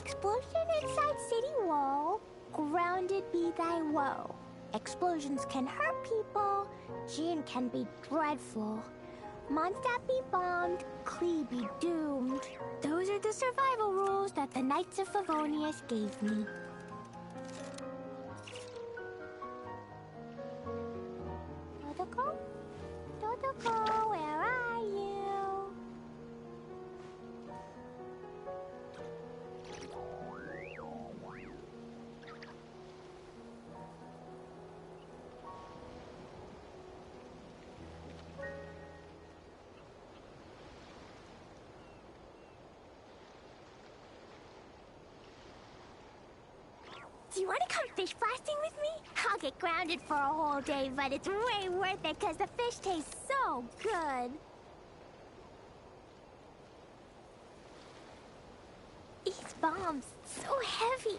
Explosion inside city wall, grounded be thy woe. Explosions can hurt people, Jean can be dreadful. Mondstadt be bombed, Klee be doomed. Those are the survival rules that the Knights of Favonius gave me. Dodoko? Dodoko, where are you? Do you want to come fish blasting with me? I'll get grounded for a whole day, but it's way worth it because the fish tastes so good. These bombs, so heavy.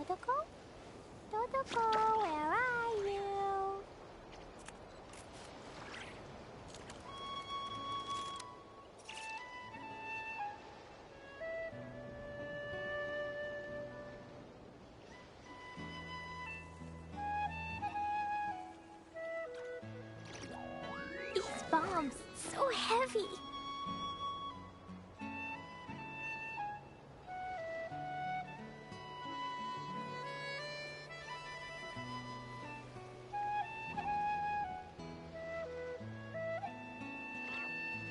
Dodoko? Dodoko, where are you? These bombs, so heavy.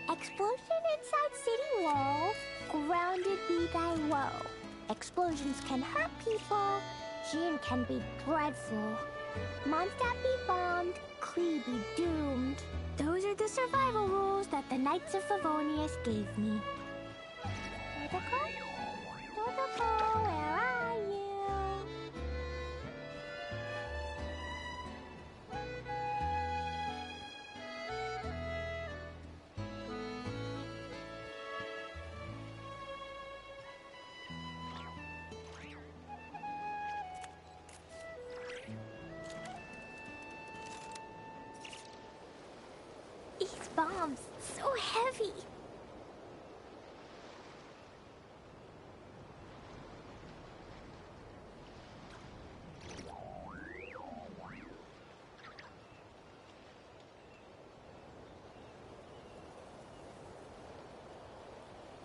Explosion inside city walls, grounded be thy woe. Explosions can hurt people, Jean can be dreadful. Mondstadt be bombed, Klee be doomed. Those are the survival rules that the Knights of Favonius gave me. Dodoko? Dodoko, where are you? These bombs, so heavy.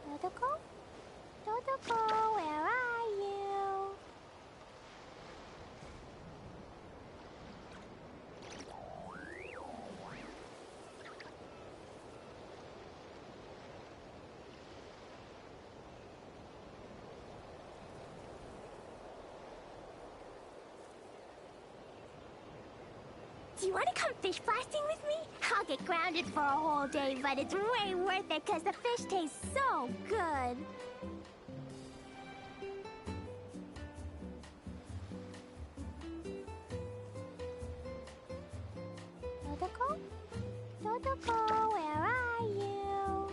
Dodoko? Dodoko, where are you? Do you want to come fish blasting with me? I'll get grounded for a whole day, but it's way worth it because the fish tastes so good. Dodoko? Dodoko, where are you?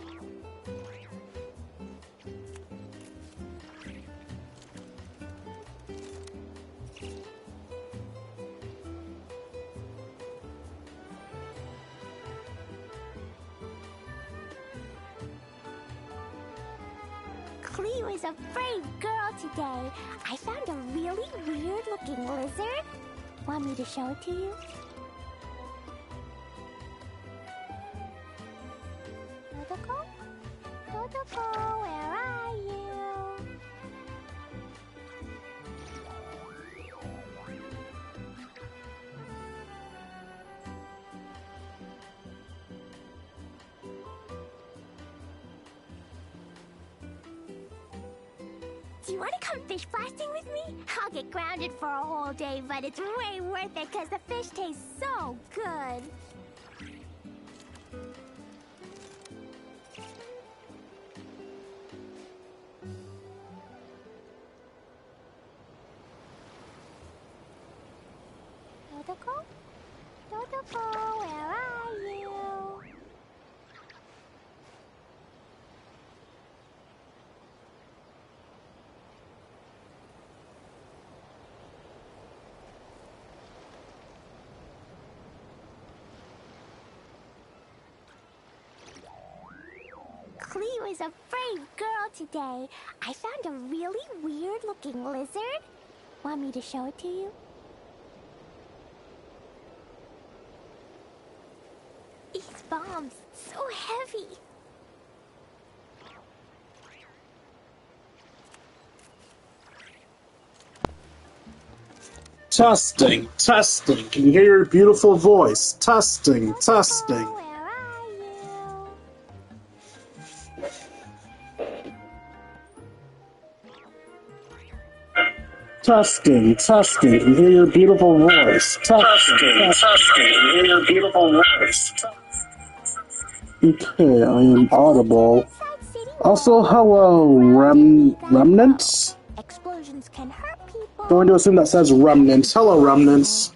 Klee was a brave girl today. I found a really weird-looking lizard. Want me to show it to you? Dodoko? Dodoko, where are you? Do you want to come fish blasting with me? I'll get grounded for a whole day, but it's way worth it because the fish tastes so good. Dodoko? Dodoko, where are you? was a brave girl today. I found a really weird-looking lizard. Want me to show it to you? These bombs, so heavy. Testing, testing. Can you hear your beautiful voice? Testing, testing. Where are you? Testing, testing. Can you hear your beautiful voice? Testing, testing. Can you hear your beautiful voice? Okay, I am audible. Also, hello, remnants? Explosions can hurt people. Going to assume that says remnants. Hello, remnants.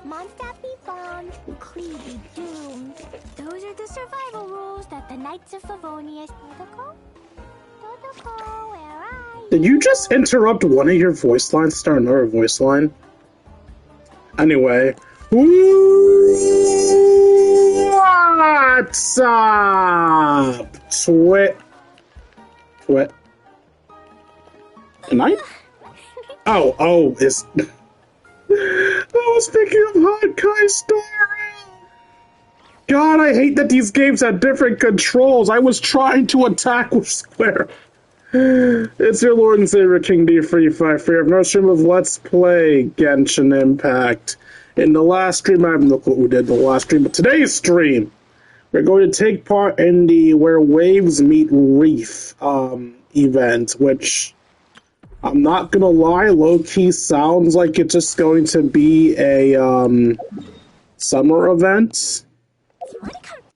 Mondstadt be bombed, Clee be doomed. Those are the survival rules that the Knights of Favonius... Dodoko? Dodoko, where are you? Did you just interrupt one of your voice lines to start another voice line? Anyway. What's up? Twit. Can I? Oh, it's... I was thinking of Honkai Star Rail. God, I hate that these games have different controls. I was trying to attack with square. It's your Lord and Savior King D353 of no stream of Let's Play Genshin Impact. In the last stream, I have no clue who did the last stream, but today's stream, we're going to take part in the Where Waves Meet Reef event, which, I'm not gonna lie, low-key sounds like it's just going to be a summer event.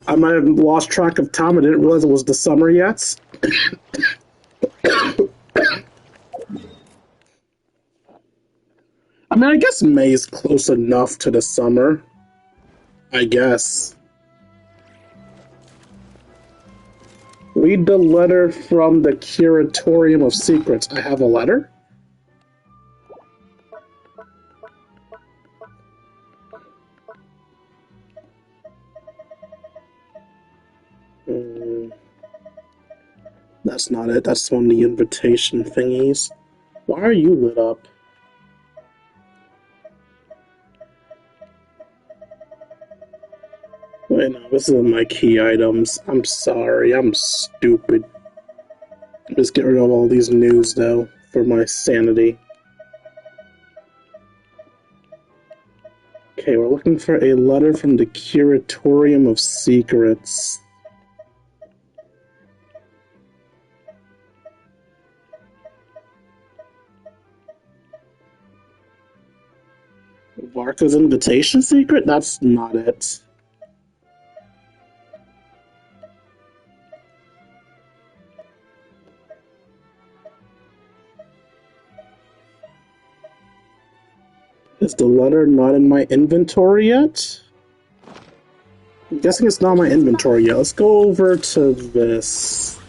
I might have lost track of time. I didn't realize it was the summer yet. I mean, I guess May is close enough to the summer. I guess. Read the letter from the Curatorium of Secrets. I have a letter? That's not it. That's one of the invitation thingies. Why are you lit up? Wait, no, this isn't my key items. I'm sorry, I'm stupid. Just get rid of all these news, though, for my sanity. Okay, we're looking for a letter from the Curatorium of Secrets. Varka's invitation secret? That's not it. Is the letter not in my inventory yet? I'm guessing it's not in my inventory yet. Let's go over to this.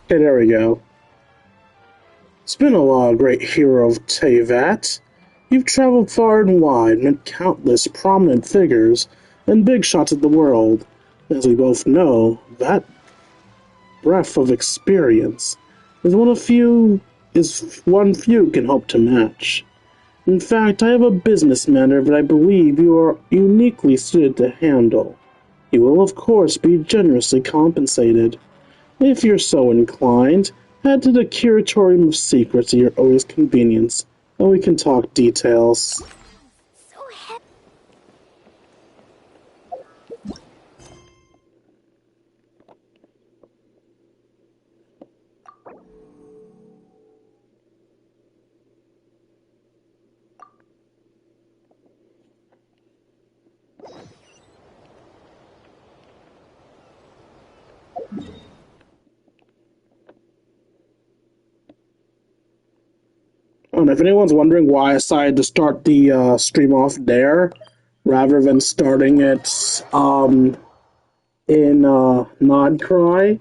Okay, there we go. It's been a while, great hero of Teyvat. You've traveled far and wide, met countless prominent figures and big shots of the world. As we both know, that breadth of experience is one few can hope to match. In fact, I have a business matter that I believe you are uniquely suited to handle. You will, of course, be generously compensated. If you're so inclined, head to the Curatorium of Secrets at your earliest convenience, and we can talk details. And if anyone's wondering why I decided to start the stream off there, rather than starting it in Nodcry,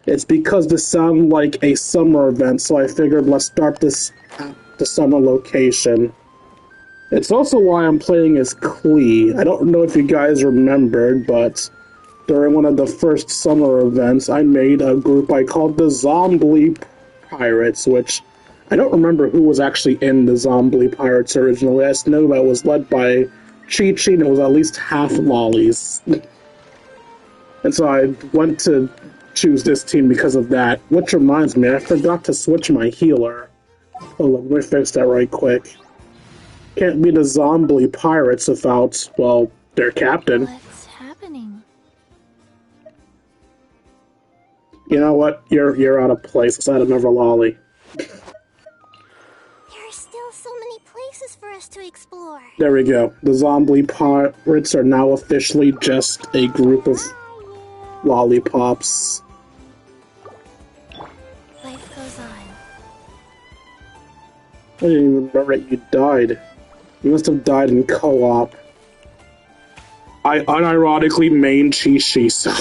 it's because this sounded like a summer event, so I figured let's start this at the summer location. It's also why I'm playing as Klee. I don't know if you guys remembered, but during one of the first summer events, I made a group I called the Zombie Pirates, which I don't remember who was actually in the Zombie Pirates originally. I just know that it was led by Chi-Chi and it was at least half lollies. And so I went to choose this team because of that. Which reminds me, I forgot to switch my healer. Hold on, let me fix that right quick. Can't be the Zombie Pirates without, well, their captain. What's happening? You know what? You're out of place. Let's add another lolly. There are still so many places for us to explore. There we go. The Zombie Pirates are now officially just a group of lollipops. Life goes on. I didn't even remember that you died. You must have died in co-op. I unironically main Chi-Chi, so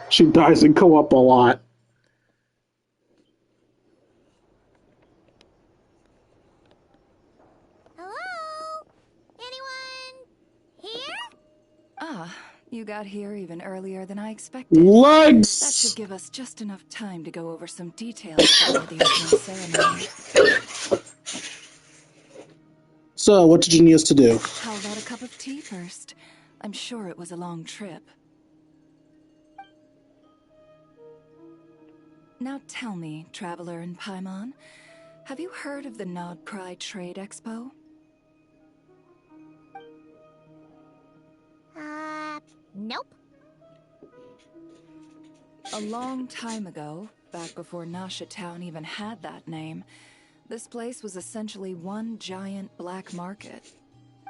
she dies in co-op a lot. Hello? Anyone here? Ah, you got here even earlier than I expected. Legs! That should give us just enough time to go over some details before the opening ceremony. So, what did you need us to do? How about a cup of tea first? I'm sure it was a long trip. Now tell me, Traveler in Paimon, have you heard of the Nodcry Trade Expo? Nope. A long time ago, back before Nasha Town even had that name, this place was essentially one giant black market.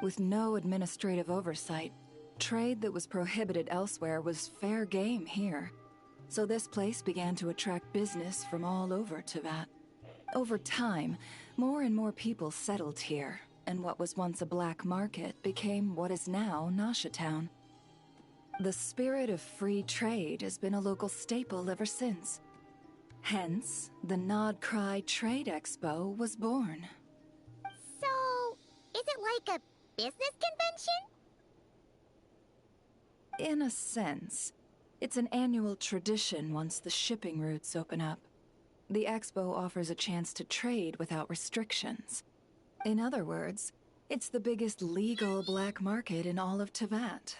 With no administrative oversight, trade that was prohibited elsewhere was fair game here. So this place began to attract business from all over Teyvat. Over time, more and more people settled here, and what was once a black market became what is now Nasha Town. The spirit of free trade has been a local staple ever since. Hence, the Nodcry Trade Expo was born. So, is it like a business convention? In a sense, it's an annual tradition once the shipping routes open up. The expo offers a chance to trade without restrictions. In other words, it's the biggest legal black market in all of Teyvat.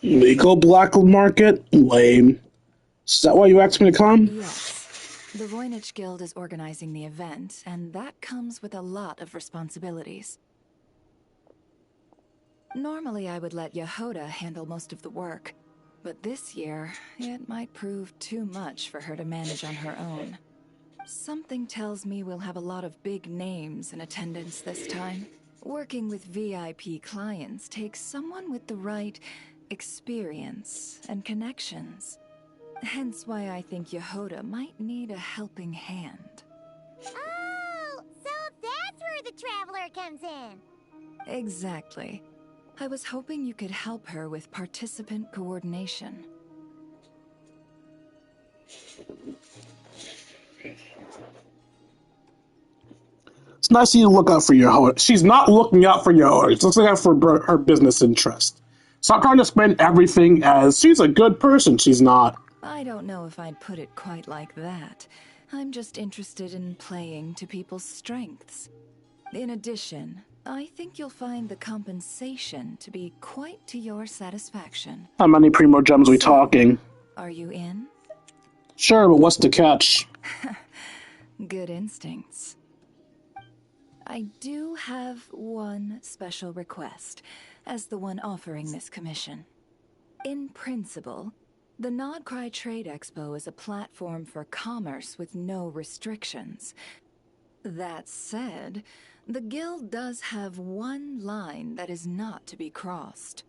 Legal black market? Lame. Is that why you asked me to come? Yes. The Voynich Guild is organizing the event, and that comes with a lot of responsibilities. Normally I would let Yehoda handle most of the work, but this year, it might prove too much for her to manage on her own. Something tells me we'll have a lot of big names in attendance this time. Working with VIP clients takes someone with the right experience and connections. Hence why I think Yehoda might need a helping hand. Oh, so that's where the Traveler comes in. Exactly. I was hoping you could help her with participant coordination. It's nice of you to look out for your hoe. She's not looking out for your hoe. She's looking out for her business interest. Stop trying to spend everything as she's a good person. She's not. I don't know if I'd put it quite like that. I'm just interested in playing to people's strengths. In addition, I think you'll find the compensation to be quite to your satisfaction. How many Primo Gems we talking? Are you in? Sure, but what's the catch? Good instincts. I do have one special request, as the one offering this commission. In principle, the Nodcry Trade Expo is a platform for commerce with no restrictions. That said, the Guild does have one line that is not to be crossed.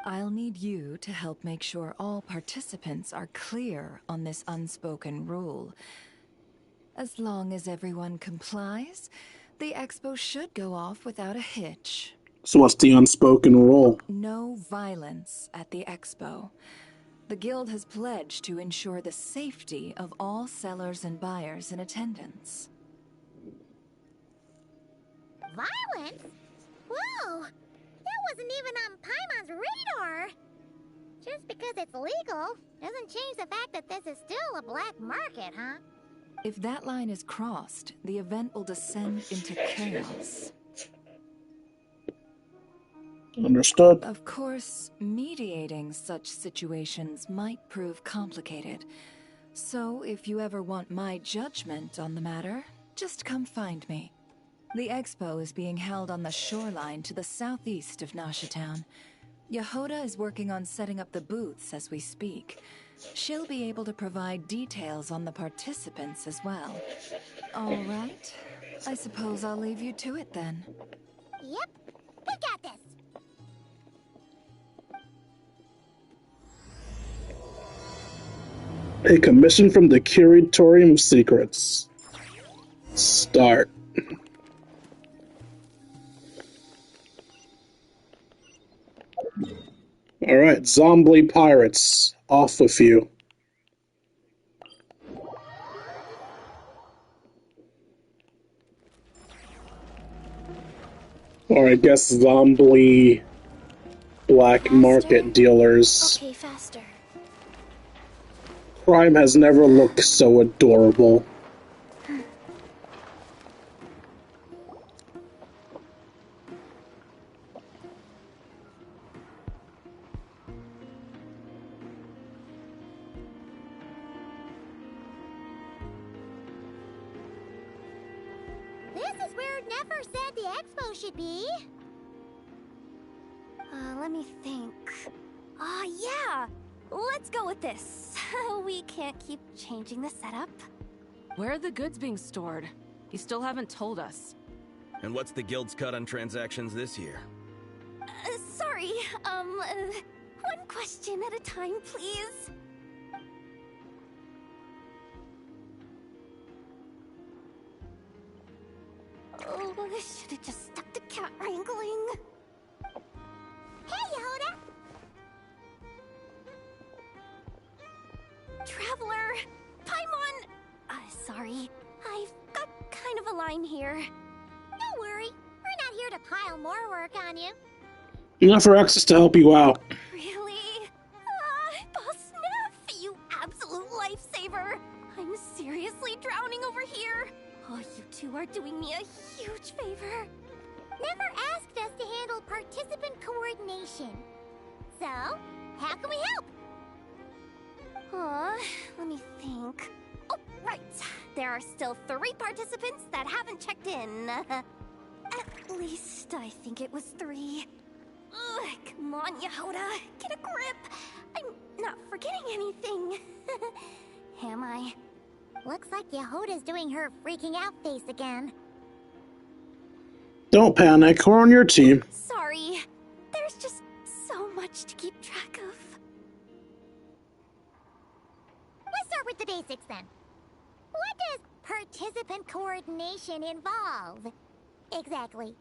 I'll need you to help make sure all participants are clear on this unspoken rule. As long as everyone complies, the expo should go off without a hitch. So what's the unspoken rule? No violence at the expo. The Guild has pledged to ensure the safety of all sellers and buyers in attendance. Violence? Whoa! That wasn't even on Paimon's radar. Just because it's legal doesn't change the fact that this is still a black market, huh? If that line is crossed, the event will descend into chaos. Understood. Of course, mediating such situations might prove complicated. So, if you ever want my judgment on the matter, just come find me. The expo is being held on the shoreline to the southeast of Nashatown. Yehoda is working on setting up the booths as we speak. She'll be able to provide details on the participants as well. All right. I suppose I'll leave you to it then. Yep, we got this. A commission from the Curatorium of Secrets. Start. Alright, zombie pirates. Off with you. Or I guess zombie black market dealers. Okay, faster. Crime has never looked so adorable. This is where Never said the expo should be. Let me think. Yeah! Let's go with this. We can't keep changing the setup. Where are the goods being stored? You still haven't told us. And what's the guild's cut on transactions this year? Sorry, one question at a time, please. Oh, I should have just stuck to cat wrangling. Hey, Yehoda! Traveler! Paimon! Sorry. I've got kind of a line here. Don't worry. We're not here to pile more work on you. Enough for access to help you out. Really? Boss Neff, you absolute lifesaver! I'm seriously drowning over here. Oh, you two are doing me a huge favor. Never asked us to handle participant coordination. So, how can we help? Let me think. Oh, right. There are still 3 participants that haven't checked in. At least I think it was 3. Ugh, come on, Yehoda. Get a grip. I'm not forgetting anything. Am I? Looks like Yehoda's doing her freaking out face again. Don't panic, we're on your team. Sorry. There's just so much to keep track of. Let's start with the basics then. What does participant coordination involve? Exactly.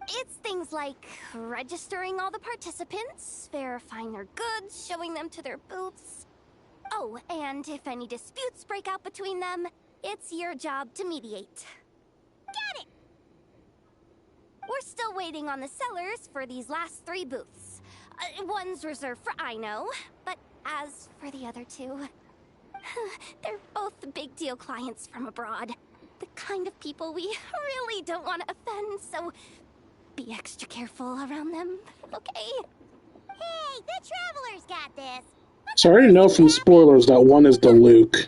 It's things like registering all the participants, verifying their goods, showing them to their booths. Oh, and if any disputes break out between them, it's your job to mediate. Got it! We're still waiting on the sellers for these last 3 booths. One's reserved for Aino, but as for the other 2, they're both big deal clients from abroad. The kind of people we really don't want to offend, so be extra careful around them, okay? Hey, the Traveler's got this. So I already know from spoilers that one is the Luke.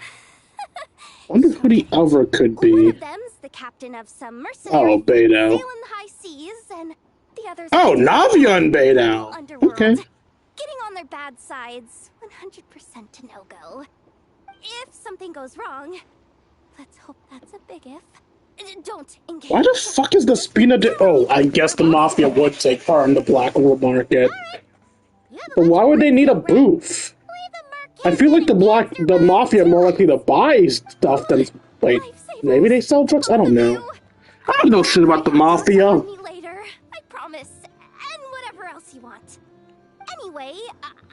Wonder who the other could One be. of them's the captain of some mercenaries Oh, Beidou. sailing the high seas, and the other's Oh, the Navia and Beidou. underworld. Okay. Getting on their bad sides, 100% to no-go. If something goes wrong, let's hope that's a big if. Don't engage. Why the fuck is the Spina Oh, I guess the Mafia would take part in the black market. But why would they need a booth? I feel like the Mafia are more likely to buy stuff than... Wait, maybe they sell drugs? I don't know. I don't know shit about the Mafia. Me later, I promise. And whatever else you want. Anyway,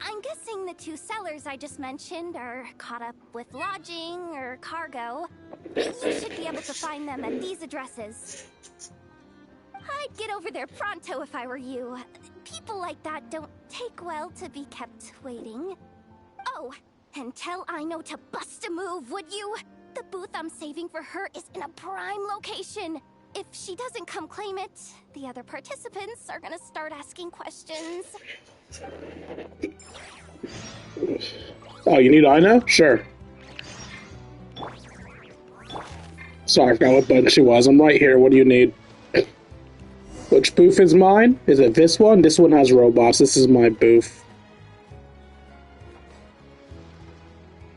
I'm guessing the 2 sellers I just mentioned are caught up with lodging or cargo. You should be able to find them at these addresses. I'd get over there pronto if I were you. People People like that don't take well to be kept waiting. Oh, and tell Aino to bust a move, would you? The booth I'm saving for her is in a prime location. If she doesn't come claim it, the other participants are gonna start asking questions. Oh, you need Aino? Sure. Sorry, I forgot what button she was. I'm right here. What do you need? Which booth is mine? Is it this one? This one has robots. This is my booth.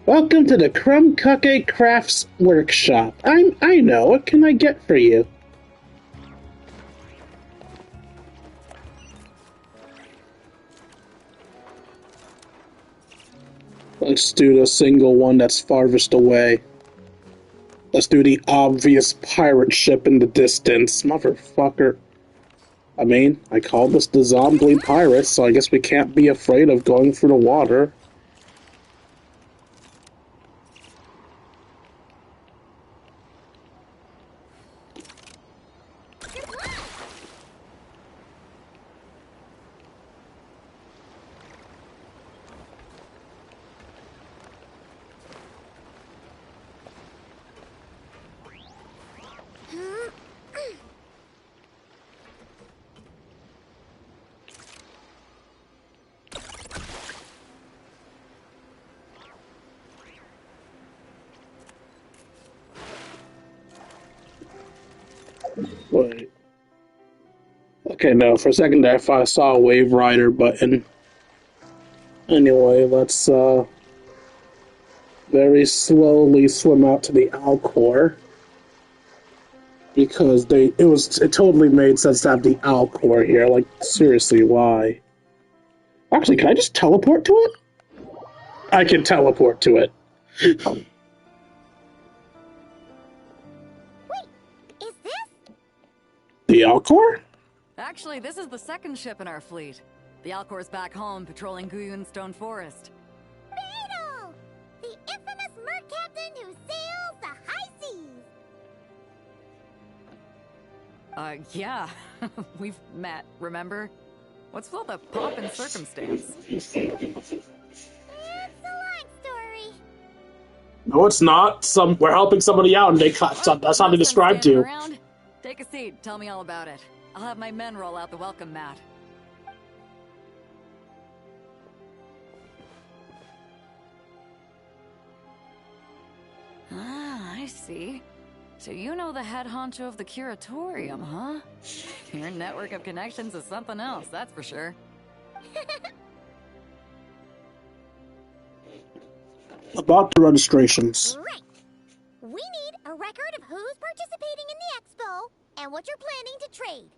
Welcome to the Krumkake Crafts Workshop. I know. What can I get for you? Let's do the single one that's farthest away. Let's do the obvious pirate ship in the distance. Motherfucker. I mean, I called this the zombie pirates, so I guess we can't be afraid of going through the water. Wait. Okay, no, for a second there I thought I saw a Wave Rider button. Anyway, let's very slowly swim out to the Alcor. Because it totally made sense to have the Alcor here. Like, seriously, why? Actually, can I just teleport to it? I can teleport to it. Wait, is this? The Alcor? Actually, this is the second ship in our fleet. The Alcor's back home patrolling Guyun Stone Forest. Beetle! The infamous merc captain who sails the high seas! Yeah. We've met, remember? What's with all the pomp and circumstance? It's a long story. No, it's not. We're helping somebody out, and that's how they described you. Around? Take a seat. Tell me all about it. I'll have my men roll out the welcome mat. Ah, I see. So you know the head honcho of the curatorium, huh? Your network of connections is something else, that's for sure. About the registrations. Right. We need a record of who's participating in the expo and what you're planning to trade.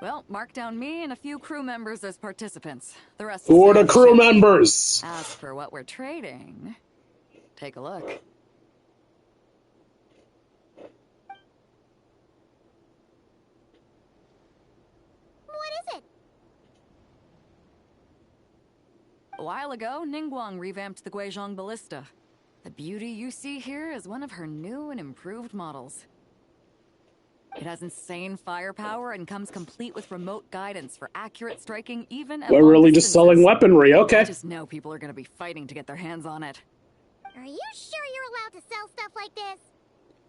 Well, mark down me and a few crew members as participants. The rest Who are the is crew members? As for what we're trading, take a look. What is it? A while ago, Ningguang revamped the Guizhong Ballista. The beauty you see here is one of her new and improved models. It has insane firepower and comes complete with remote guidance for accurate striking even at We're long really just selling distances. weaponry, okay. I just know people are going to be fighting to get their hands on it. Are you sure you're allowed to sell stuff like this?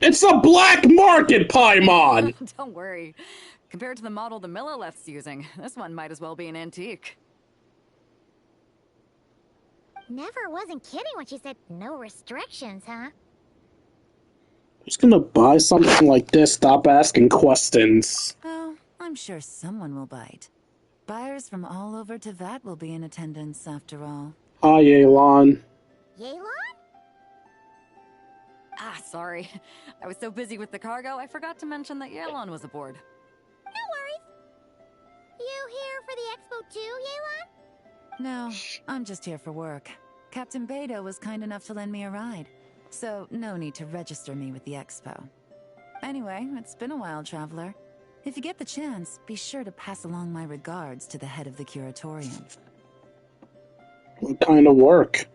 It's a black market, Paimon! Don't worry. Compared to the model the Miller left's using, this one might as well be an antique. Never wasn't kidding when she said no restrictions, huh? Who's gonna buy something like this? Stop asking questions. Oh, I'm sure someone will bite. Buyers from all over Teyvat will be in attendance, after all. Hi, Elon. Yelan? Ah, sorry. I was so busy with the cargo, I forgot to mention that Yalon was aboard. No worries. You here for the expo too, Yelan? No, I'm just here for work. Captain Beto was kind enough to lend me a ride, so no need to register me with the expo. Anyway, it's been a while, traveler. If you get the chance, be sure to pass along my regards to the head of the curatorium. What kind of work?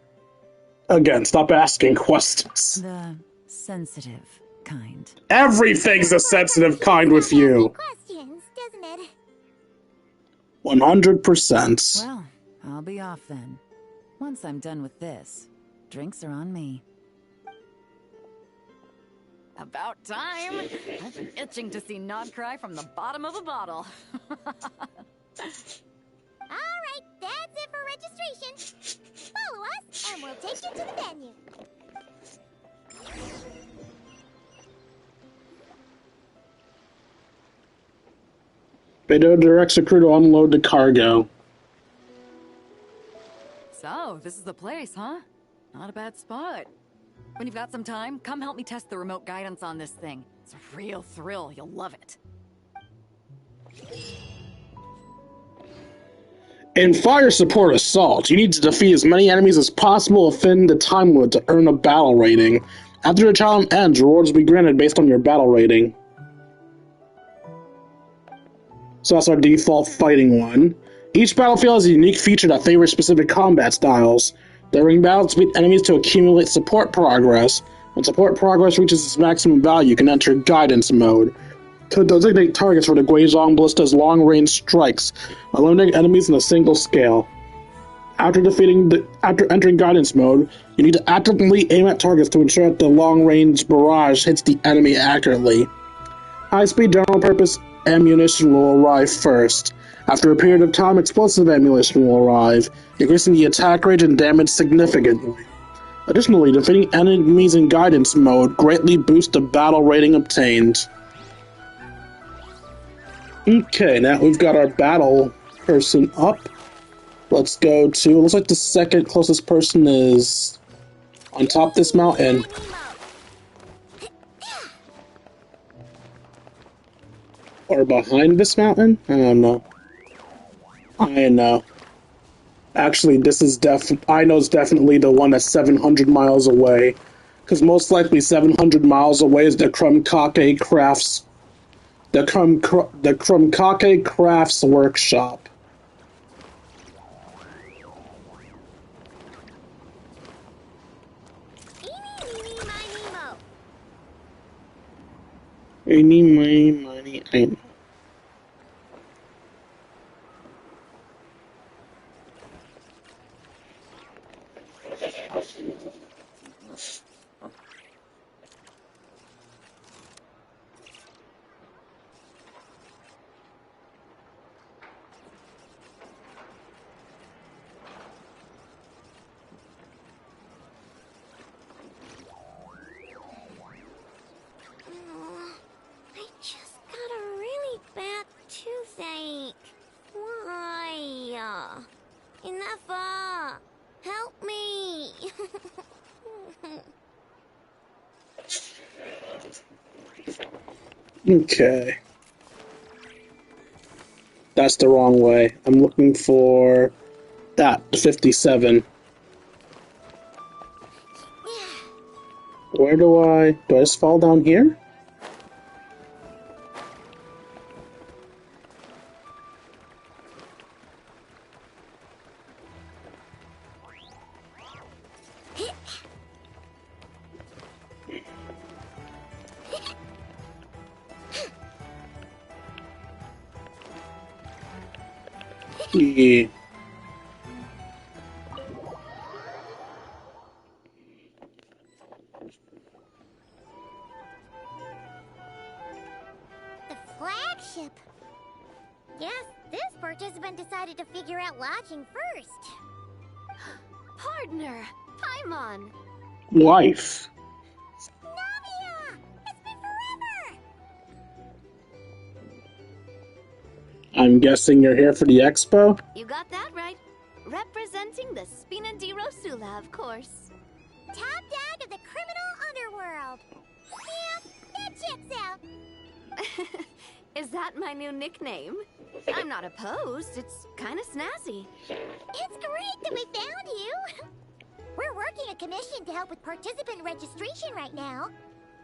Again, stop asking questions. The sensitive kind. Everything's a sensitive kind with you. Questions, doesn't it? 100%. Well, I'll be off then. Once I'm done with this, drinks are on me. About time! I've been itching to see Nod cry from the bottom of a bottle. Alright, that's it for registration. Follow us, and we'll take you to the venue. Beto directs the crew to unload the cargo. So, this is the place, huh? Not a bad spot. When you've got some time, come help me test the remote guidance on this thing. It's a real thrill, you'll love it. In Fire Support Assault, you need to defeat as many enemies as possible within the time limit to earn a battle rating. After the challenge ends, rewards will be granted based on your battle rating. So that's our default fighting one. Each battlefield has a unique feature that favors specific combat styles. During battles, beat enemies to accumulate support progress. When support progress reaches its maximum value, you can enter Guidance mode to designate targets for the Guizhong Ballista's long-range strikes, eliminating enemies in a single scale. After entering Guidance mode, you need to actively aim at targets to ensure that the long-range barrage hits the enemy accurately. High-speed general-purpose ammunition will arrive first. After a period of time, explosive ammunition will arrive, increasing the attack range and damage significantly. Additionally, defeating enemies in Guidance mode greatly boosts the battle rating obtained. Okay, now we've got our battle person up. Let's go to, looks like the second closest person is on top of this mountain. Or behind this mountain? I don't know. I know. Actually, this is I know it's definitely the one that's 700 miles away. Because most likely 700 miles away is the Krumkake Crafts. The Krumkake Crafts Workshop. Eeny, meeny, miny, mo. Help me! Okay. That's the wrong way. I'm looking for that, 57. Where do I just fall down here? Yeah. The flagship. Yes, this participant decided to figure out lodging first. Partner, Paimon. Wife. Navia! It's been forever! I'm guessing you're here for the expo? You got that right. Representing the Spina di Rosula, of course. Top dog of the criminal underworld. Yeah, that checks out. Is that my new nickname? I'm not opposed. It's kind of snazzy. It's great that we found you. We're working a commission to help with participant registration right now.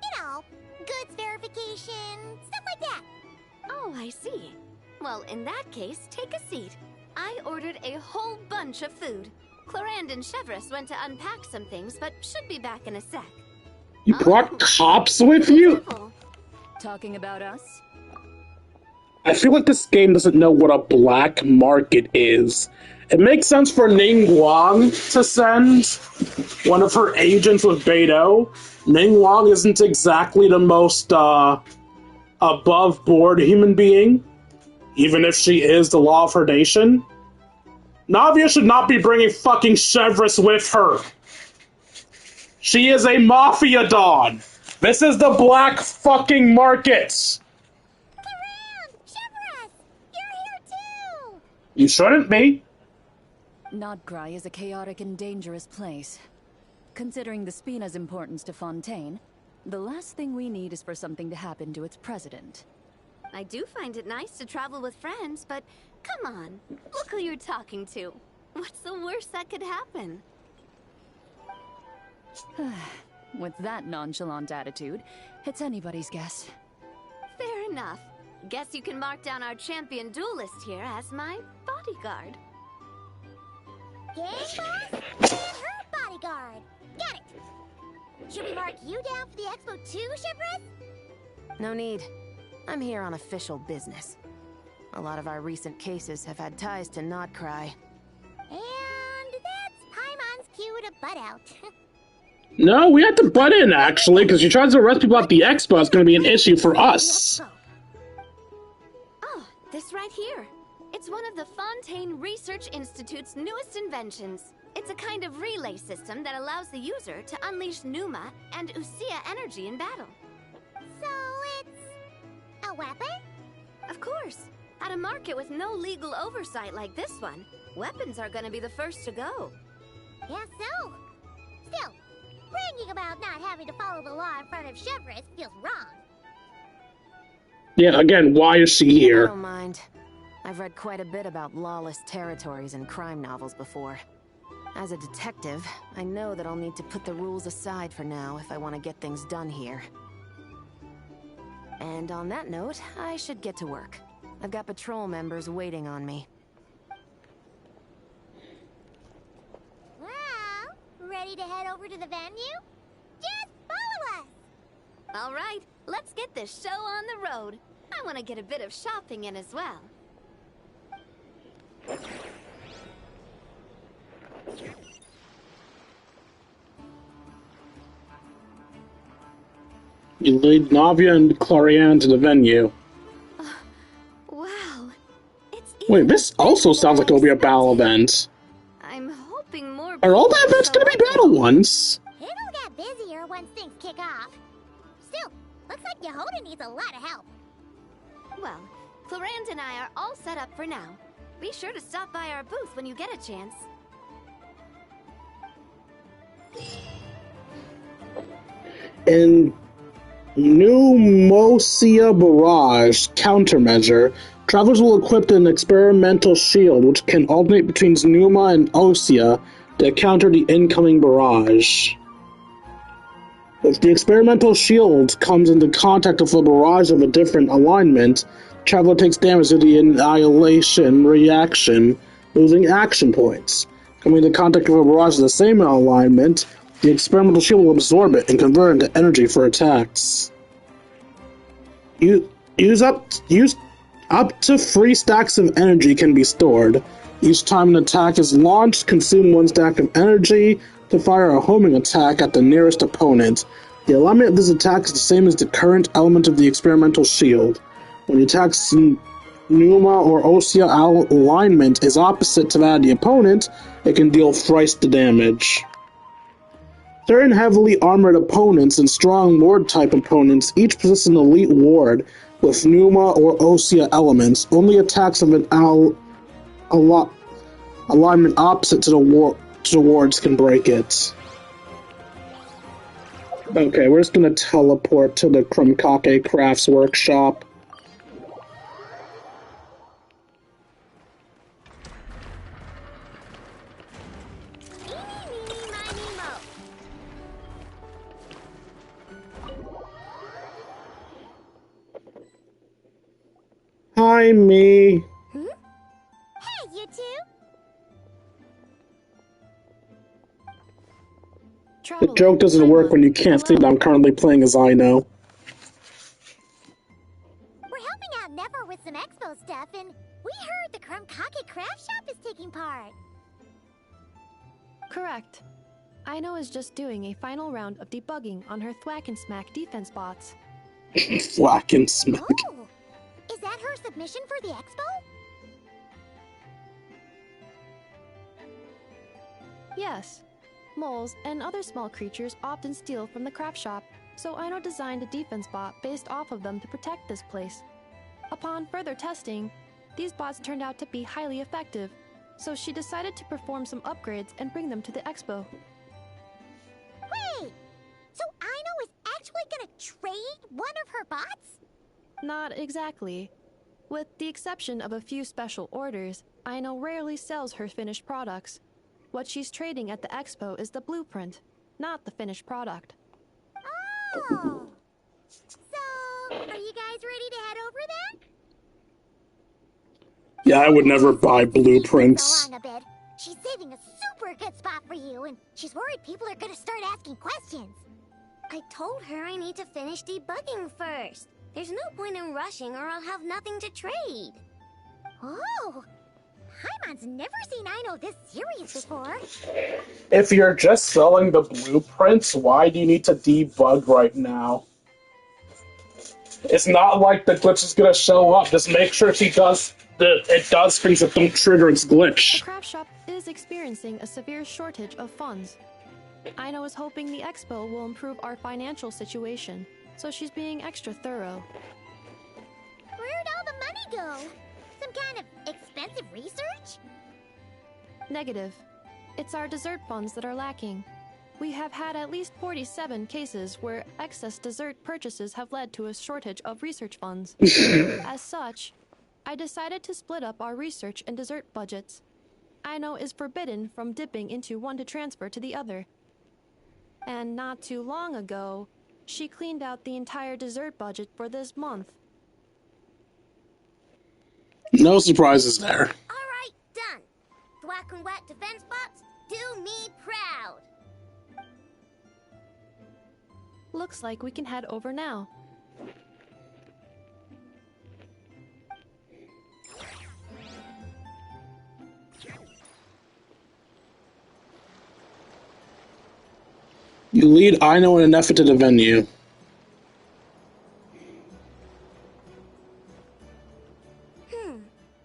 You know, goods verification, stuff like that. Oh, I see. Well, in that case, take a seat. I ordered a whole bunch of food. Clorand and Chevreuse went to unpack some things, but should be back in a sec. You brought cops with you? Careful. Talking about us? I feel like this game doesn't know what a black market is. It makes sense for Ning Wang to send one of her agents with Beidou. Ning Wang isn't exactly the most above board human being, even if she is the law of her nation. Navia should not be bringing fucking Chevreuse with her. She is a mafia don. This is the black fucking market. Chevreuse! You're here too! You shouldn't be. Nodcry is a chaotic and dangerous place. Considering the Spina's importance to Fontaine, the last thing we need is for something to happen to its president. I do find it nice to travel with friends, but come on, look who you're talking to. What's the worst that could happen? With that nonchalant attitude, it's anybody's guess. Fair enough. Guess you can mark down our champion duelist here as my bodyguard. Gang boss and her bodyguard. Got it! Should we mark you down for the expo too, Chevreuse? No need. I'm here on official business. A lot of our recent cases have had ties to Nodcry. And that's Paimon's cue to butt out. No, we have to butt in, actually, because she tries to arrest people at the expo. It's going to be an issue for us. Oh, this right here. It's one of the Fontaine Research Institute's newest inventions. It's a kind of relay system that allows the user to unleash Numa and Usia energy in battle. So it's a weapon? Of course. At a market with no legal oversight like this one, weapons are gonna be the first to go. Yes, so. Still, bragging about not having to follow the law in front of Chevreuse feels wrong. Yeah, again, why is she I here? don't mind. I've read quite a bit about lawless territories and crime novels before. As a detective, I know that I'll need to put the rules aside for now if I want to get things done here. And on that note, I should get to work. I've got patrol members waiting on me. Well, ready to head over to the venue? Just follow us! All right, let's get this show on the road. I want to get a bit of shopping in as well. You lead Navia and Clariane to the venue. Wow. It's Wait, this also sounds like it'll be a battle event. I'm hoping more Are all the people events show going to be up. battle ones? It'll get busier once things kick off. Still, looks like Yehoda needs a lot of help. Well, Clarand and I are all set up for now. Be sure to stop by our booth when you get a chance. In Pneumosia Barrage Countermeasure, travelers will equip an experimental shield which can alternate between Pneuma and Osea to counter the incoming barrage. If the experimental shield comes into contact with a barrage of a different alignment, traveler takes damage to the annihilation reaction, losing action points. Coming into contact with a barrage of the same alignment, the experimental shield will absorb it and convert it into energy for attacks. Use up to 3 stacks of energy can be stored. Each time an attack is launched, consume 1 stack of energy to fire a homing attack at the nearest opponent. The alignment of this attack is the same as the current element of the experimental shield. When the attack's Pneuma or Osea alignment is opposite to that of the opponent, it can deal thrice the damage. Certain heavily armored opponents and strong ward-type opponents each possess an elite ward with Pneuma or Osea elements. Only attacks of an alignment opposite to the wards can break it. Okay, we're just gonna teleport to the Krumkake Crafts Workshop. Hi, me. Hey, you two! The joke doesn't work when you can't see that I'm currently playing as I know. We're helping helping out Never with some expo stuff, and we heard the Krumkake craft shop is taking part. Correct. Aino is just doing a final round of debugging on her Thwack and Smack defense bots. Thwack and smack. Oh, is that her submission for the expo? Yes. Moles and other small creatures often steal from the craft shop, so Aino designed a defense bot based off of them to protect this place. Upon further testing, these bots turned out to be highly effective, so she decided to perform some upgrades and bring them to the expo. Wait! So Aino is actually gonna trade one of her bots? Not exactly. With the exception of a few special orders, Aino rarely sells her finished products. What she's trading at the expo is the blueprint, not the finished product. Oh! So, are you guys ready to head over then? Yeah, I would never buy blueprints. Along a bit. She's saving a super good spot for you, and she's worried people are gonna start asking questions. I told her I need to finish debugging first. There's no point in rushing or I'll have nothing to trade. Oh! Paimon's never seen Aino this serious before. If you're just selling the blueprints, why do you need to debug right now? It's not like the glitch is gonna show up. Just make sure it does things that don't trigger its The glitch. craft shop is experiencing a severe shortage of funds. Aino is hoping the expo will improve our financial situation, so she's being extra thorough. Where'd all the money go? Some kind of expensive research? Negative. It's our dessert funds that are lacking. We have had at least 47 cases where excess dessert purchases have led to a shortage of research funds. As such, I decided to split up our research and dessert budgets. Aino is forbidden from dipping into one to transfer to the other. And not too long ago, she cleaned out the entire dessert budget for this month. No surprises there. Alright, done. Thwack and Whack defense bots, do me proud. Looks like we can head over now. You lead Aino and Nefa to the venue.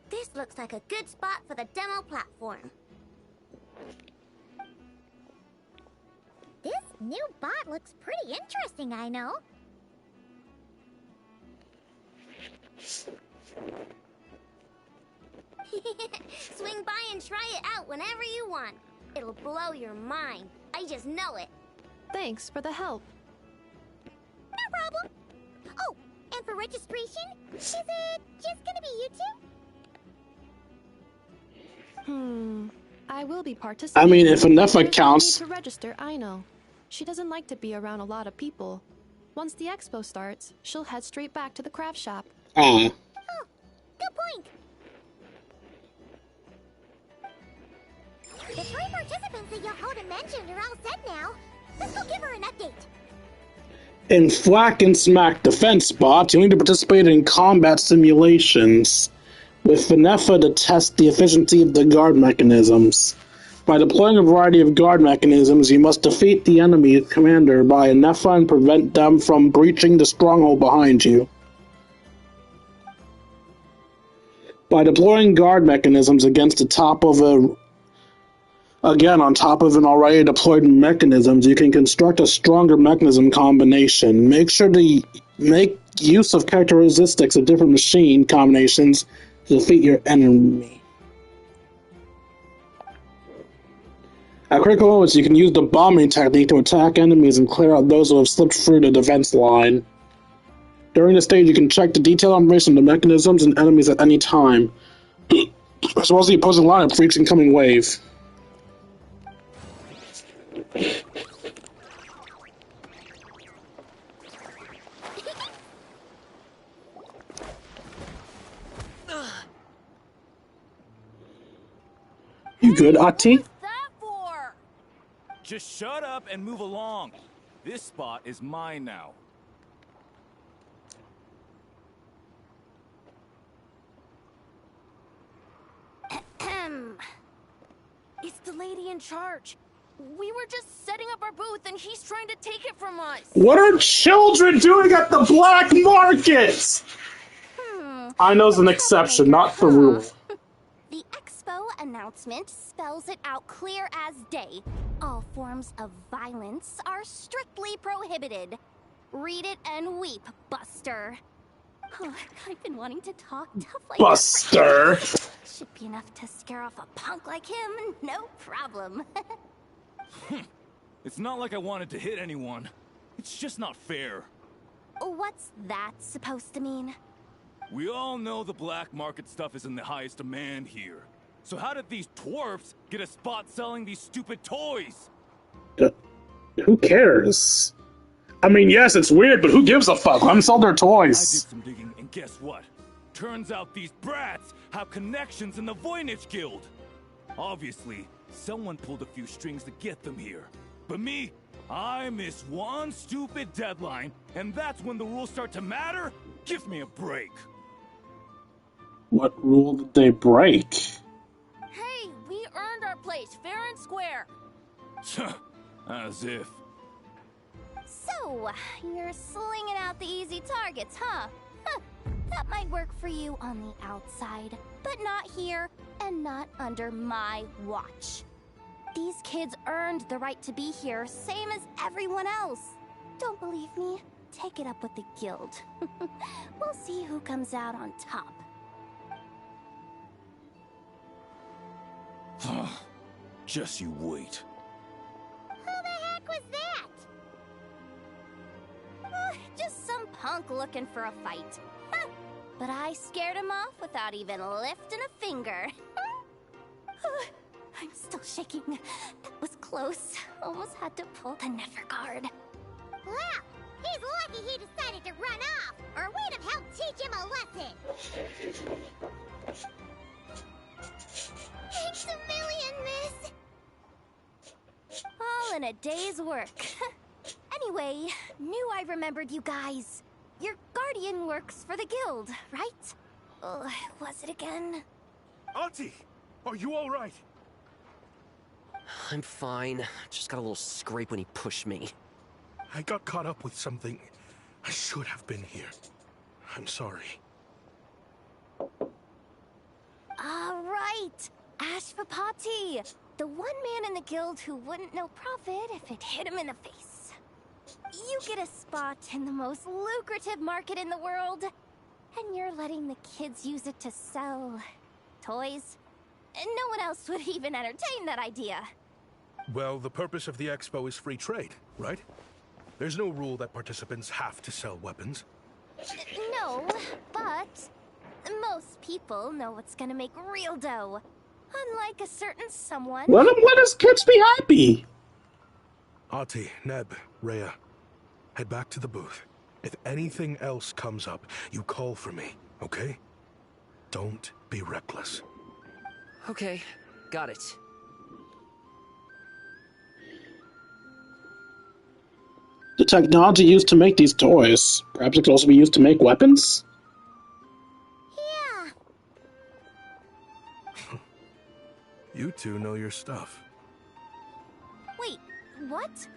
This looks like a good spot for the demo platform. This new bot looks pretty interesting, Aino. Swing by and try it out whenever you want. It'll blow your mind. I just know it. Thanks for the help. No problem. Oh, and for registration, is it just gonna be you two? I will be participating. I mean, if enough But counts. I need to register Aino. She doesn't like to be around a lot of people. Once the expo starts, she'll head straight back to the craft shop. Oh, good point. The 3 participants that Yohoda mentioned are all set now. Let's go give her an update. In Thwack and Smack defense bots, you need to participate in combat simulations with Nefa to test the efficiency of the guard mechanisms. By deploying a variety of guard mechanisms, you must defeat the enemy commander by Nefa and prevent them from breaching the stronghold behind you. By deploying guard mechanisms against the top of on top of an already deployed mechanisms, you can construct a stronger mechanism combination. Make sure to make use of characteristics of different machine combinations to defeat your enemy. At critical moments, you can use the bombing technique to attack enemies and clear out those who have slipped through the defense line. During the stage, you can check the detailed information of the mechanisms and enemies at any time, as well as the opposing lineup for each incoming wave. You good, Ati? What's that for? Just shut up and move along. This spot is mine now. lady in charge. We were just setting up our booth and he's trying to take it from us. What are children doing at the black market? I know's an exception, not the rule. The expo announcement spells it out clear as day. All forms of violence are strictly prohibited. Read it and weep, Buster. Oh, I've been wanting to talk tough like Buster! that. Should be enough to scare off a punk like him, no problem. It's not like I wanted to hit anyone. It's just not fair. What's that supposed to mean? We all know the black market stuff is in the highest demand here. So how did these twerps get a spot selling these stupid toys? Who cares? I mean, yes, it's weird, but who gives a fuck? Let them sell their I did toys. some digging, and guess what? Turns out these brats have connections in the Voynich Guild. Obviously, someone pulled a few strings to get them here. But me, I missed one stupid deadline, and that's when the rules start to matter? Give me a break. What rule did they break? Hey, we earned our place, fair and square. As if. So, you're slinging out the easy targets, huh? That might work for you on the outside, but not here, and not under my watch. These kids earned the right to be here, same as everyone else. Don't believe me? Take it up with the guild. We'll see who comes out on top. Just you wait. Who the heck was that? Just some punk looking for a fight. But I scared him off without even lifting a finger. I'm still shaking. That was close. Almost had to pull the never guard. Well, he's lucky he decided to run off, or we'd have helped teach him a lesson. Thanks a million, miss. All in a day's work. Anyway, knew I remembered you guys. Your guardian works for the guild, right? Was it again? Auntie, are you all right? I'm fine. Just got a little scrape when he pushed me. I got caught up with something. I should have been here. I'm sorry. All right, Ashvapati, the one man in the guild who wouldn't know profit if it hit him in the face. You get a spot in the most lucrative market in the world, and you're letting the kids use it to sell toys. And no one else would even entertain that idea. Well, the purpose of the expo is free trade, right? There's no rule that participants have to sell weapons. No, but most people know what's gonna make real dough. Unlike a certain someone. Let his kids be happy. Ati, Neb, Rhea, head back to the booth. If anything else comes up, you call for me, okay? Don't be reckless. Okay, got it. The technology used to make these toys, perhaps it could also be used to make weapons? Yeah. You two know your stuff. Wait, what?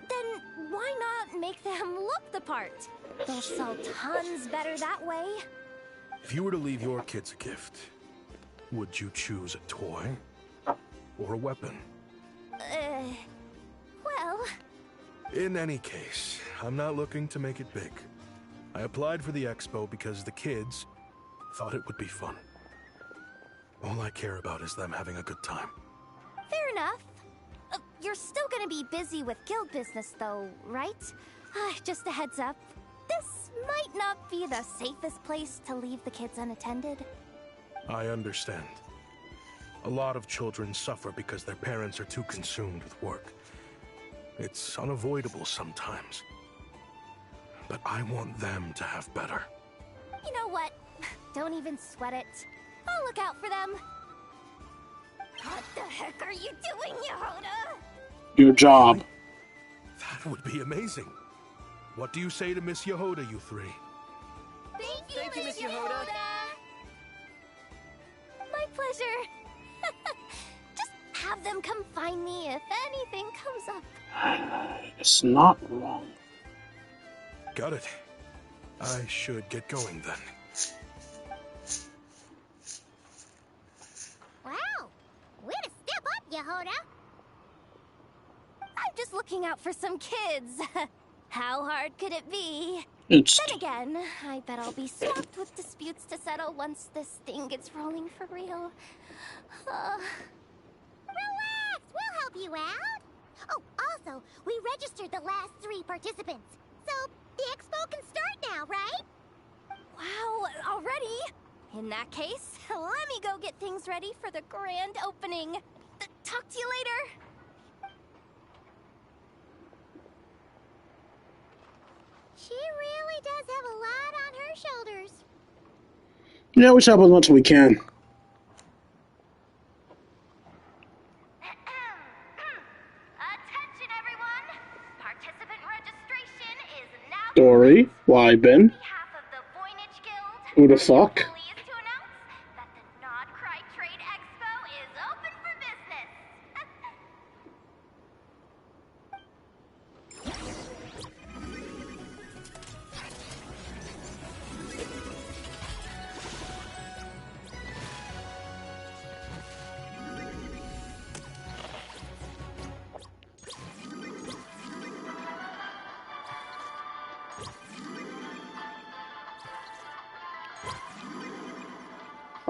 Then why not make them look the part? They'll sell tons better that way. If you were to leave your kids a gift, would you choose a toy or a weapon? Well... In any case, I'm not looking to make it big. I applied for the expo because the kids thought it would be fun. All I care about is them having a good time. Fair enough. You're still gonna be busy with guild business though, right? Just a heads up. This might not be the safest place to leave the kids unattended. I understand. A lot of children suffer because their parents are too consumed with work. It's unavoidable sometimes. But I want them to have better. You know what? Don't even sweat it. I'll look out for them. What the heck are you doing, Yehoda? Your job. That would be amazing. What do you say to Miss Yehoda, you three? Thank you, Miss Yehoda. My pleasure. Just have them come find me if anything comes up. It's not wrong. Got it. I should get going then. Wow! Way to step up, Yehoda! I'm just looking out for some kids. How hard could it be? It's... Then again, I bet I'll be swamped with disputes to settle once this thing gets rolling for real. Relax! We'll help you out! Oh, also, we registered the last 3 participants. So, the expo can start now, right? Wow, already? In that case, let me go get things ready for the grand opening. Talk to you later. She really does have a lot on her shoulders. Yeah, we should help as much as we can. Attention, everyone! Participant registration is now Dory, Liben. on behalf of the Voynich Guild. Who the fuck? Pleased to announce that the Nod Cry Trade Expo is open for business.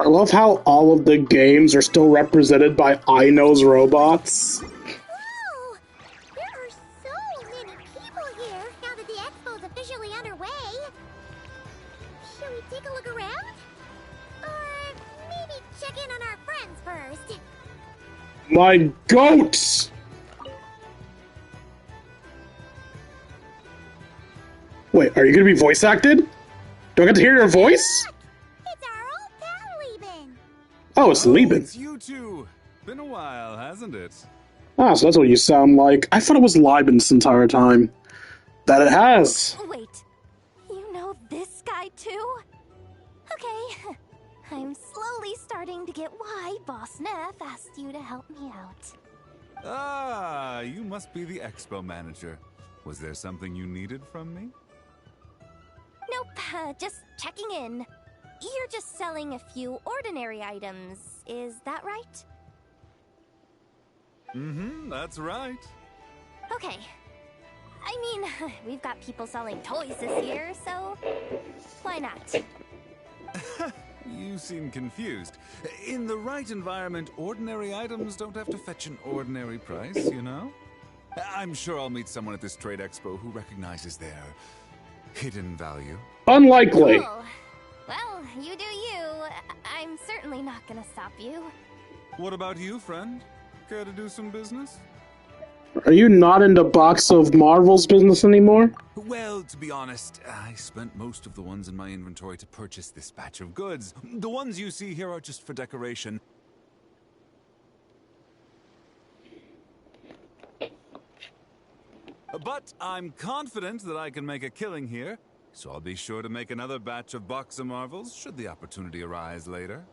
I love how all of the games are still represented by Ino's robots. Whoa! There are so many people here now that the expo's officially underway. Should we take a look around? Or maybe check in on our friends first? My goats! Wait, are you gonna be voice acted? Do I get to hear your voice? It's our old pal, Lieben. Oh, it's Lieben. It's you two. Been a while, hasn't it? Ah, so that's what you sound like. I thought it was Lieben this entire time. That it has. Wait, you know this guy too? Okay, I'm slowly starting to get why Boss Neff asked you to help me out. Ah, you must be the expo manager. Was there something you needed from me? Nope, just checking in. You're just selling a few ordinary items, is that right? Mm-hmm, that's right. Okay. I mean, we've got people selling toys this year, so why not? You seem confused. In the right environment, ordinary items don't have to fetch an ordinary price, you know? I'm sure I'll meet someone at this trade expo who recognizes their hidden value. Unlikely. Cool. Well, you do you. I'm certainly not gonna stop you. What about you, friend? Care to do some business? Are you not into Box of Marvel's business anymore? Well, to be honest, I spent most of the ones in my inventory to purchase this batch of goods. The ones you see here are just for decoration. But I'm confident that I can make a killing here, so I'll be sure to make another batch of Box of Marvels should the opportunity arise later.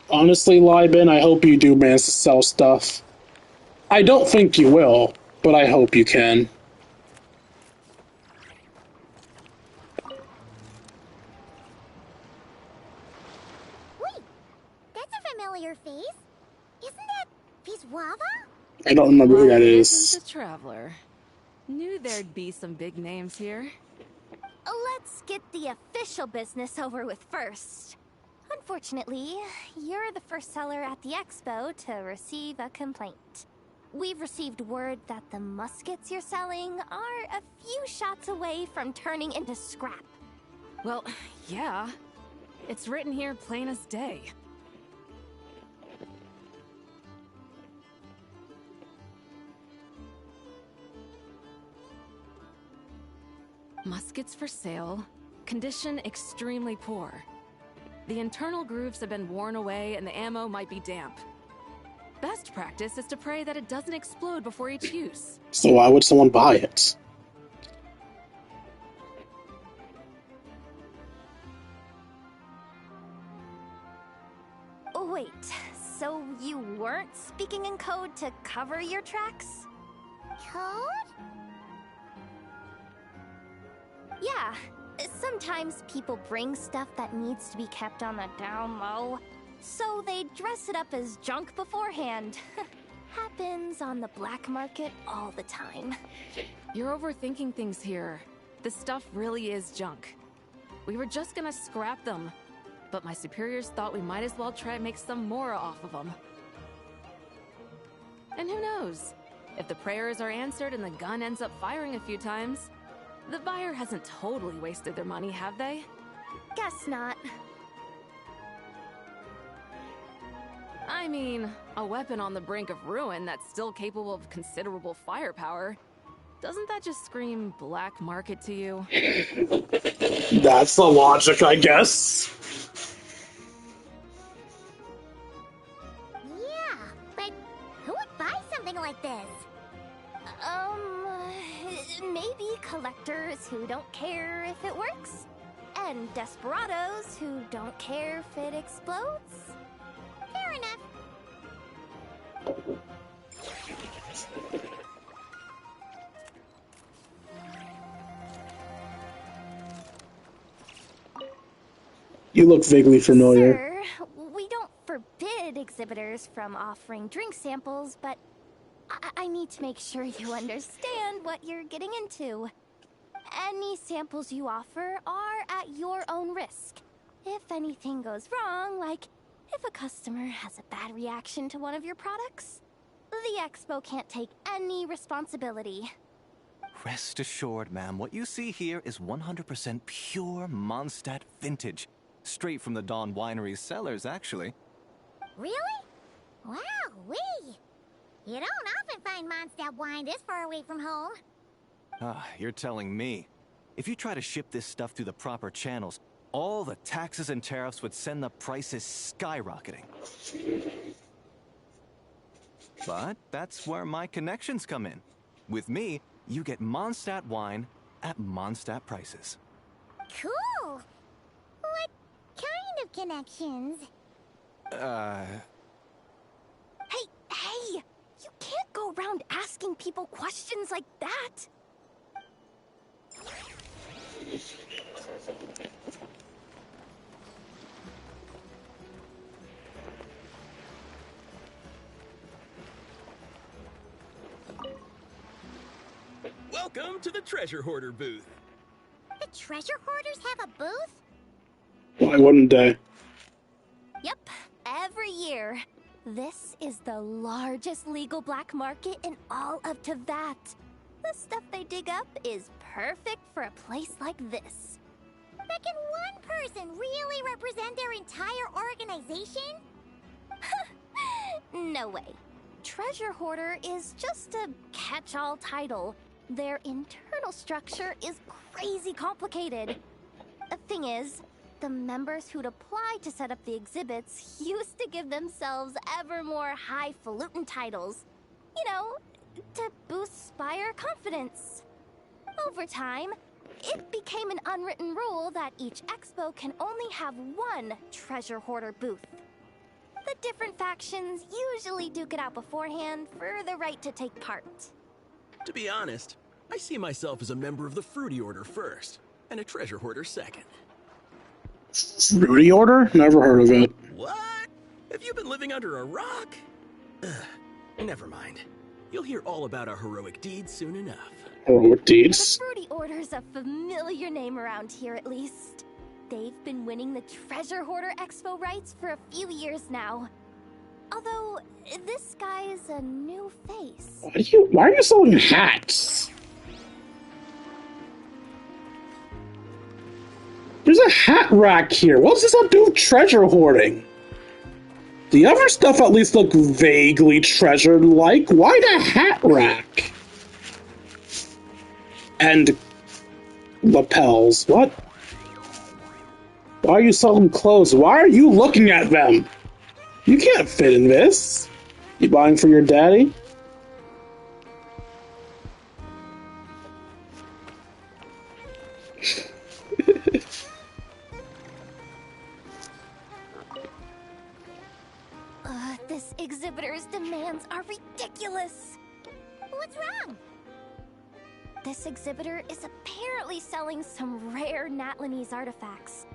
Honestly, Liben, I hope you do manage to sell stuff. I don't think you will, but I hope you can. Wait, that's a familiar face. Isn't that Viswava? I don't remember who that is. Isn't a traveler. Knew there'd be some big names here. Let's get the official business over with first. Unfortunately, you're the first seller at the expo to receive a complaint. We've received word that the muskets you're selling are a few shots away from turning into scrap. Well, yeah. It's written here plain as day. Muskets for sale. Condition extremely poor. The internal grooves have been worn away and the ammo might be damp. Best practice is to pray that it doesn't explode before each use. So why would someone buy it? Oh, wait, so you weren't speaking in code to cover your tracks? Code? Yeah, sometimes people bring stuff that needs to be kept on the down low, so they dress it up as junk beforehand. Happens on the black market all the time. You're overthinking things here. This stuff really is junk. We were just gonna scrap them, but my superiors thought we might as well try and make some more off of them. And who knows? If the prayers are answered and the gun ends up firing a few times, the buyer hasn't totally wasted their money, have they? Guess not. I mean, a weapon on the brink of ruin that's still capable of considerable firepower. Doesn't that just scream black market to you? That's the logic, I guess. Yeah, but who would buy something like this? Maybe collectors who don't care if it works, and desperados who don't care if it explodes. Fair enough. You look vaguely familiar. Sir, we don't forbid exhibitors from offering drink samples, but I need to make sure you understand what you're getting into. Any samples you offer are at your own risk. If anything goes wrong, like if a customer has a bad reaction to one of your products, the expo can't take any responsibility. Rest assured, ma'am, what you see here is 100% pure Mondstadt vintage. Straight from the Dawn Winery's cellars, actually. Really? Wow-wee! You don't often find Mondstadt wine this far away from home. Ah, you're telling me. If you try to ship this stuff through the proper channels, all the taxes and tariffs would send the prices skyrocketing. But that's where my connections come in. With me, you get Mondstadt wine at Mondstadt prices. Cool! What kind of connections? Hey! You can't go around asking people questions like that! Welcome to the Treasure Hoarder booth. The treasure hoarders have a booth? Why wouldn't they? Yep, every year. This is the largest legal black market in all of Teyvat. The stuff they dig up is perfect for a place like this. But can one person really represent their entire organization? No way. Treasure Hoarder is just a catch-all title. Their internal structure is crazy complicated. The thing is, the members who'd apply to set up the exhibits used to give themselves ever more highfalutin titles. You know, to boost buyer confidence. Over time, it became an unwritten rule that each expo can only have one treasure hoarder booth. The different factions usually duke it out beforehand for the right to take part. To be honest, I see myself as a member of the Fruity Order first, and a Treasure Hoarder second. Fruity Order? Never heard of it. What? Have you been living under a rock? Never mind. You'll hear all about our heroic deeds soon enough. Heroic deeds? The Fruity Order's a familiar name around here, at least. They've been winning the Treasure Hoarder Expo rights for a few years now. Although, this guy's a new face. Why are you selling hats? There's a hat rack here. What does this have to do with treasure hoarding? The other stuff at least look vaguely treasure-like. Why the hat rack? And lapels. What? Why are you selling clothes? Why are you looking at them? You can't fit in this. You buying for your daddy? This exhibitor's demands are ridiculous. What's wrong? This exhibitor is apparently selling some rare Natlanese artifacts.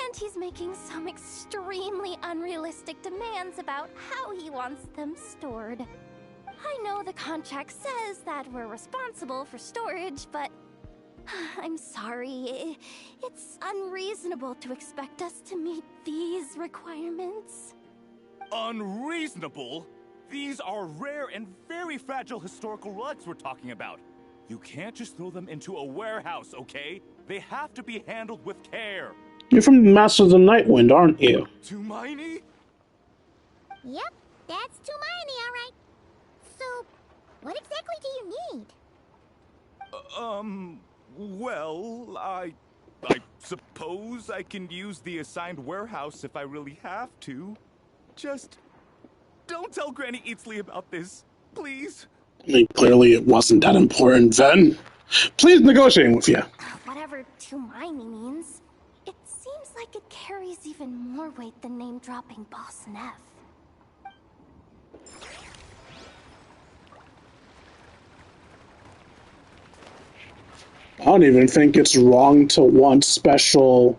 And he's making some extremely unrealistic demands about how he wants them stored. I know the contract says that we're responsible for storage, but I'm sorry. It's unreasonable to expect us to meet these requirements. Unreasonable? These are rare and very fragile historical relics we're talking about. You can't just throw them into a warehouse, okay? They have to be handled with care. You're from Masters of Nightwind, aren't you? Too miney? Yep, that's Tumaini, all right. So, what exactly do you need? Well, I suppose I can use the assigned warehouse if I really have to. Just don't tell Granny Eatsley about this, please. I mean, clearly it wasn't that important then. Please negotiating with you. Whatever Tumaini means, it seems like it carries even more weight than name-dropping Boss Neff. I don't even think it's wrong to want special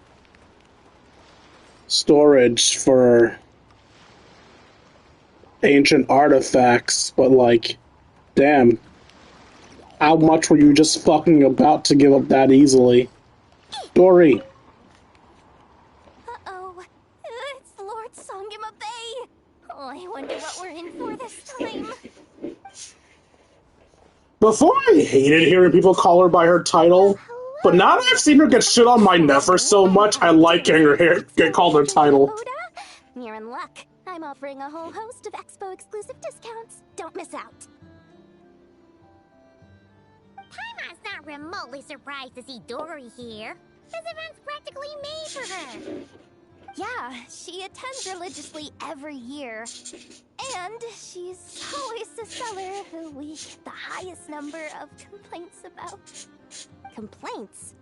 storage for ancient artifacts, but like, damn, how much were you just fucking about to give up that easily? Dory. Uh-oh, it's Lord Songima Bay. Oh, I wonder what we're in for this time. Before I hated hearing people call her by her title, but now that I've seen her get shit on my never so much, I like hearing her get called her title. You're in luck. I'm offering a whole host of Expo exclusive discounts. Don't miss out. Paimon's not remotely surprised to see Dory here. This event's practically made for her. Yeah, she attends religiously every year. And she's always the seller who we get the highest number of complaints about. Complaints?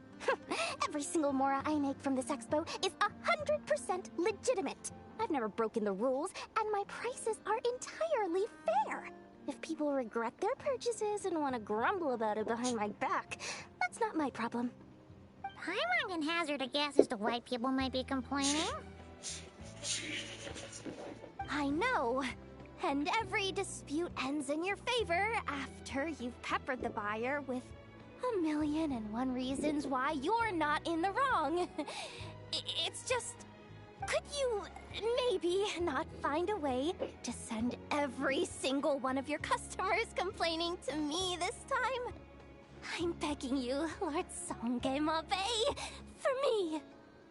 Every single Mora I make from this expo is 100% legitimate. I've never broken the rules, and my prices are entirely fair. If people regret their purchases and want to grumble about it behind my back, that's not my problem. Paimon can hazard a guess as to why people might be complaining. I know. And every dispute ends in your favor after you've peppered the buyer with 1,000,001 reasons why you're not in the wrong. It's just... Could you maybe not find a way to send every single one of your customers complaining to me this time? I'm begging you, Lord Songema Bay, for me,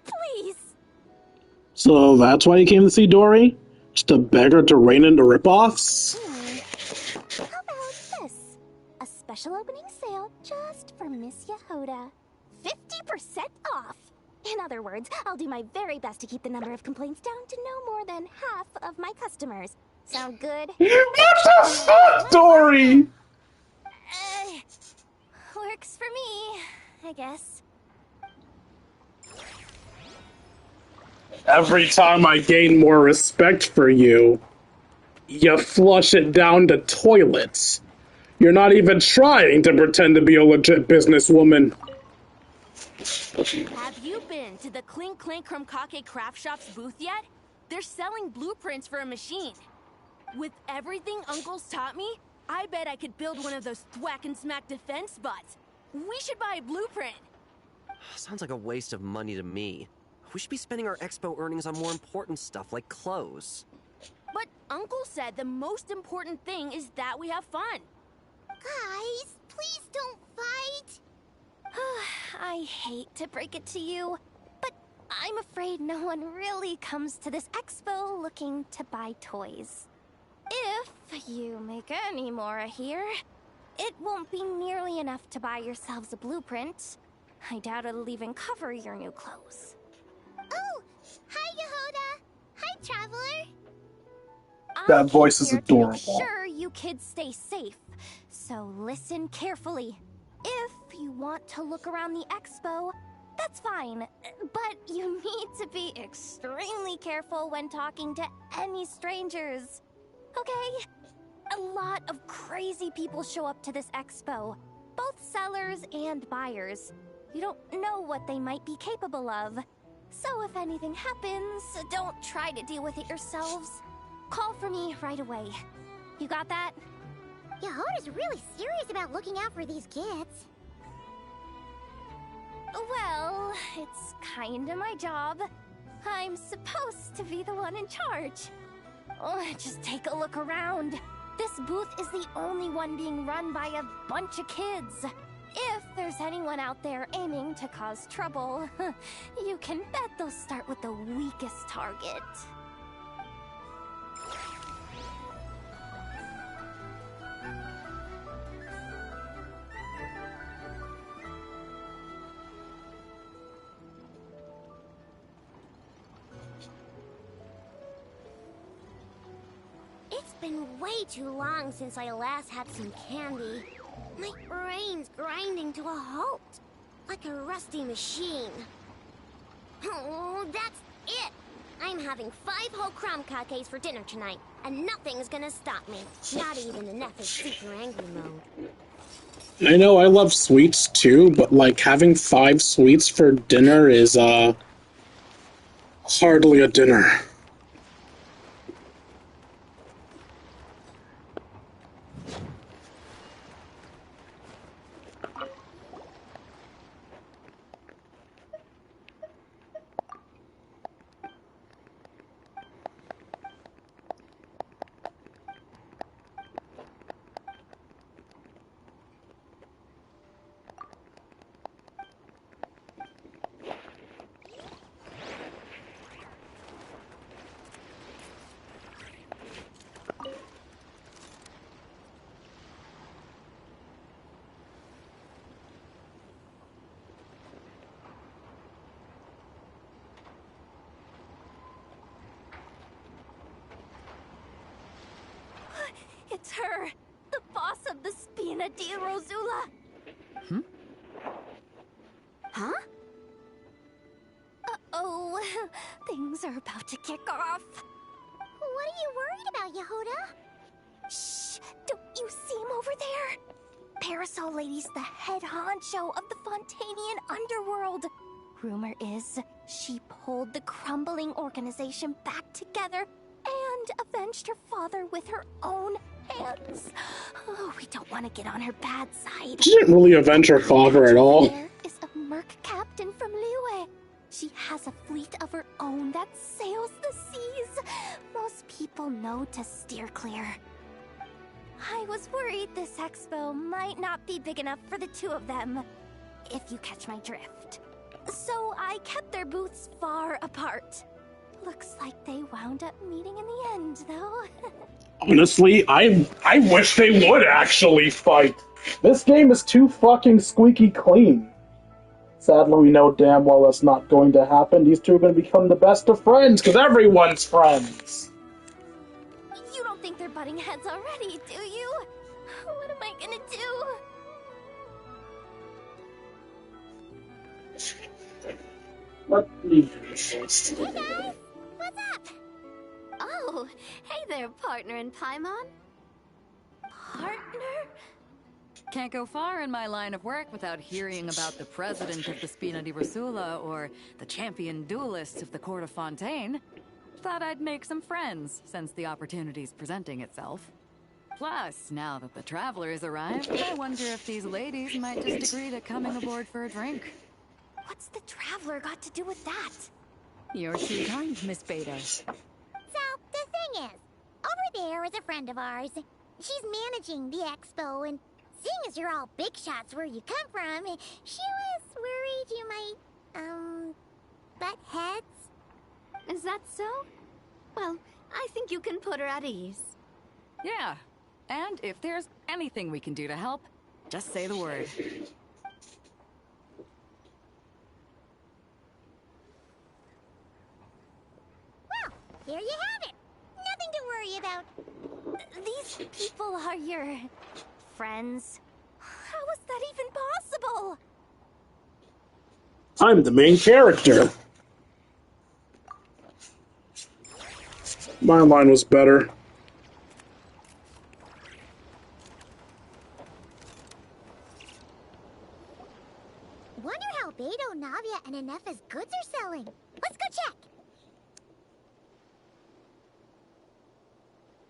please. So that's why you came to see Dory? Just to beg her to rein in the ripoffs? How about this? A special opening sale just for Miss Yehoda. 50% off! In other words, I'll do my very best to keep the number of complaints down to no more than half of my customers. Sound good? What the fuck, Dory? Works for me, I guess. Every time I gain more respect for you, you flush it down the toilets. You're not even trying to pretend to be a legit businesswoman. Have you been to the Clink Clank Krumkake Craft Shop's booth yet? They're selling blueprints for a machine. With everything Uncle's taught me, I bet I could build one of those thwack and smack defense bots. We should buy a blueprint. Sounds like a waste of money to me. We should be spending our expo earnings on more important stuff like clothes. But Uncle said the most important thing is that we have fun. Guys, please don't fight. I hate to break it to you, but I'm afraid no one really comes to this expo looking to buy toys. If you make any more here, it won't be nearly enough to buy yourselves a blueprint. I doubt it'll even cover your new clothes. Oh, hi, Yehoda. Hi, Traveler. That voice came is here to make adorable. sure you kids stay safe. So listen carefully. If you want to look around the expo, that's fine. But you need to be extremely careful when talking to any strangers. Okay? A lot of crazy people show up to this expo, both sellers and buyers. You don't know what they might be capable of. So if anything happens, don't try to deal with it yourselves. Call for me right away. You got that? Yehoda's really serious about looking out for these kids. Well, it's kinda my job. I'm supposed to be the one in charge. Oh, just take a look around. This booth is the only one being run by a bunch of kids. If there's anyone out there aiming to cause trouble, you can bet they'll start with the weakest target. It's been way too long since I last had some candy. My brain's grinding to a halt, like a rusty machine. Oh, that's it! I'm having 5 whole crumb cupcakes for dinner tonight, and nothing's gonna stop me. Not even an F is super angry mode. I know I love sweets too, but like having 5 sweets for dinner is hardly a dinner. It's her! The boss of the Spina di Rosula! Huh? Uh-oh, things are about to kick off. What are you worried about, Yehoda? Shh! Don't you see him over there? Parasol Lady's the head honcho of the Fontanian underworld. Rumor is she pulled the crumbling organization back together and avenged her father with her own hands. Oh, we don't want to get on her bad side. She didn't really avenge her father at all. There is a merc captain from Liyue. She has a fleet of her own that sails the seas. Most people know to steer clear. I was worried this expo might not be big enough for the 2 of them, if you catch my drift. So I kept their booths far apart. Looks like they wound up meeting in the end, though. Honestly, I wish they would actually fight. This game is too fucking squeaky clean. Sadly, we know damn well that's not going to happen. These two are going to become the best of friends, because everyone's friends. You don't think they're butting heads already, do you? What am I gonna do? Let me Hey guys! What's up? Oh, hey there, partner in Paimon. Partner? Can't go far in my line of work without hearing about the president of the Spina di Rosula or the champion duelists of the court of Fontaine. Thought I'd make some friends since the opportunity's presenting itself. Plus, now that the travelers arrived, I wonder if these ladies might just agree to coming aboard for a drink. What's the traveler got to do with that? You're too kind, Miss Beta. So, the thing is, over there is a friend of ours. She's managing the expo, and seeing as you're all big shots where you come from, she was worried you might, butt heads. Is that so? Well, I think you can put her at ease. Yeah, and if there's anything we can do to help, just say the word. Well, there you have it. Nothing to worry worry about. These people are your friends. How is that even possible? I'm the main character. My line was better. Wonder how Beto, Navia, and Anefa's goods are selling. Let's go check.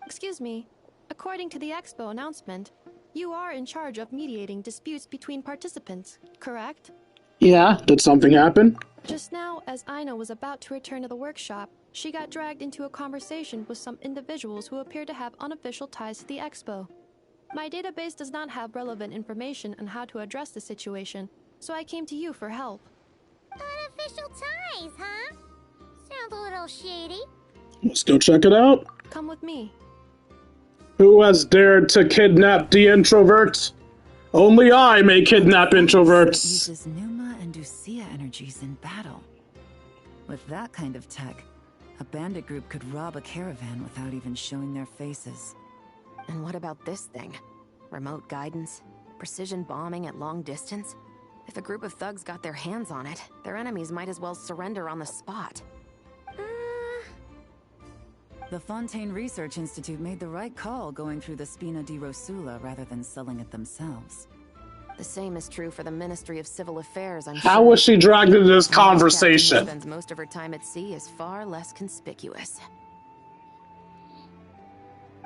Excuse me. According to the expo announcement, you are in charge of mediating disputes between participants, correct? Yeah, did something happen? Just now, as Aino was about to return to the workshop, she got dragged into a conversation with some individuals who appear to have unofficial ties to the expo. My database does not have relevant information on how to address the situation, so I came to you for help. Unofficial ties, huh? Sounds a little shady. Let's go check it out. Come with me. Who has dared to kidnap the introverts? Only I may kidnap introverts. Uses Numa and Ducia energies in battle. With that kind of tech, a bandit group could rob a caravan without even showing their faces. And what about this thing? Remote guidance? Precision bombing at long distance? If a group of thugs got their hands on it, their enemies might as well surrender on the spot. The Fontaine Research Institute made the right call going through the Spina di Rosula rather than selling it themselves. The same is true for the Ministry of Civil Affairs, I'm How sure. was she dragged into this The captain who conversation? spends most of her time at sea is far less conspicuous.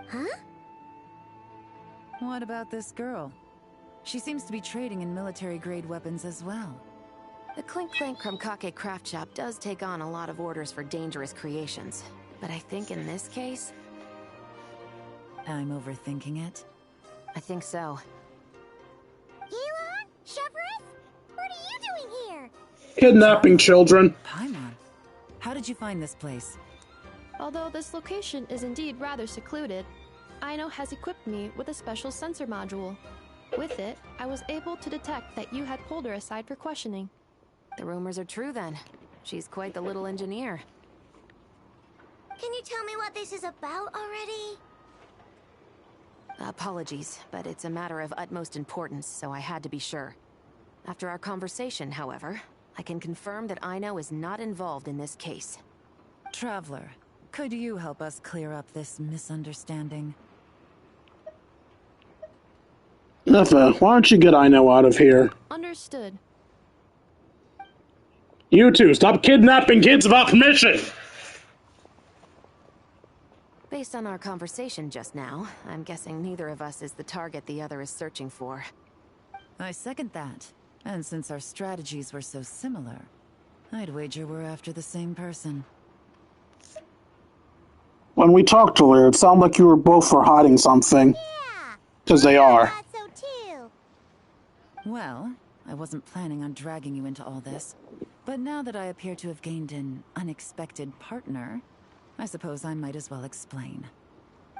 Huh? What about this girl? She seems to be trading in military-grade weapons as well. The Clink Clank Krumkake craft shop does take on a lot of orders for dangerous creations. But I think in this case... I'm overthinking it. I think so. Elon? Chevrolet? What are you doing here? Kidnapping children. Paimon, how did you find this place? Although this location is indeed rather secluded, Aino has equipped me with a special sensor module. With it, I was able to detect that you had pulled her aside for questioning. The rumors are true then. She's quite the little engineer. Can you tell me what this is about already? Apologies, but it's a matter of utmost importance, so I had to be sure. After our conversation, however, I can confirm that Aino is not involved in this case. Traveler, could you help us clear up this misunderstanding? Neffa, why don't you get Aino out of here? Understood. You two, stop kidnapping kids without permission! Based on our conversation just now, I'm guessing neither of us is the target the other is searching for. I second that. And since our strategies were so similar, I'd wager we're after the same person. When we talked to her, it sounded like you were both for hiding something. Yeah. Because they are. I thought so too. Well, I wasn't planning on dragging you into all this, but now that I appear to have gained an unexpected partner, I suppose I might as well explain.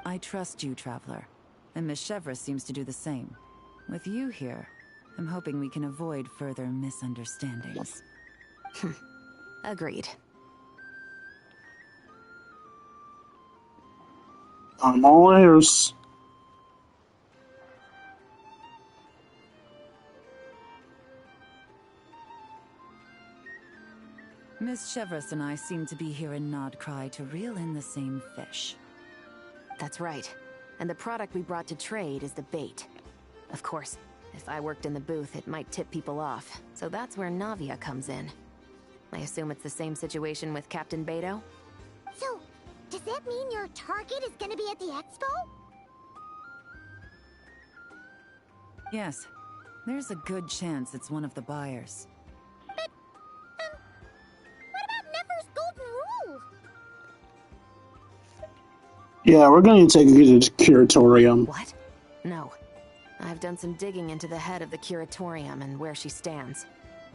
I trust you, Traveler, and Miss Chevra seems to do the same. With you here, I'm hoping we can avoid further misunderstandings. Agreed. I'm all ears. Miss Chevras and I seem to be here in Nodcry to reel in the same fish. That's right. And the product we brought to trade is the bait. Of course, if I worked in the booth, it might tip people off. So that's where Navia comes in. I assume it's the same situation with Captain Beto? So, does that mean your target is gonna be at the expo? Yes, there's a good chance it's one of the buyers. But, what about Nefer's golden rule? Yeah, we're going to take you to the curatorium. What? No. I've done some digging into the head of the curatorium and where she stands.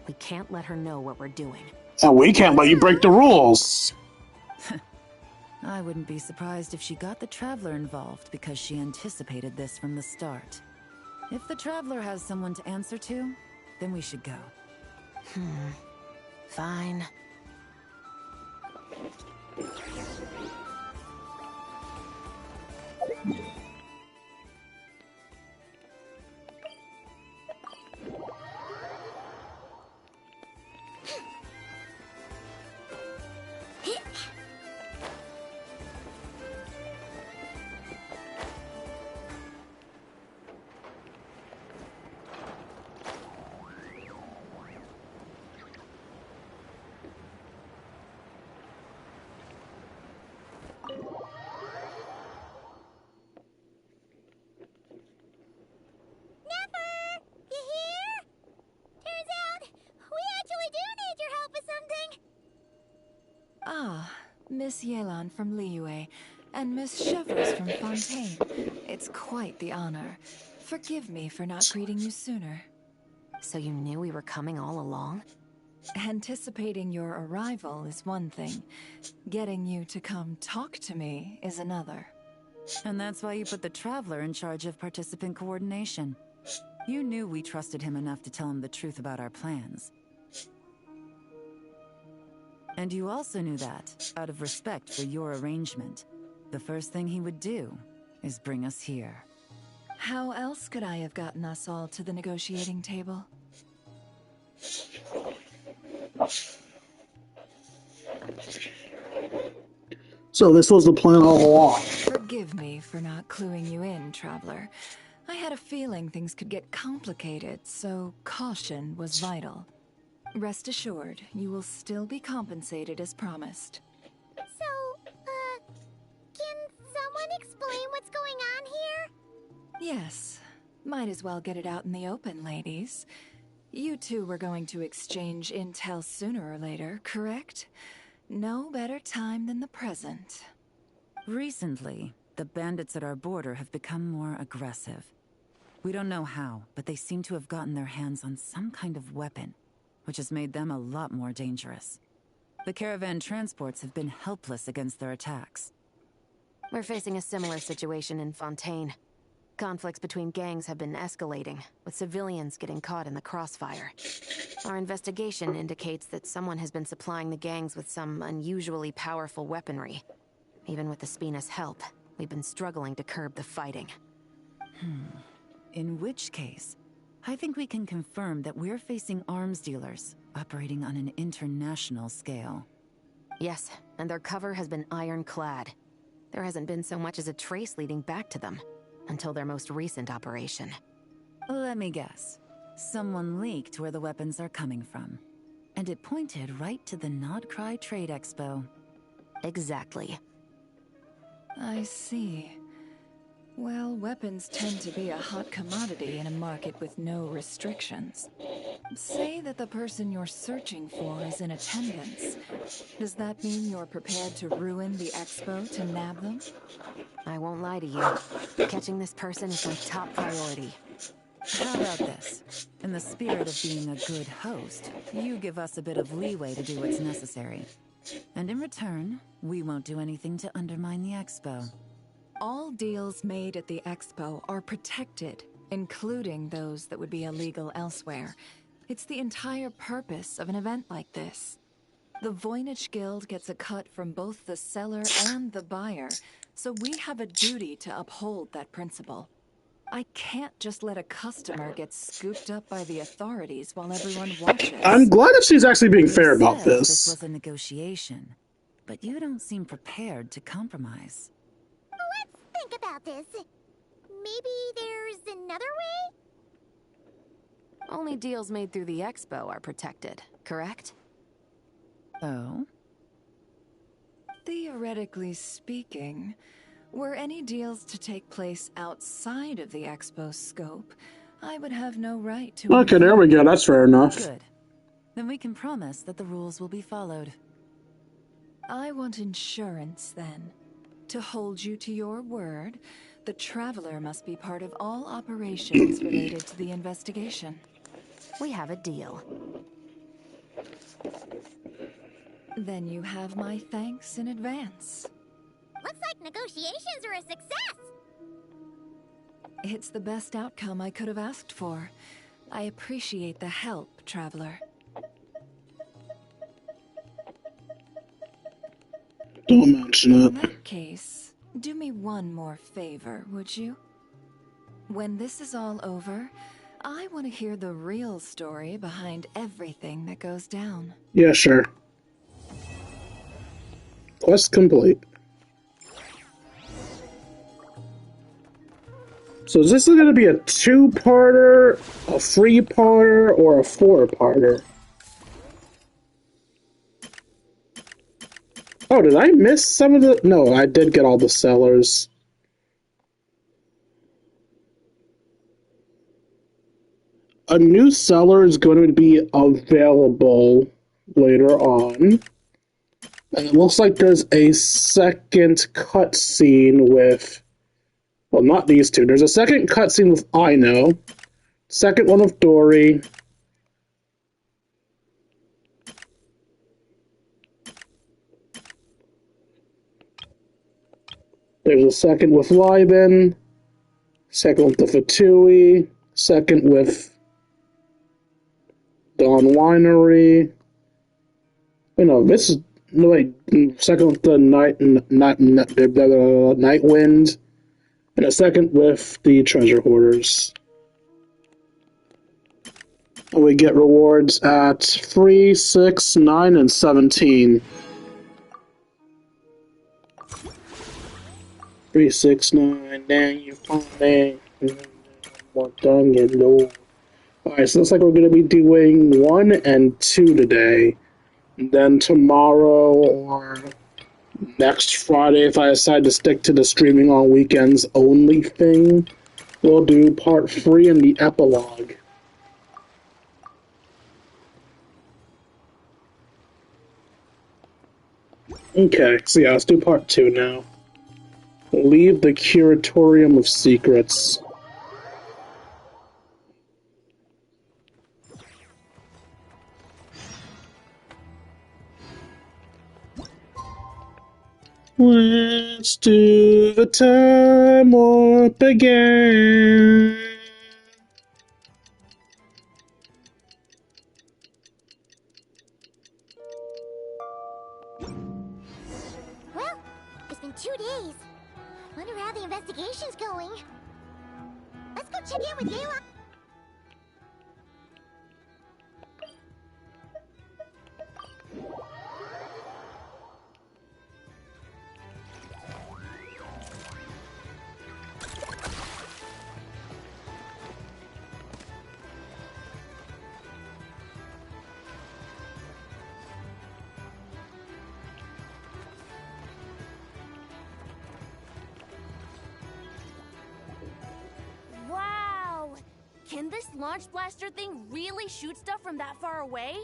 We can't let her know what we're doing. And we can't let you break the rules. I wouldn't be surprised if she got the Traveler involved because she anticipated this from the start. If the Traveler has someone to answer to, then we should go. Fine. Miss Yelan from Liyue, and Miss Chevers from Fontaine. It's quite the honor. Forgive me for not greeting you sooner. So you knew we were coming all along? Anticipating your arrival is one thing. Getting you to come talk to me is another. And that's why you put the Traveler in charge of participant coordination. You knew we trusted him enough to tell him the truth about our plans. And you also knew that, out of respect for your arrangement, the first thing he would do is bring us here. How else could I have gotten us all to the negotiating table? So this was the plan all along. Forgive me for not cluing you in, Traveler. I had a feeling things could get complicated, so caution was vital. Rest assured, you will still be compensated as promised. So, can someone explain what's going on here? Yes. Might as well get it out in the open, ladies. You two were going to exchange intel sooner or later, correct? No better time than the present. Recently, the bandits at our border have become more aggressive. We don't know how, but they seem to have gotten their hands on some kind of weapon, which has made them a lot more dangerous. The caravan transports have been helpless against their attacks. We're facing a similar situation in Fontaine. Conflicts between gangs have been escalating, with civilians getting caught in the crossfire. Our investigation indicates that someone has been supplying the gangs with some unusually powerful weaponry. Even with the Spina's help, we've been struggling to curb the fighting. In which case, I think we can confirm that we're facing arms dealers operating on an international scale. Yes, and their cover has been ironclad. There hasn't been so much as a trace leading back to them, until their most recent operation. Let me guess. Someone leaked where the weapons are coming from. And it pointed right to the Nodcry Trade Expo. Exactly. I see. Well, weapons tend to be a hot commodity in a market with no restrictions. Say that the person you're searching for is in attendance. Does that mean you're prepared to ruin the expo to nab them? I won't lie to you. Catching this person is my top priority. How about this? In the spirit of being a good host, you give us a bit of leeway to do what's necessary. And in return, we won't do anything to undermine the expo. All deals made at the expo are protected, including those that would be illegal elsewhere. It's the entire purpose of an event like this. The Voynich Guild gets a cut from both the seller and the buyer, so we have a duty to uphold that principle. I can't just let a customer get scooped up by the authorities while everyone watches. I'm glad if she's actually being fair about this. This was a negotiation, but you don't seem prepared to compromise. Let's think about this. Maybe there's another way? Only deals made through the expo are protected, correct? Oh? Theoretically speaking, were any deals to take place outside of the expo scope, I would have no right to... Okay, there we go. That's fair enough. Good. Then we can promise that the rules will be followed. I want insurance, then. To hold you to your word, the Traveler must be part of all operations related to the investigation. We have a deal. Then you have my thanks in advance. Looks like negotiations are a success! It's the best outcome I could have asked for. I appreciate the help, Traveler. Don't mention it. In that case, do me one more favor, would you? When this is all over, I want to hear the real story behind everything that goes down. Yeah, sure. Quest complete. So is this going to be a 2-parter, a 3-parter, or a 4-parter? Oh, did I miss some of the... No, I did get all the sellers. A new seller is going to be available later on. And it looks like there's a second cutscene with... Well, not these two. There's a second cutscene with Ino. Second one with Dory. There's a second with Liben. Second with the Fatui. Second with Dawn Winery. Oh, no, this is... No, wait. Second with the Night Wind. And a second with the Treasure Hoarders. And we get rewards at 3, 6, 9, and 17. 3, 6, 9, then you find it. More done, get low. Alright, so looks like we're going to be doing 1 and 2 today. And then tomorrow or next Friday, if I decide to stick to the streaming on weekends only thing, we'll do part 3 and the epilogue. Okay, so yeah, let's do part 2 now. Leave the Curatorium of Secrets. Let's do the time warp again. Well, it's been 2 days. Wonder how the investigation's going. Let's go check in with Gayla. Wow! Can this launch blaster thing really shoot stuff from that far away?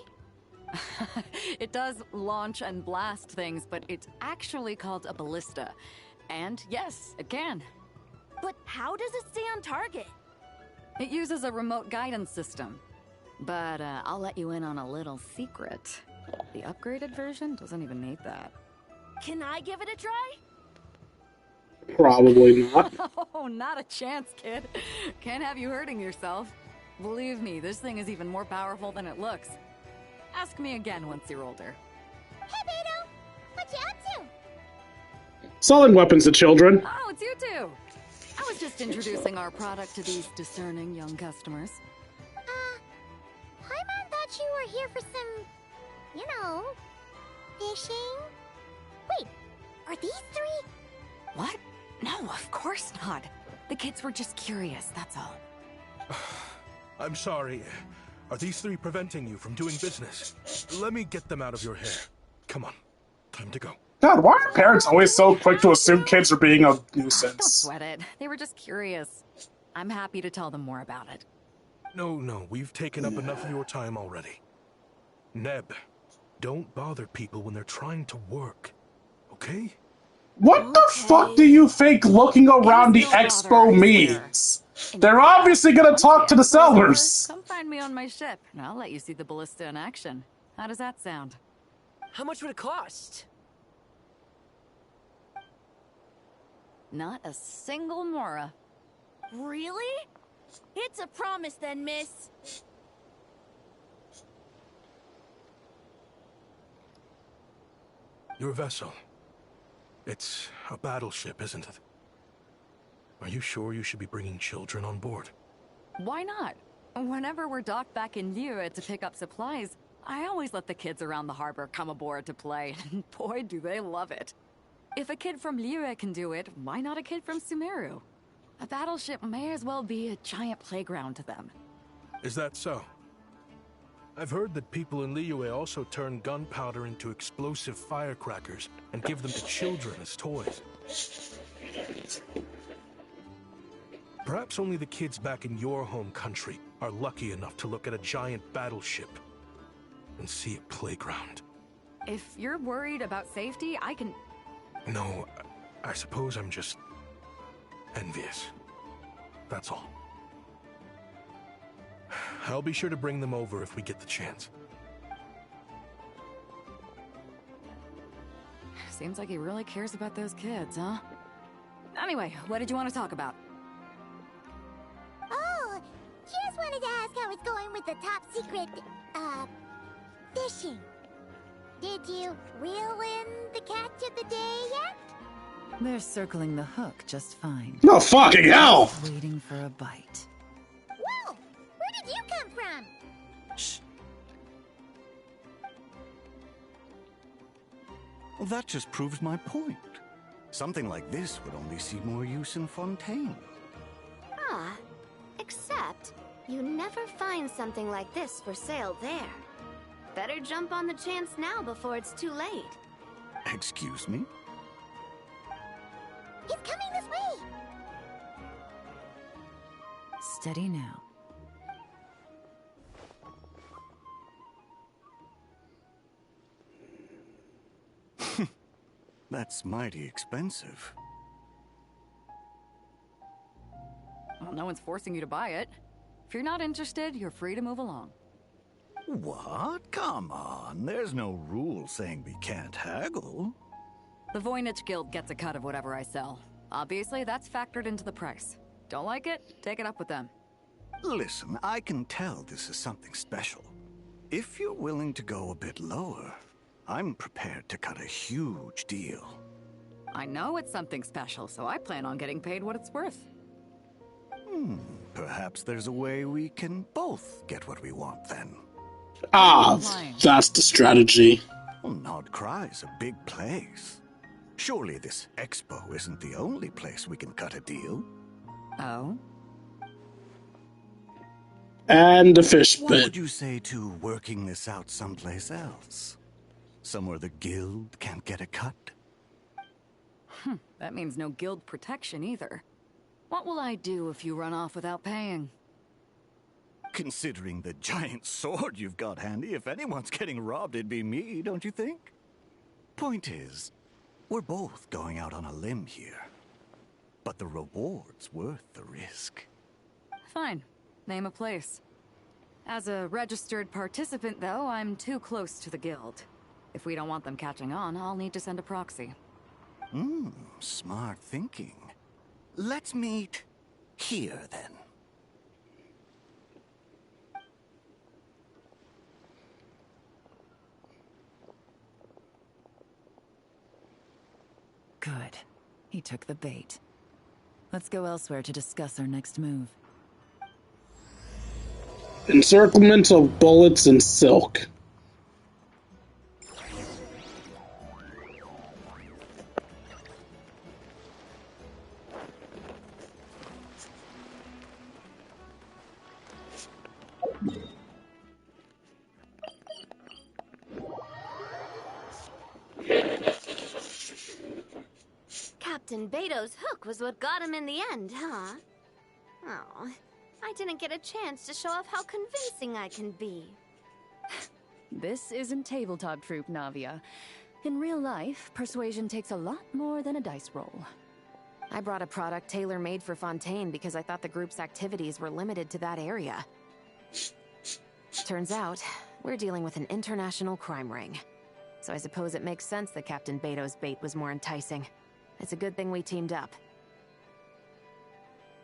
It does launch and blast things, but it's actually called a ballista. And yes, it can. But how does it stay on target? It uses a remote guidance system. But I'll let you in on a little secret. The upgraded version doesn't even need that. Can I give it a try? Probably not. Oh, not a chance, kid. Can't have you hurting yourself. Believe me, this thing is even more powerful than it looks. Ask me again once you're older. Hey, Beto! What you up to? Selling weapons to children. Oh, it's you two. I was just introducing our product to these discerning young customers. Paimon thought you were here for some, you know, fishing? Wait, are these 3? What? No, of course not. The kids were just curious, that's all. I'm sorry. Are these 3 preventing you from doing business? Let me get them out of your hair. Come on. Time to go. God, why are parents always so quick to assume kids are being a nuisance? Don't sweat it. They were just curious. I'm happy to tell them more about it. No, we've taken up enough of your time already. Neb, don't bother people when they're trying to work, okay? What the fuck do you think looking around the expo means? They're obviously gonna talk to the sellers. Come find me on my ship, and I'll let you see the ballista in action. How does that sound? How much would it cost? Not a single mora. Really? It's a promise then, miss. Your vessel. It's a battleship, isn't it? Are you sure you should be bringing children on board? Why not? Whenever we're docked back in Liyue to pick up supplies, I always let the kids around the harbor come aboard to play, and boy, do they love it. If a kid from Liyue can do it, why not a kid from Sumeru? A battleship may as well be a giant playground to them. Is that so? I've heard that people in Liyue also turn gunpowder into explosive firecrackers and give them to children as toys. Perhaps only the kids back in your home country are lucky enough to look at a giant battleship and see a playground. if you're worried about safety, I can... No, I suppose I'm just envious. That's all. I'll be sure to bring them over if we get the chance. Seems like he really cares about those kids, huh? Anyway, what did you want to talk about? Oh, just wanted to ask how it's going with the top secret, fishing. Did you reel in the catch of the day yet? They're circling the hook just fine. Oh, fucking hell! Just waiting for a bite. Whoa! Where did you come from? Shh. Well, that just proves my point. Something like this would only see more use in Fontaine. Ah, except you never find something like this for sale there. Better jump on the chance now before it's too late. Excuse me? He's coming this way! Steady now. That's mighty expensive. Well, no one's forcing you to buy it. If you're not interested, you're free to move along. What? Come on. There's no rule saying we can't haggle. The Voynich Guild gets a cut of whatever I sell. Obviously, that's factored into the price. Don't like it? Take it up with them. Listen, I can tell this is something special. If you're willing to go a bit lower, I'm prepared to cut a huge deal. I know it's something special, so I plan on getting paid what it's worth. Perhaps there's a way we can both get what we want then. Ah, that's the strategy. Well, Nod Cry's a big place. Surely this expo isn't the only place we can cut a deal. Oh? And the fish What bit. would you say to working this out someplace else? Somewhere the guild can't get a cut? That means no guild protection either. What will I do if you run off without paying? Considering the giant sword you've got handy, if anyone's getting robbed, it'd be me, don't you think? Point is, we're both going out on a limb here. But the reward's worth the risk. Fine. Name a place. As a registered participant, though, I'm too close to the guild. If we don't want them catching on, I'll need to send a proxy. Smart thinking. Let's meet here, then. Good. He took the bait. Let's go elsewhere to discuss our next move. Encirclement of bullets and silk. Captain Beto's hook was what got him in the end, huh? Oh, I didn't get a chance to show off how convincing I can be. This isn't tabletop troop, Navia. In real life, persuasion takes a lot more than a dice roll. I brought a product tailor-made for Fontaine because I thought the group's activities were limited to that area. Turns out, we're dealing with an international crime ring. So I suppose it makes sense that Captain Beto's bait was more enticing. It's a good thing we teamed up.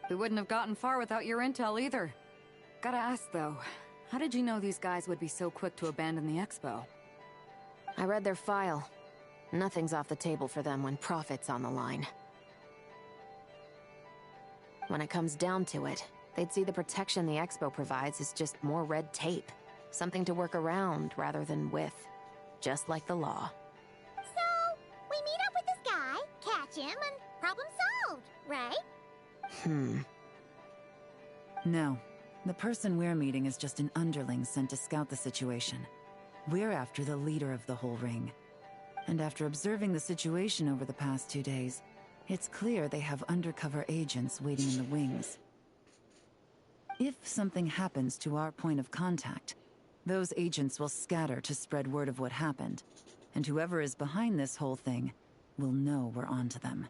We wouldn't have gotten far without your intel either. Gotta ask though, how did you know these guys would be so quick to abandon the expo? I read their file. Nothing's off the table for them when profit's on the line. When it comes down to it, they'd see the protection the expo provides is just more red tape. Something to work around rather than with. Just like the law. So, we meet up with this guy, catch him, and problem solved, right? No. The person we're meeting is just an underling sent to scout the situation. We're after the leader of the whole ring. And after observing the situation over the past 2 days, it's clear they have undercover agents waiting in the wings. If something happens to our point of contact, those agents will scatter to spread word of what happened. And whoever is behind this whole thing will know we're onto them.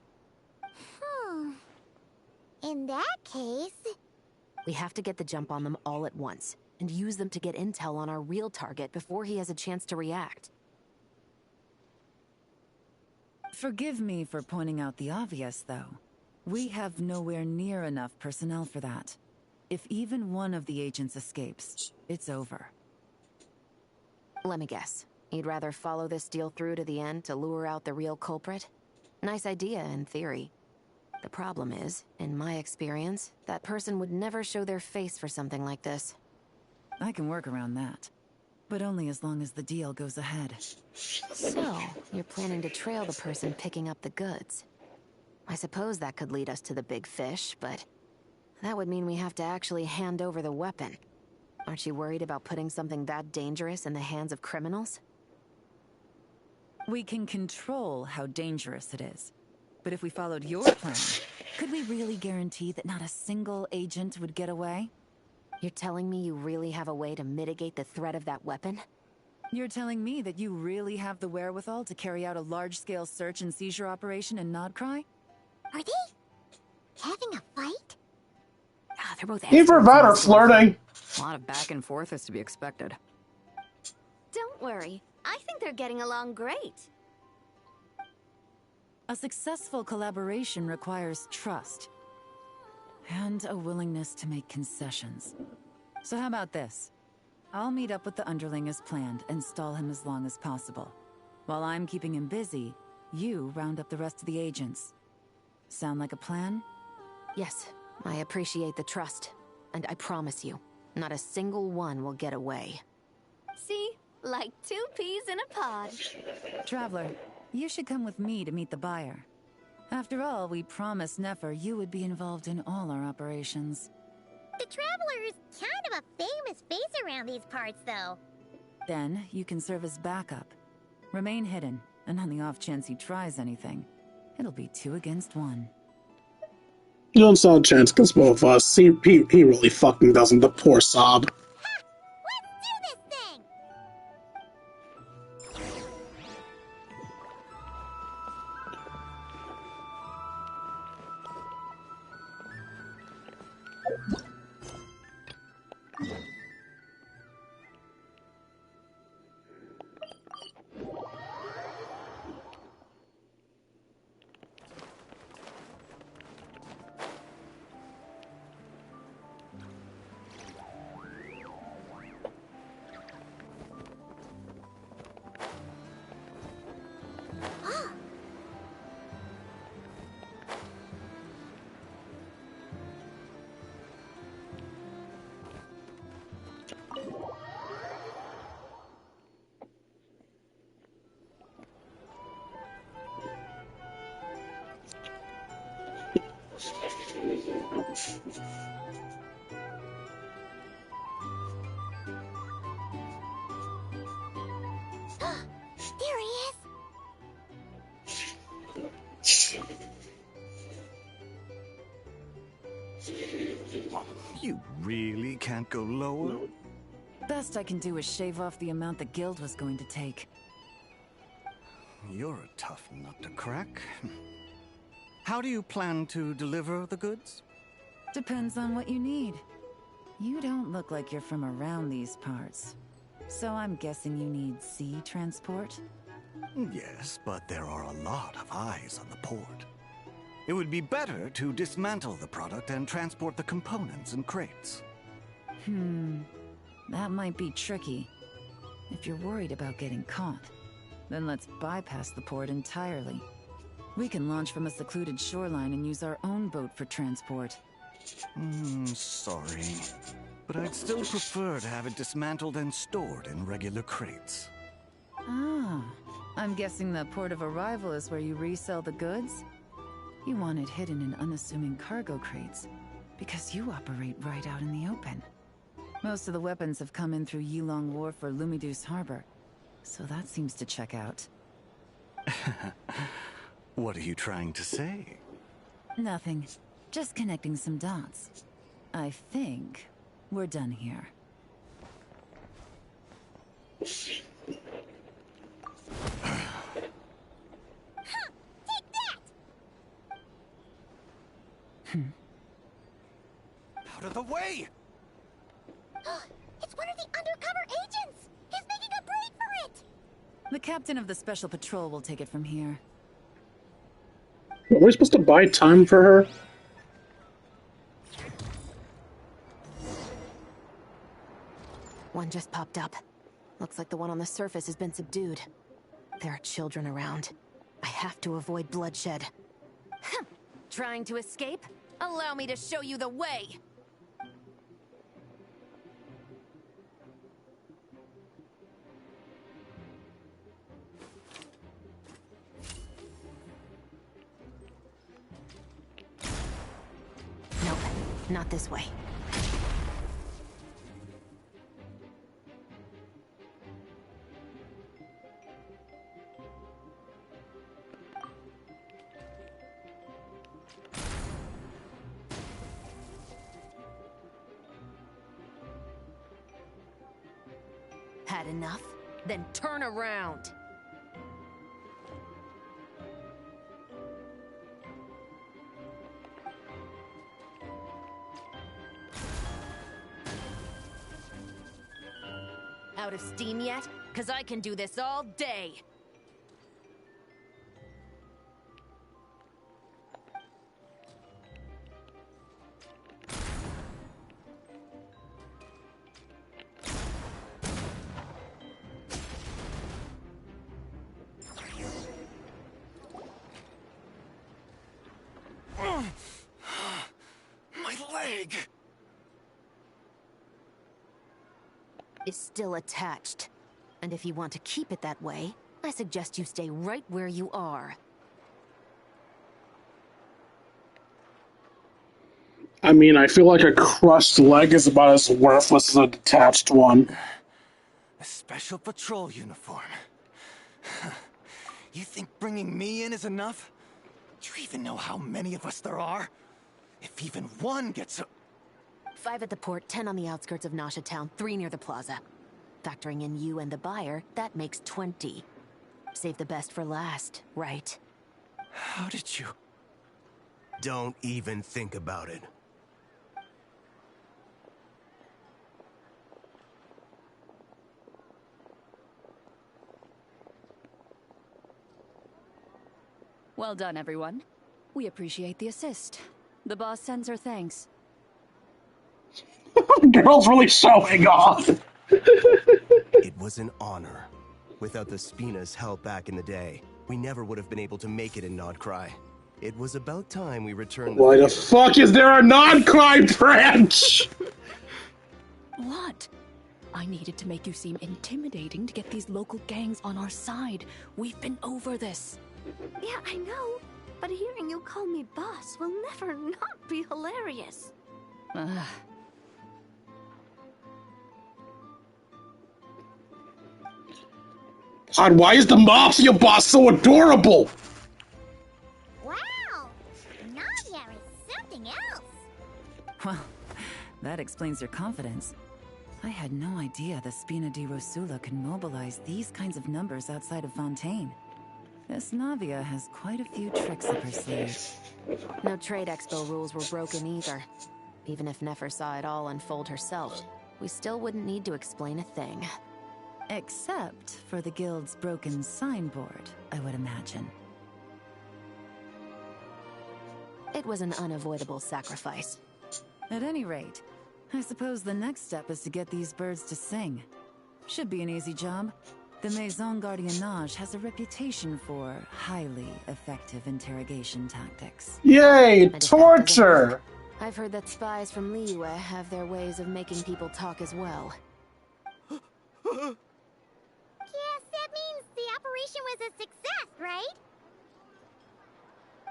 In that case... We have to get the jump on them all at once, and use them to get intel on our real target before he has a chance to react. Forgive me for pointing out the obvious, though. We have nowhere near enough personnel for that. If even one of the agents escapes, it's over. Let me guess. You'd rather follow this deal through to the end to lure out the real culprit? Nice idea, in theory. The problem is, in my experience, that person would never show their face for something like this. I can work around that. But only as long as the deal goes ahead. So, you're planning to trail the person picking up the goods. I suppose that could lead us to the big fish, but... that would mean we have to actually hand over the weapon. Aren't you worried about putting something that dangerous in the hands of criminals? We can control how dangerous it is. But if we followed your plan, could we really guarantee that not a single agent would get away? You're telling me you really have a way to mitigate the threat of that weapon? You're telling me that you really have the wherewithal to carry out a large-scale search and seizure operation in Nodcry? Are they having a fight? They're both Either that or flirting. A lot of back and forth is to be expected. Don't worry. I think they're getting along great. A successful collaboration requires trust. And a willingness to make concessions. So how about this? I'll meet up with the underling as planned and stall him as long as possible. While I'm keeping him busy, you round up the rest of the agents. Sound like a plan? Yes, I appreciate the trust. And I promise you, not a single one will get away. See? Like 2 peas in a pod. Traveler, you should come with me to meet the buyer. After all, we promised Nefer you would be involved in all our operations. The Traveler is kind of a famous face around these parts, though. Then, you can serve as backup. Remain hidden, and on the off chance he tries anything, it'll be 2 against 1. You don't stand a chance against both of us. He really fucking doesn't, the poor sob. Let's do this thing! There he is! You really can't go lower? Best I can do is shave off the amount the guild was going to take. You're a tough nut to crack. How do you plan to deliver the goods? Depends on what you need. You don't look like you're from around these parts. So I'm guessing you need sea transport? Yes, but there are a lot of eyes on the port. It would be better to dismantle the product and transport the components in crates. That might be tricky. If you're worried about getting caught, then let's bypass the port entirely. We can launch from a secluded shoreline and use our own boat for transport. Sorry. But I'd still prefer to have it dismantled and stored in regular crates. Ah, I'm guessing the port of arrival is where you resell the goods? You want it hidden in unassuming cargo crates, because you operate right out in the open. Most of the weapons have come in through Yilong Wharf or Lumiduce Harbor, so that seems to check out. What are you trying to say? Nothing. Just connecting some dots. I think we're done here. Out of the way! It's one of the undercover agents! He's making a break for it! The captain of the special patrol will take it from here. Are we supposed to buy time for her? One just popped up. Looks like the one on the surface has been subdued. There are children around. I have to avoid bloodshed. Trying to escape? Allow me to show you the way! Nope, not this way. Had enough? Then turn around! Out of steam yet? 'Cause I can do this all day! My leg! Is still attached. And if you want to keep it that way, I suggest you stay right where you are. I mean, I feel like a crushed leg is about as worthless as a detached one. A special patrol uniform. You think bringing me in is enough? Do you even know how many of us there are? If even one gets a... 5 at the port, 10 on the outskirts of Nasha Town, 3 near the plaza. Factoring in you and the buyer, that makes 20. Save the best for last, right? How did you... Don't even think about it. Well done, everyone. We appreciate the assist. The boss sends her thanks. Girl's really showing off. It was an honor. Without the Spina's help back in the day, we never would have been able to make it in Nodcry. It was about time we returned. Why the fuck is there a non-crime branch? What? I needed to make you seem intimidating to get these local gangs on our side. We've been over this. Yeah, I know. But hearing you call me boss will never not be hilarious. God, why is the mafia boss so adorable? Wow! Nadia is something else! Well, that explains your confidence. I had no idea the Spina di Rosula could mobilize these kinds of numbers outside of Fontaine. This Navia has quite a few tricks up her sleeve. No trade expo rules were broken either. Even if Nefer saw it all unfold herself, we still wouldn't need to explain a thing. Except for the guild's broken signboard, I would imagine. It was an unavoidable sacrifice. At any rate, I suppose the next step is to get these birds to sing. Should be an easy job. The Maison Gardiennage has a reputation for highly effective interrogation tactics. Yay, torture! I've heard that spies from Liyue have their ways of making people talk as well. Yes, that means the operation was a success, right?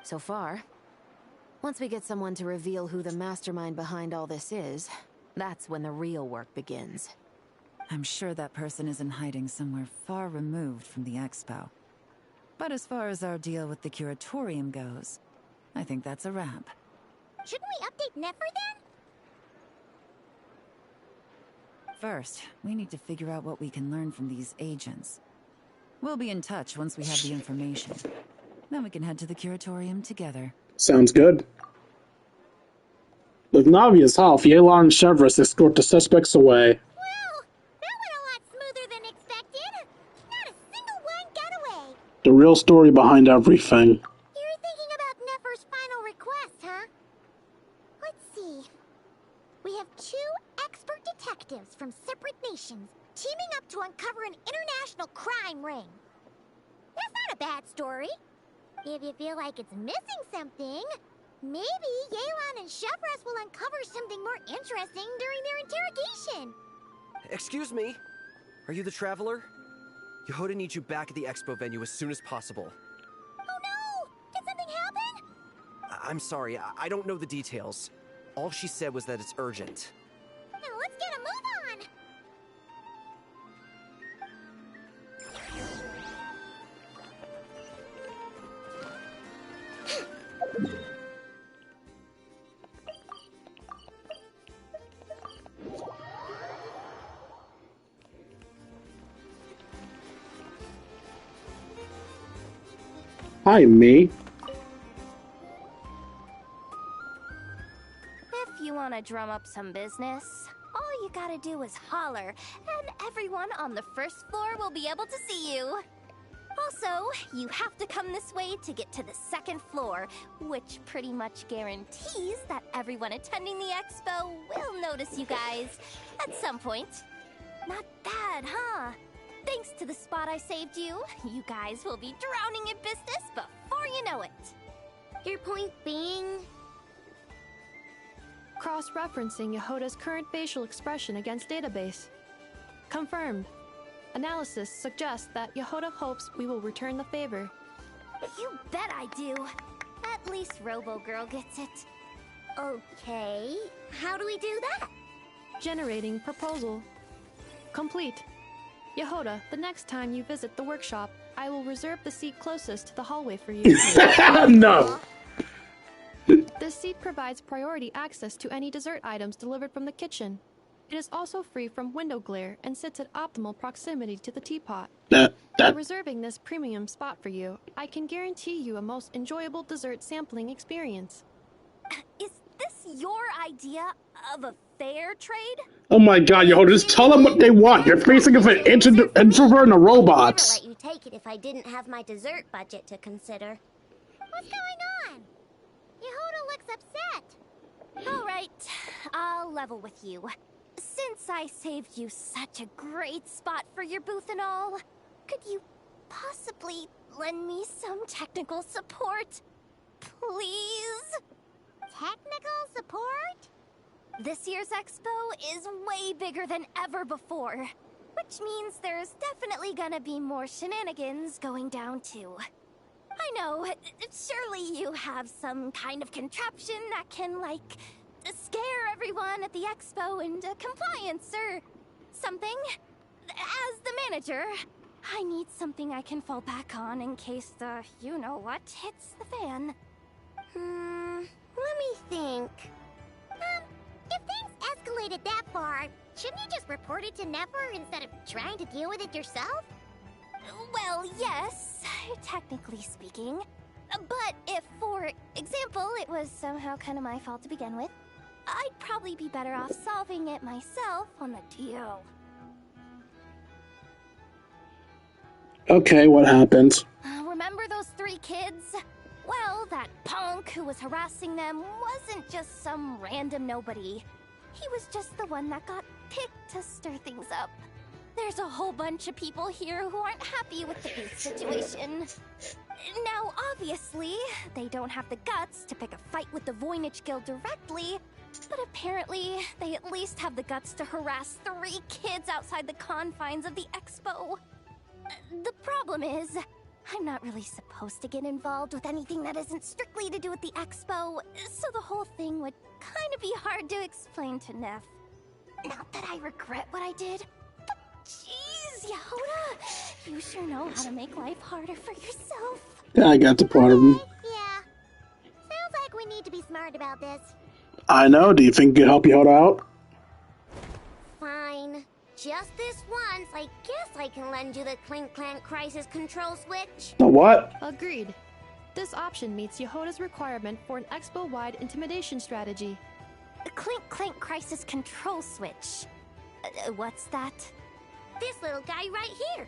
So far. Once we get someone to reveal who the mastermind behind all this is, that's when the real work begins. I'm sure that person is in hiding somewhere far removed from the expo. But as far as our deal with the curatorium goes, I think that's a wrap. Shouldn't we update Nefer then? First, we need to figure out what we can learn from these agents. We'll be in touch once we have the information. Then we can head to the curatorium together. Sounds good. With Navia's help, Yelan and Chevrolet escort the suspects away. Well, that went a lot smoother than expected. Not a single one got away. The real story behind everything. You're thinking about Nefer's final request, huh? Let's see. We have 2 expert detectives from separate nations teaming up to uncover an international crime ring. That's not a bad story. If you feel like it's missing something, maybe Yelan and Chevrolet will uncover something more interesting during their interrogation. Excuse me? Are you the Traveler? Yehoda needs you back at the expo venue as soon as possible. Oh no! Did something happen? I'm sorry, I don't know the details. All she said was that it's urgent. Now let's get a move on! Hi, me. If you want to drum up some business, all you gotta do is holler, and everyone on the first floor will be able to see you. Also, you have to come this way to get to the second floor, which pretty much guarantees that everyone attending the expo will notice you guys at some point. Not bad, huh? Thanks to the spot I saved you, you guys will be drowning in business before you know it. Your point being? Cross-referencing Yehoda's current facial expression against database. Confirmed. Analysis suggests that Yehoda hopes we will return the favor. You bet I do. At least Robo-Girl gets it. Okay, how do we do that? Generating proposal. Complete. Yehoda, the next time you visit the workshop, I will reserve the seat closest to the hallway for you. No! This seat provides priority access to any dessert items delivered from the kitchen. It is also free from window glare and sits at optimal proximity to the teapot. By reserving this premium spot for you, I can guarantee you a most enjoyable dessert sampling experience. Is this your idea of a fair trade? Oh my god, yo, just tell them what they want. You're facing with an introvert and a robot. I'd never let you take it if I didn't have my dessert budget to consider. What's going on? Yehoda looks upset. All right, I'll level with you. Since I saved you such a great spot for your booth and all, could you possibly lend me some technical support? Please? Technical support? This year's expo is way bigger than ever before, which means there's definitely gonna be more shenanigans going down too. I know, surely you have some kind of contraption that can, like, scare everyone at the expo into compliance or something. As the manager, I need something I can fall back on in case the you-know-what hits the fan. Let me think. If things escalated that far, shouldn't you just report it to Nefer instead of trying to deal with it yourself? Well, yes, technically speaking. But if, for example, it was somehow kind of my fault to begin with, I'd probably be better off solving it myself on the DL. Okay, what happened? Remember those 3 kids? Well, that punk who was harassing them wasn't just some random nobody. He was just the one that got picked to stir things up. There's a whole bunch of people here who aren't happy with the booth situation. Now, obviously, they don't have the guts to pick a fight with the Voynich Guild directly, but apparently, they at least have the guts to harass 3 kids outside the confines of the expo. The problem is, I'm not really supposed to get involved with anything that isn't strictly to do with the expo, so the whole thing would kind of be hard to explain to Neff. Not that I regret what I did, but jeez, Yehoda, you sure know how to make life harder for yourself. Yeah, I got the part of him. Yeah. Sounds like we need to be smart about this. I know. Do you think it could help you hold out? Fine. Just this once, I guess I can lend you the Clink Clank Crisis Control Switch. The what? Agreed. This option meets Yehoda's requirement for an expo-wide intimidation strategy. Clink Clink Crisis Control Switch. What's that? This little guy right here.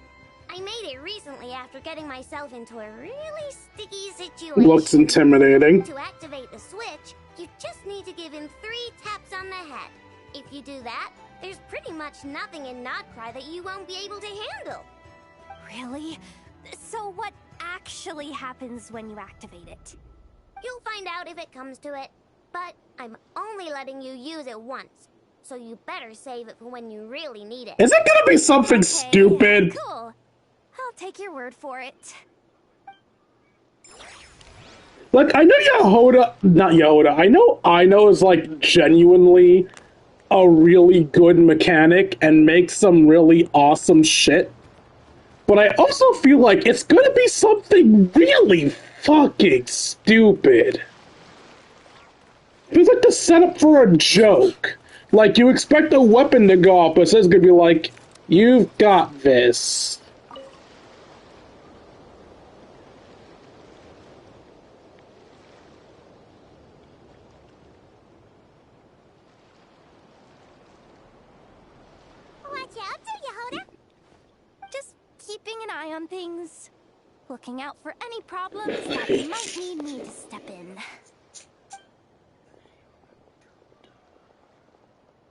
I made it recently after getting myself into a really sticky situation. Looks intimidating. To activate the switch, you just need to give him 3 taps on the head. If you do that, there's pretty much nothing in Nodcry that you won't be able to handle. Really? So what actually happens when you activate it? You'll find out if it comes to it, but I'm only letting you use it once, so you better save it for when you really need it. Is it gonna be something stupid? Cool. I'll take your word for it. Like, I know not Yehoda, I know is like genuinely a really good mechanic and makes some really awesome shit. But I also feel like it's gonna be something really fucking stupid. Feels like the setup for a joke. Like, you expect a weapon to go off, but it's just gonna be like, you've got this. Watch out there, Yehoda. Just keeping an eye on things. Looking out for any problems that might need me to step in.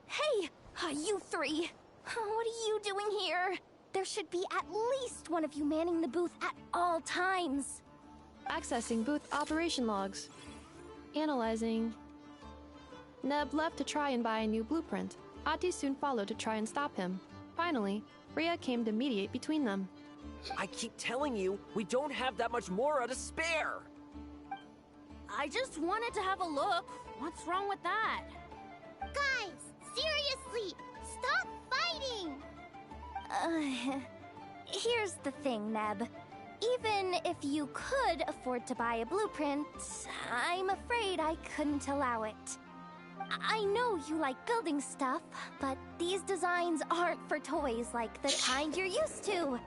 Hey, you 3. What are you doing here? There should be at least one of you manning the booth at all times. Accessing booth operation logs. Analyzing. Neb left to try and buy a new blueprint. Ati soon followed to try and stop him. Finally, Rhea came to mediate between them. I keep telling you, we don't have that much Mora to spare! I just wanted to have a look. What's wrong with that? Guys, seriously, stop fighting! Here's the thing, Neb. Even if you could afford to buy a blueprint, I'm afraid I couldn't allow it. I know you like building stuff, but these designs aren't for toys like the kind you're used to.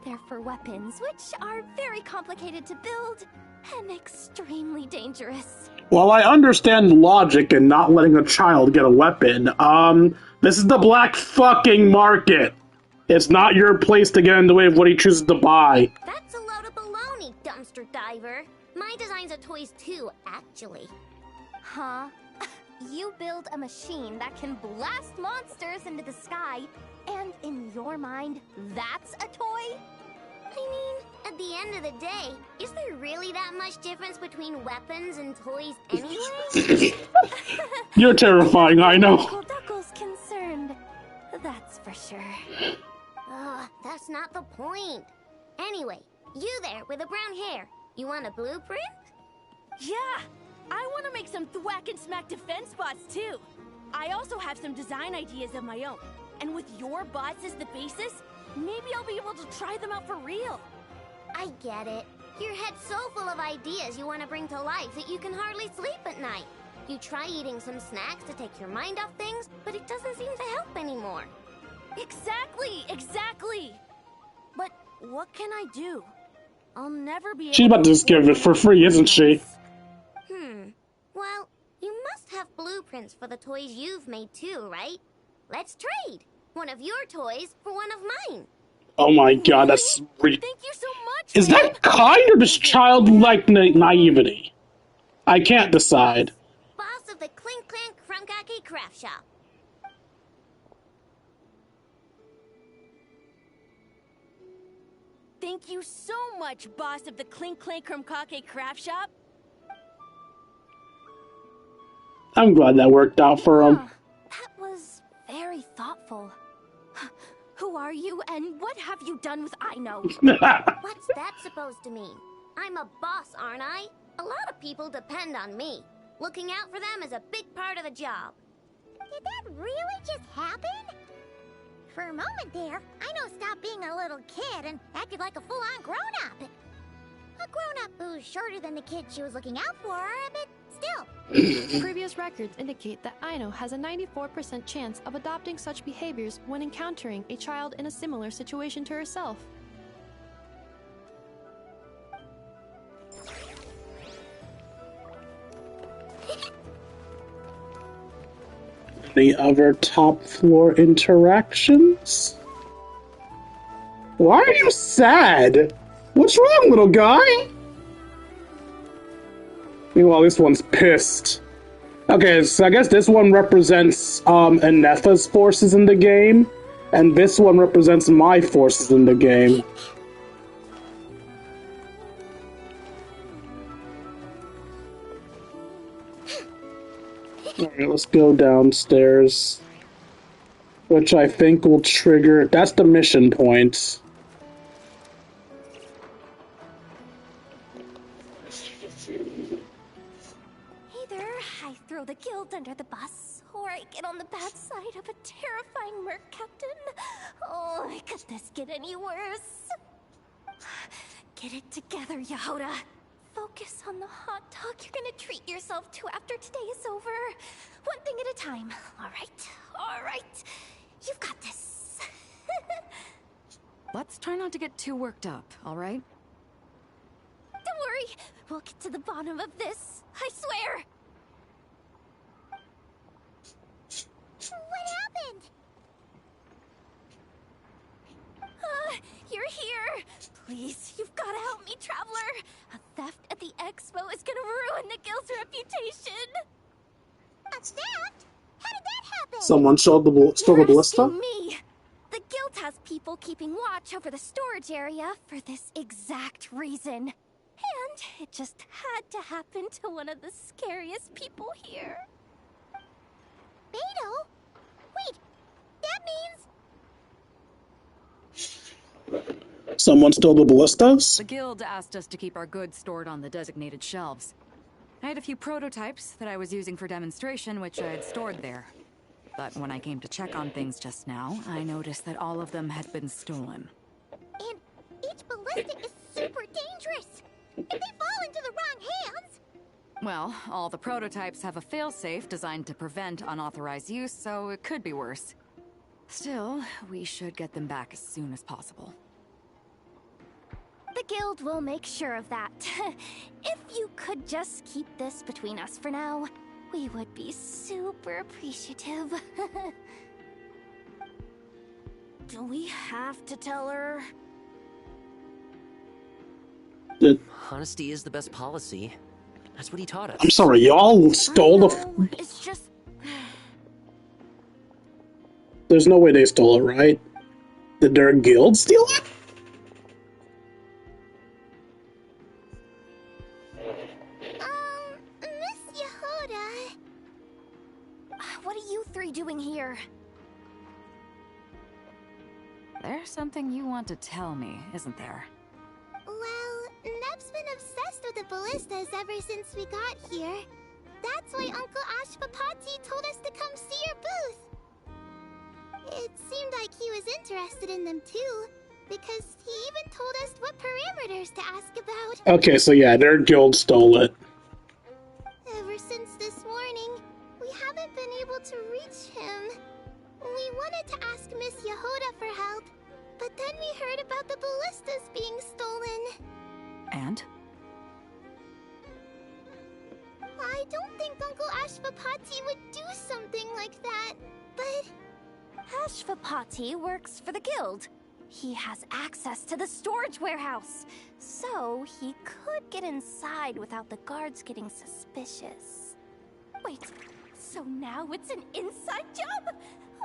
They're for weapons, which are very complicated to build and extremely dangerous. While I understand logic in not letting a child get a weapon, this is the black fucking market. It's not your place to get in the way of what he chooses to buy. That's a load of baloney, dumpster diver. My designs are toys too, actually. Huh? You build a machine that can blast monsters into the sky, and in your mind, that's a toy? I mean, at the end of the day, is there really that much difference between weapons and toys anyway? You're terrifying, I know. Uncle Duckle's concerned, that's for sure. That's not the point. Anyway, you there with the brown hair, you want a blueprint? Yeah! I want to make some thwack and smack defense bots too. I also have some design ideas of my own. And with your bots as the basis, maybe I'll be able to try them out for real. I get it. Your head's so full of ideas you want to bring to life that you can hardly sleep at night. You try eating some snacks to take your mind off things, but it doesn't seem to help anymore. Exactly! But what can I do? I'll never be able She's about to just give it for free, isn't she? Well, you must have blueprints for the toys you've made too, right? Let's trade. One of your toys for one of mine. Oh my god, that's Thank you so much. Is that kind or just childlike naivety? I can't decide. Boss of the Clink Clank Krumkake Craft Shop. Thank you so much, boss of the Clink Clank Krumkake Craft Shop. I'm glad that worked out for him. That was very thoughtful. Who are you, and what have you done with Ino? What's that supposed to mean? I'm a boss, aren't I? A lot of people depend on me. Looking out for them is a big part of the job. Did that really just happen? For a moment there, Ino stopped being a little kid and acted like a full-on grown-up. A grown-up who's shorter than the kid she was looking out for, but still. Previous records indicate that Ino has a 94% chance of adopting such behaviors when encountering a child in a similar situation to herself. Any other top floor interactions? Why are you sad? What's wrong, little guy? Meanwhile, this one's pissed. Okay, so I guess this one represents Anetha's forces in the game, and this one represents my forces in the game. Alright, let's go downstairs. Which I think will trigger... That's the mission point. Either I throw the guild under the bus, or I get on the bad side of a terrifying merc captain. Oh, could this get any worse? Get it together, Yehoda. Focus on the hot dog you're gonna treat yourself to after today is over. One thing at a time. All right. You've got this. Let's try not to get too worked up, all right? Don't worry. We'll get to the bottom of this. I swear. What happened? You're here. Please, you've got to help me, Traveler. A theft at the expo is gonna ruin the guild's reputation. A theft? How did that happen? Someone stole the ballista? Me. The guild has people keeping watch over the storage area for this exact reason. And it just had to happen to one of the scariest people here. Beto? Wait, that means... Someone stole the ballistas? The guild asked us to keep our goods stored on the designated shelves. I had a few prototypes that I was using for demonstration, which I had stored there. But when I came to check on things just now, I noticed that all of them had been stolen. And each ballista is super dangerous. If they fall into the wrong hands... Well, all the prototypes have a failsafe designed to prevent unauthorized use, so it could be worse. Still, we should get them back as soon as possible. The guild will make sure of that. If you could just keep this between us for now, we would be super appreciative. Do we have to tell her? Honesty is the best policy. That's what he taught us. I'm sorry, y'all stole the... It's just... There's no way they stole it, right? Did their guild steal it? Miss Yehoda... What are you three doing here? There's something you want to tell me, isn't there? Well, Neb's been obsessed with the ballistas ever since we got here. That's why Uncle Ashpapati told us to come see your booth. It seemed like he was interested in them too, because he even told us what parameters to ask about. Okay, so yeah, their guild stole it. Ever since this morning, we haven't been able to reach him. We wanted to ask Miss Yehoda for help, but then we heard about the ballistas being stolen. And? I don't think Uncle Ashpapati would do something like that, but... Ashpapati works for the guild. He has access to the storage warehouse, so he could get inside without the guards getting suspicious. Wait, so now it's an inside job?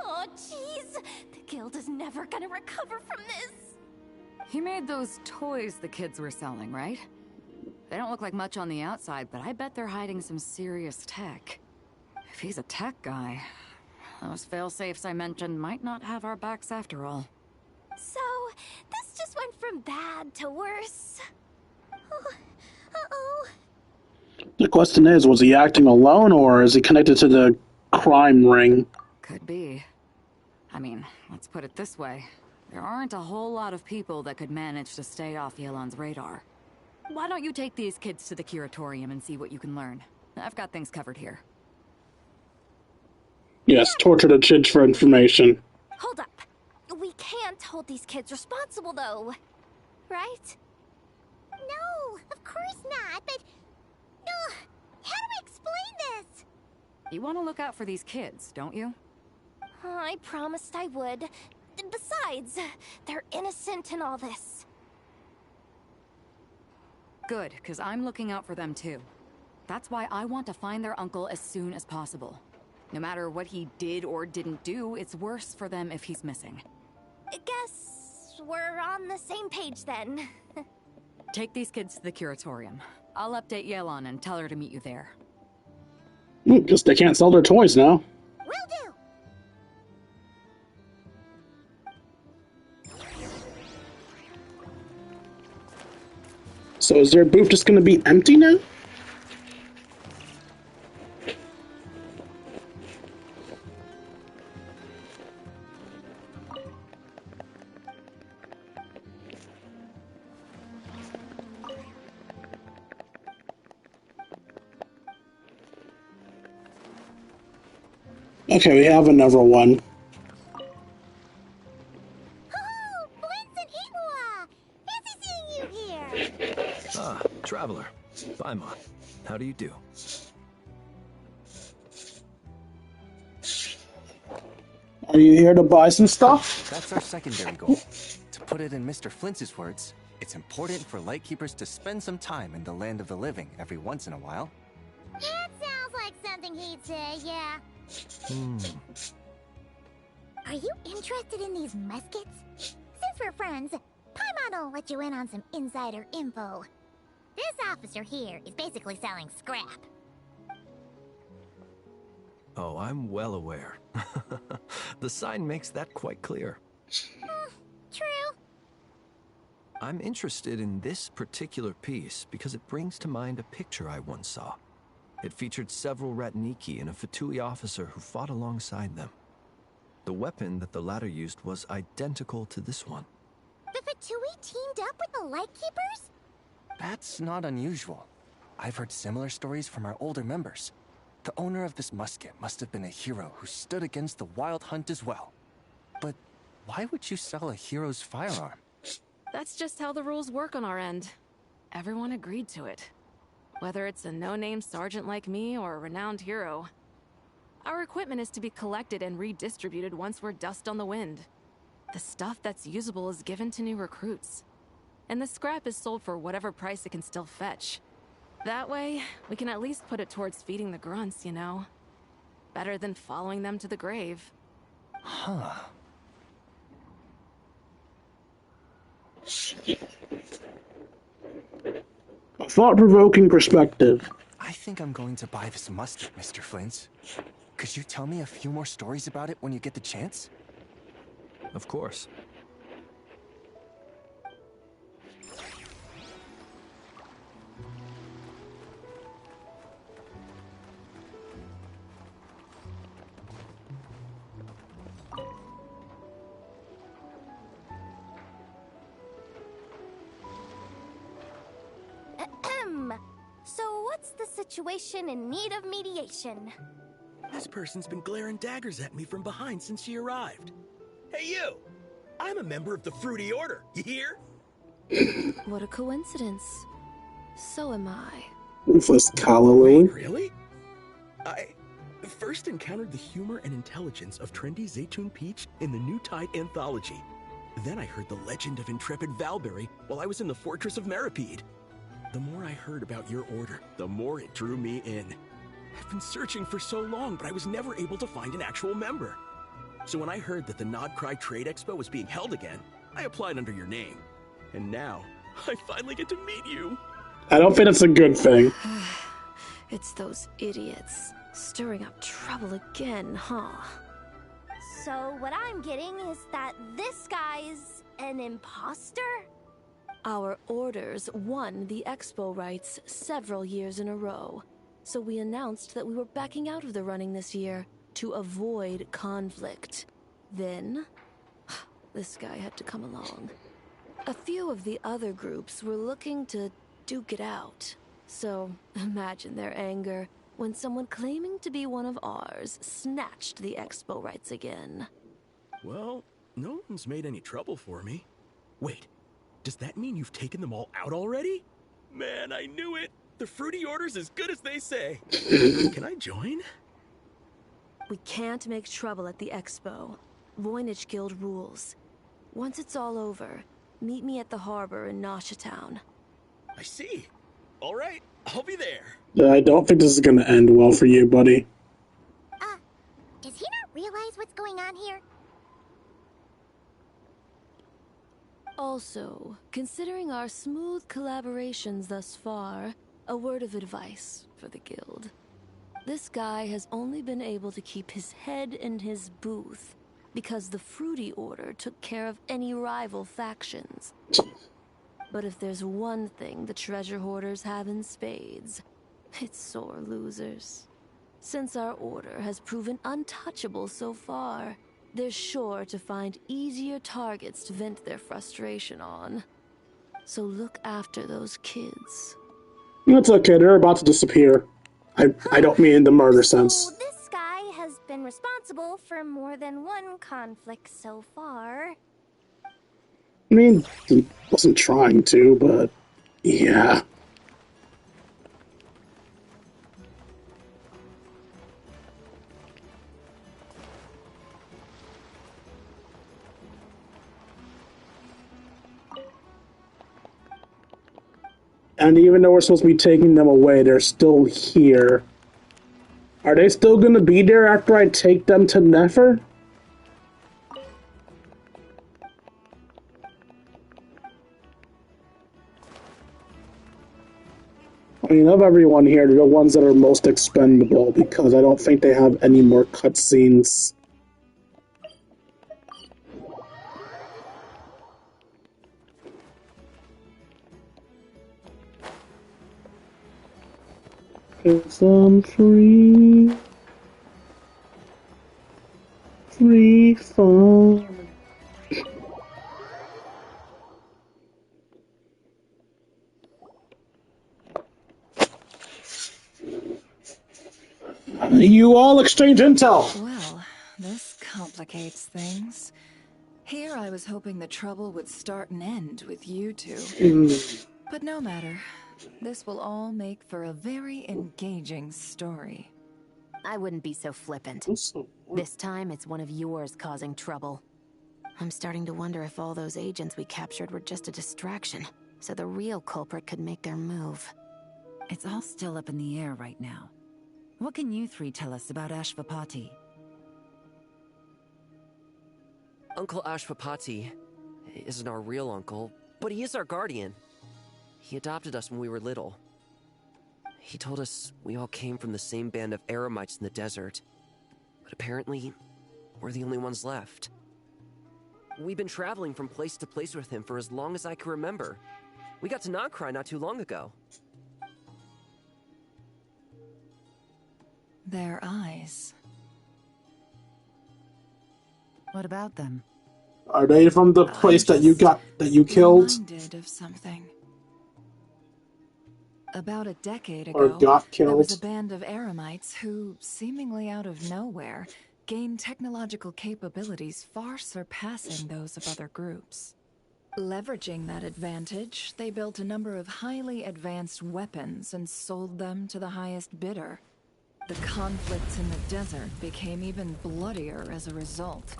Oh, jeez. The guild is never gonna recover from this. He made those toys the kids were selling, right? They don't look like much on the outside, but I bet they're hiding some serious tech. If he's a tech guy, those failsafes I mentioned might not have our backs after all. So, this just went from bad to worse. Oh, uh-oh. The question is, was he acting alone, or is he connected to the crime ring? Could be. I mean, let's put it this way. There aren't a whole lot of people that could manage to stay off Yelan's radar. Why don't you take these kids to the curatorium and see what you can learn? I've got things covered here. Yes, torture the kids for information. Hold up. We can't hold these kids responsible, though. Right? No, of course not, but... how do I explain this? You want to look out for these kids, don't you? I promised I would. Besides, they're innocent in all this. Good, because I'm looking out for them too. That's why I want to find their uncle as soon as possible. No matter what he did or didn't do, it's worse for them if he's missing. Guess we're on the same page then. Take these kids to the curatorium. I'll update Yelan and tell her to meet you there. Just they can't sell their toys now. Will do. So is their booth just going to be empty now? Okay, we have another one. Oh, Blintz and Himua! Fancy seeing you here! Ah, Traveler. Paimon. How do you do? Are you here to buy some stuff? That's our secondary goal. To put it in Mr. Flintz's words, it's important for Lightkeepers to spend some time in the land of the living every once in a while. That sounds like something he'd say, yeah. Are you interested in these muskets? Since we're friends, Paimon will let you in on some insider info. This officer here is basically selling scrap. Oh, I'm well aware. The sign makes that quite clear. True. I'm interested in this particular piece because it brings to mind a picture I once saw. It featured several Ratniki and a Fatui officer who fought alongside them. The weapon that the latter used was identical to this one. The Fatui teamed up with the Lightkeepers? That's not unusual. I've heard similar stories from our older members. The owner of this musket must have been a hero who stood against the Wild Hunt as well. But why would you sell a hero's firearm? That's just how the rules work on our end. Everyone agreed to it. Whether it's a no-name sergeant like me or a renowned hero. Our equipment is to be collected and redistributed once we're dust on the wind. The stuff that's usable is given to new recruits. And the scrap is sold for whatever price it can still fetch. That way, we can at least put it towards feeding the grunts, you know? Better than following them to the grave. Huh. A thought-provoking perspective. I think I'm going to buy this musket, Mr. Flintz. Could you tell me a few more stories about it when you get the chance? Of course. So what's the situation in need of mediation? This person's been glaring daggers at me from behind since she arrived. Hey you! I'm a member of the Fruity Order, you hear? What a coincidence. So am I. Ruthless Callaway. Really? I first encountered the humor and intelligence of trendy Zaytun Peach in the New Tide anthology. Then I heard the legend of intrepid Valberry while I was in the Fortress of Meripede. The more I heard about your order, the more it drew me in. I've been searching for so long, but I was never able to find an actual member. So when I heard that the Nodcry Trade Expo was being held again, I applied under your name. And now, I finally get to meet you. I don't think it's a good thing. It's those idiots. Stirring up trouble again, huh? So what I'm getting is that this guy's an imposter? Our orders won the expo rights several years in a row, so we announced that we were backing out of the running this year to avoid conflict. Then, this guy had to come along. A few of the other groups were looking to duke it out, so imagine their anger when someone claiming to be one of ours snatched the expo rights again. Well, no one's made any trouble for me. Wait. Does that mean you've taken them all out already? Man, I knew it! The Fruity Order's as good as they say. Can I join? We can't make trouble at the expo. Voynich Guild rules. Once it's all over, meet me at the harbor in Nasha Town. I see. All right, I'll be there. I don't think this is gonna end well for you, buddy. Does he not realize what's going on here? Also, considering our smooth collaborations thus far, a word of advice for the guild. This guy has only been able to keep his head in his booth because the Fruity Order took care of any rival factions. But if there's one thing the treasure hoarders have in spades, it's sore losers. Since our order has proven untouchable so far, they're sure to find easier targets to vent their frustration on. So look after those kids. It's okay, they're about to disappear. I don't mean in the murder sense. This guy has been responsible for more than one conflict so far. I mean, he wasn't trying to, but yeah. And even though we're supposed to be taking them away, they're still here. Are they still gonna be there after I take them to Nefer? I mean, of everyone here, they're the ones that are most expendable, because I don't think they have any more cutscenes. Cause I'm free. Free fall. You all exchange intel. Well, this complicates things. Here I was hoping the trouble would start and end with you two. But no matter. This will all make for a very engaging story. I wouldn't be so flippant. This time, it's one of yours causing trouble. I'm starting to wonder if all those agents we captured were just a distraction, so the real culprit could make their move. It's all still up in the air right now. What can you three tell us about Ashvapati? Uncle Ashvapati isn't our real uncle, but he is our guardian. He adopted us when we were little. He told us we all came from the same band of Eremites in the desert. But apparently, we're the only ones left. We've been traveling from place to place with him for as long as I can remember. We got to Nagcry not too long ago. Their eyes. What about them? Are they from the place that you killed? Reminded of something. About a decade Or ago, got there was a killed? band of Eremites who, seemingly out of nowhere, gained technological capabilities far surpassing those of other groups. Leveraging that advantage, they built a number of highly advanced weapons and sold them to the highest bidder. The conflicts in the desert became even bloodier as a result.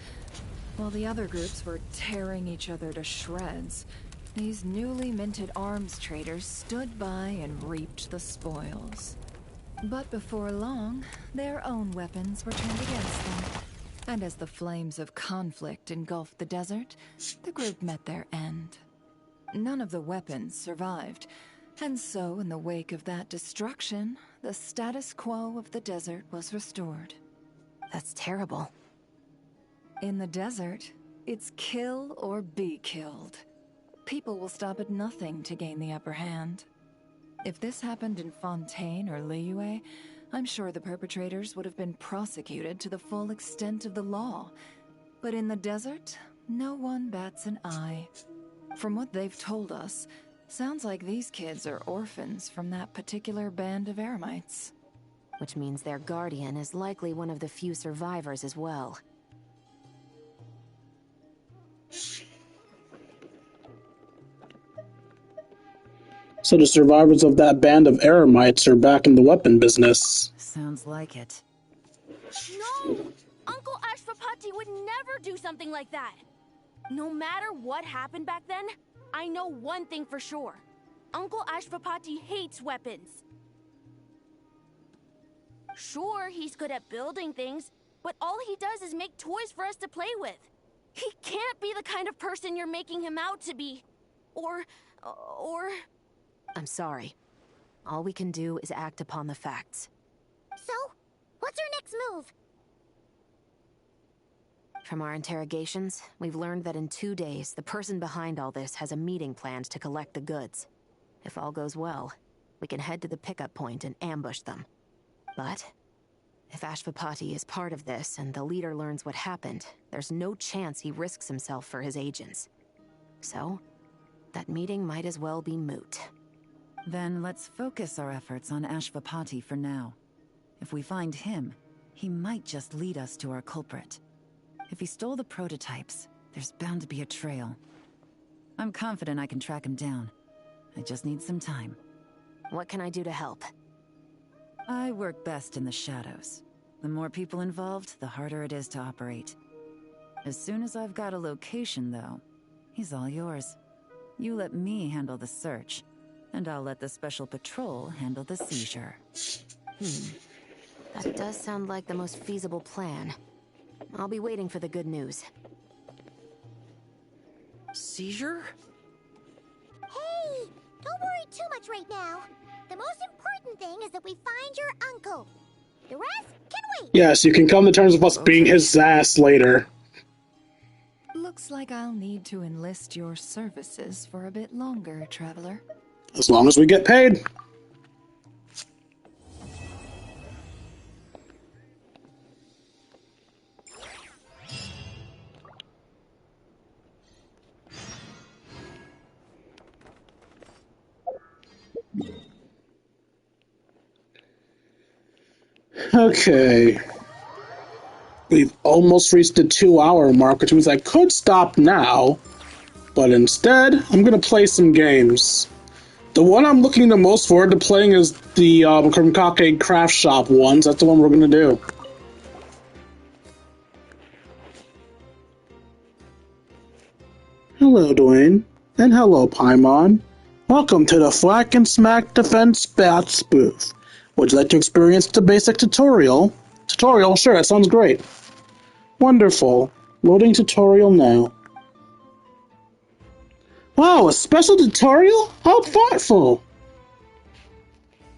While the other groups were tearing each other to shreds, these newly minted arms traders stood by and reaped the spoils. But before long, their own weapons were turned against them. And as the flames of conflict engulfed the desert, the group met their end. None of the weapons survived, and so in the wake of that destruction, the status quo of the desert was restored. That's terrible. In the desert, it's kill or be killed. People will stop at nothing to gain the upper hand. If this happened in Fontaine or Liyue, I'm sure the perpetrators would have been prosecuted to the full extent of the law. But in the desert, no one bats an eye. From what they've told us, sounds like these kids are orphans from that particular band of Eremites. Which means their guardian is likely one of the few survivors as well. So the survivors of that band of Eremites are back in the weapon business. Sounds like it. No! Uncle Ashwapati would never do something like that! No matter what happened back then, I know one thing for sure. Uncle Ashwapati hates weapons. Sure, he's good at building things, but all he does is make toys for us to play with. He can't be the kind of person you're making him out to be. Or... I'm sorry. All we can do is act upon the facts. So, what's our next move? From our interrogations, we've learned that in 2 days, the person behind all this has a meeting planned to collect the goods. If all goes well, we can head to the pickup point and ambush them. But if Ashwapati is part of this and the leader learns what happened, there's no chance he risks himself for his agents. So, that meeting might as well be moot. Then let's focus our efforts on Ashwapati for now. If we find him, he might just lead us to our culprit. If he stole the prototypes, there's bound to be a trail. I'm confident I can track him down. I just need some time. What can I do to help? I work best in the shadows. The more people involved, the harder it is to operate. As soon as I've got a location, though, he's all yours. You let me handle the search, and I'll let the special patrol handle the seizure. That does sound like the most feasible plan. I'll be waiting for the good news. Seizure? Hey, don't worry too much right now. The most important thing is that we find your uncle. The rest can wait. Yes, you can come to terms with us being his ass later. Looks like I'll need to enlist your services for a bit longer, Traveler. As long as we get paid. Okay. We've almost reached the 2-hour mark, which means I could stop now, but instead, I'm gonna play some games. The one I'm looking the most forward to playing is the Krumkake Craft Shop ones. That's the one we're gonna do. Hello, Dwayne. And hello, Paimon. Welcome to the Flack and Smack Defense Bats booth. Would you like to experience the basic tutorial? Tutorial? Sure, that sounds great. Wonderful. Loading tutorial now. Wow, a special tutorial? How thoughtful!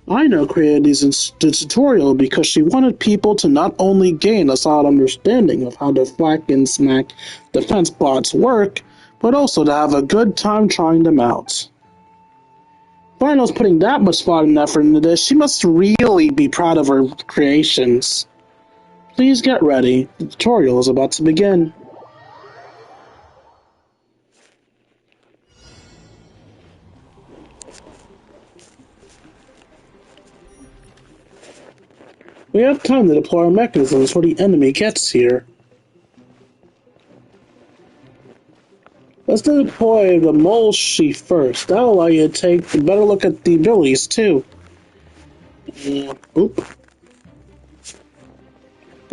I know created the tutorial because she wanted people to not only gain a solid understanding of how the Flack and Smack defense bots work, but also to have a good time trying them out. If Rhino's putting that much thought and effort into this, she must really be proud of her creations. Please get ready. The tutorial is about to begin. We have time to deploy our mechanisms before the enemy gets here. Let's deploy the mole sheath first. That'll allow you to take a better look at the abilities, too. Oop.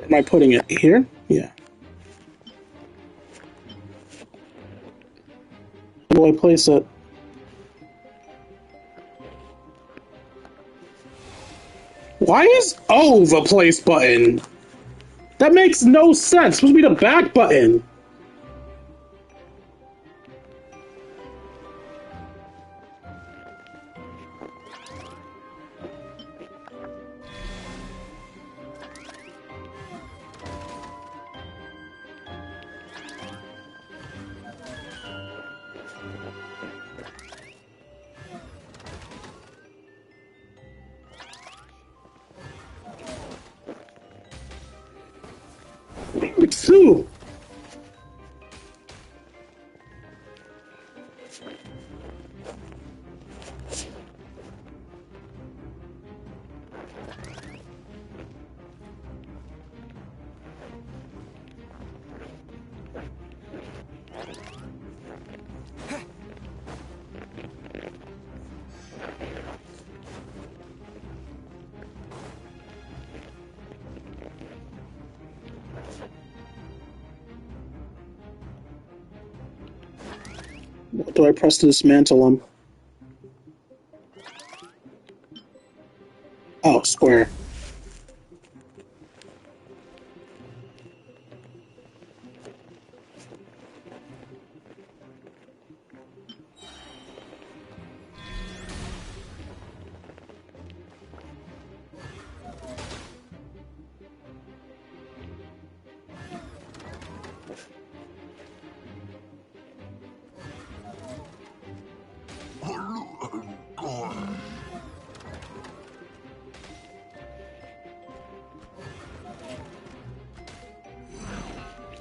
Am I putting it here? Yeah. Where do I place it? Why is O the place button? That makes no sense. It's supposed to be the back button. Two. do I press to dismantle them? Oh, square.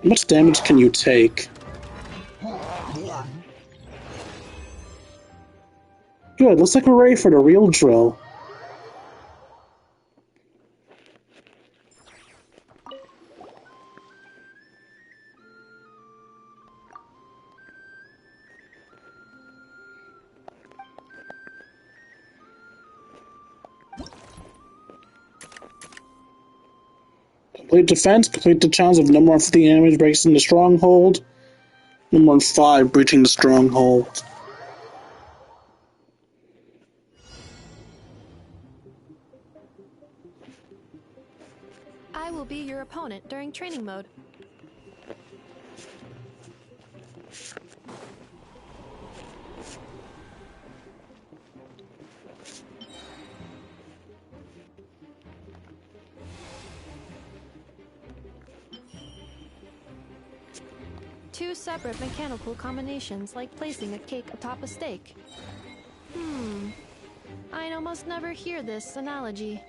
How much damage can you take? Good, looks like we're ready for the real drill. Complete defense, complete the challenge of no more 50 damage, breaks in the stronghold. No more 5, breaching the stronghold. I will be your opponent during training mode. Two separate mechanical combinations, like placing a cake atop a steak. I almost never hear this analogy.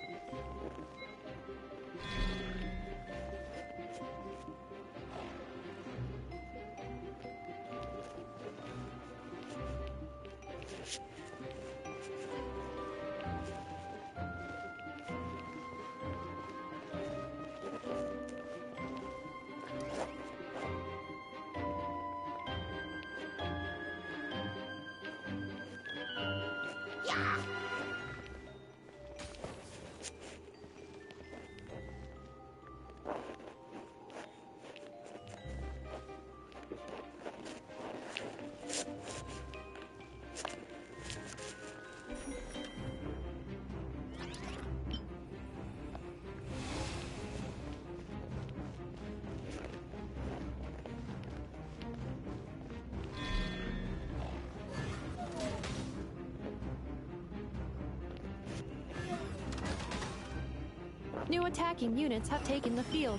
New attacking units have taken the field.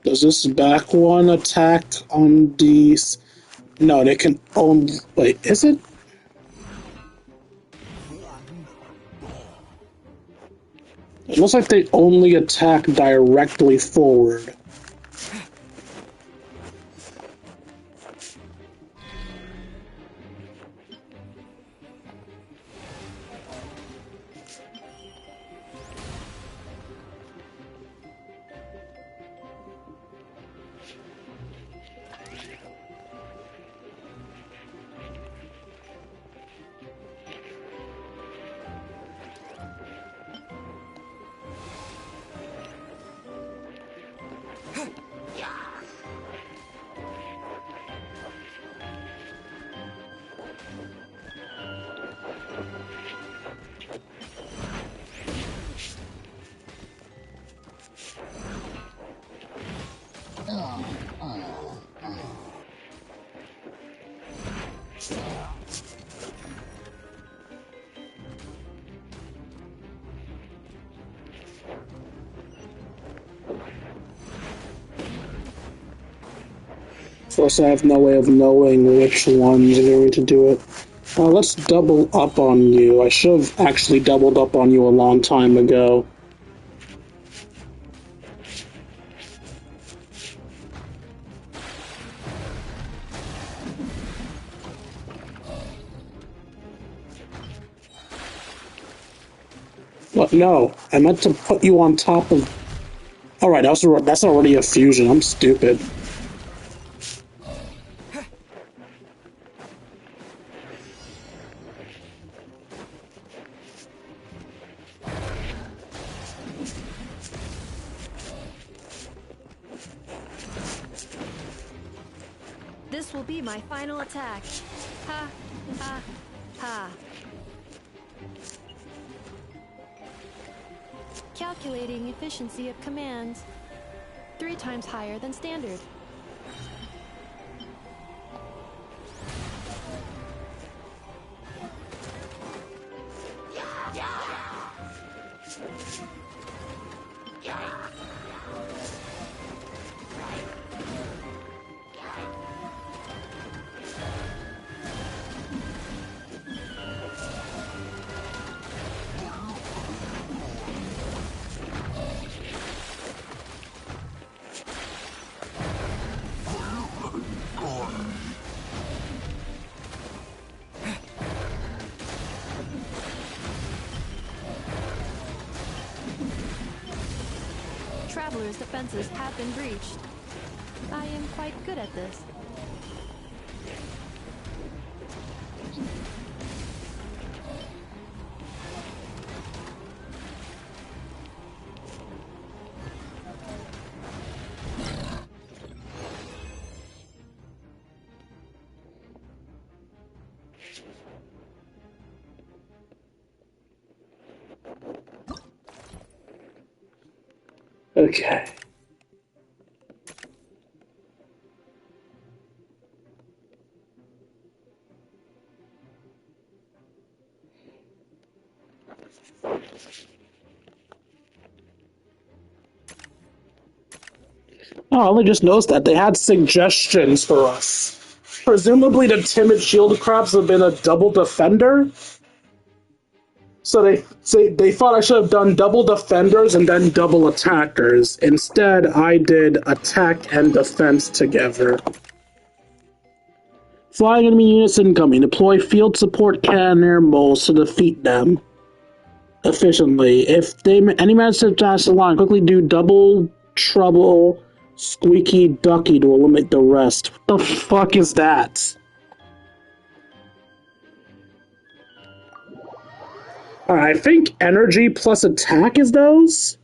Does this back one attack on these? No, they can only... Wait, is it? It looks like they only attack directly forward. Of course, I have no way of knowing which ones are going to do it. Let's double up on you. I should have actually doubled up on you a long time ago. What? No, I meant to put you on top of... Alright, that's already a fusion. I'm stupid. will be my final attack. Ha, ha, ha. Calculating efficiency of commands. 3 times higher than standard. Traveler's defenses have been breached. I am quite good at this. Okay. Oh, I only just noticed that they had suggestions for us. Presumably the timid shield crabs have been a double defender. So they thought I should have done double defenders and then double attackers. Instead, I did attack and defense together. Flying enemy units incoming. Deploy field support cannoneer moles to defeat them efficiently. If any manage to dash the line, quickly do double trouble squeaky ducky to eliminate the rest. What the fuck is that? I think energy plus attack is those?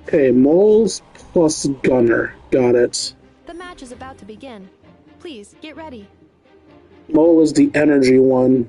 Okay, moles plus gunner. Got it. The match is about to begin. Please, get ready. Mole is the energy one.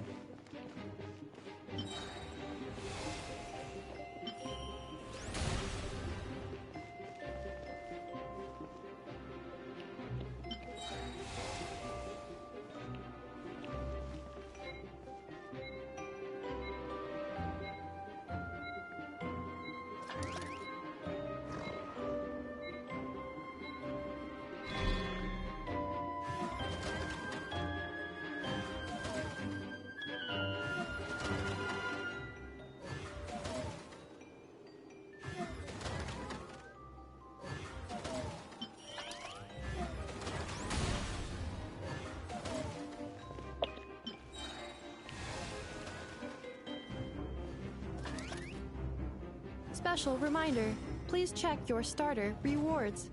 Special reminder, please check your starter rewards.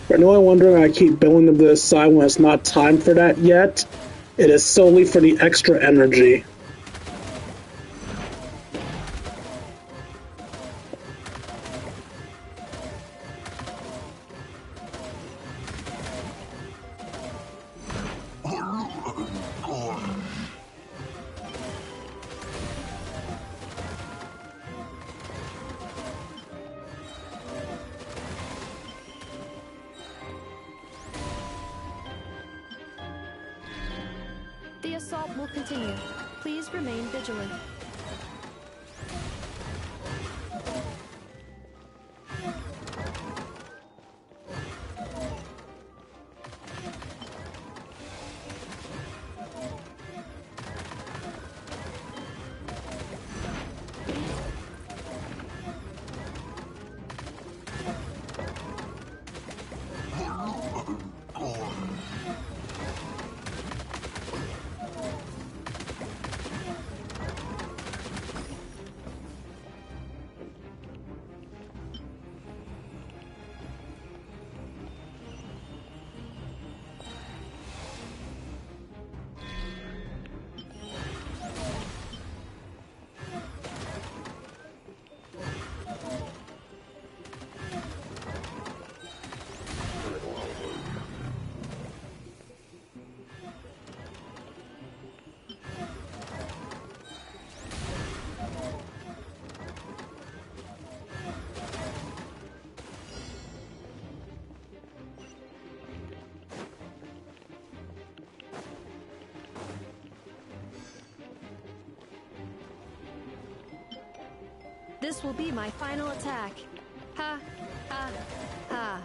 For anyone wondering, I keep billing them to the side when it's not time for that yet. It is solely for the extra energy. assault will continue. Please remain vigilant. This will be my final attack. Ha, ha, ha.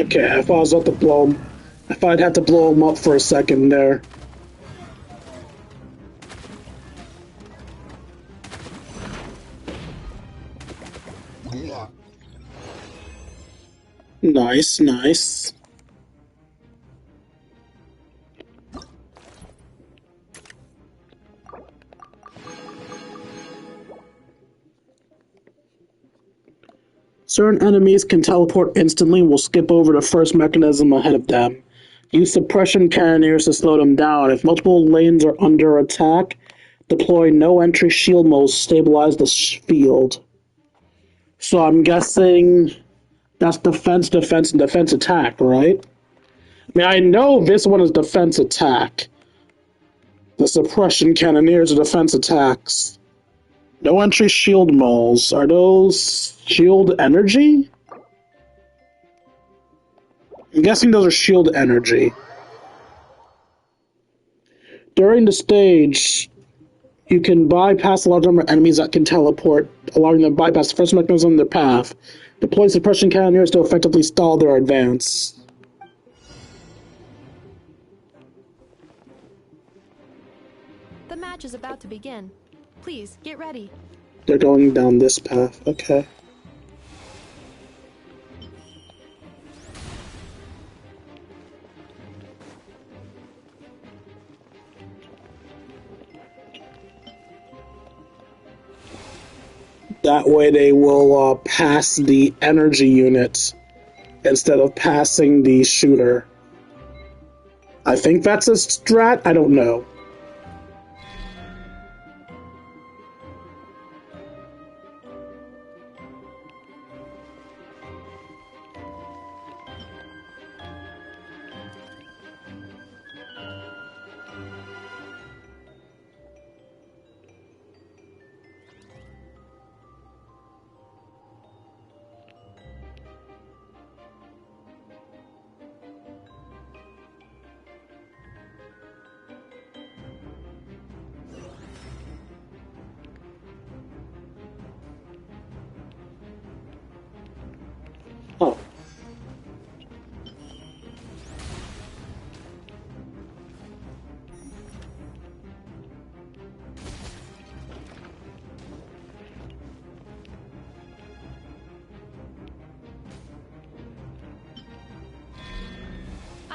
Okay, I thought I was about to blow him. I thought I'd have to blow him up for a second there. Nice, nice. Certain enemies can teleport instantly and will skip over the first mechanism ahead of them. Use suppression cannoneers to slow them down. If multiple lanes are under attack, deploy no-entry shield modes to stabilize the field. So I'm guessing that's defense, defense, and defense attack, right? I mean, I know this one is defense attack. The suppression cannoneers are defense attacks. No entry shield moles. Are those shield energy? I'm guessing those are shield energy. During the stage, you can bypass a large number of enemies that can teleport, allowing them to bypass the first mechanism in their path. Deploy suppression cannoneers to effectively stall their advance. The match is about to begin. Please, get ready. They're going down this path. Okay. That way they will pass the energy unit instead of passing the shooter. I think that's a strat. I don't know.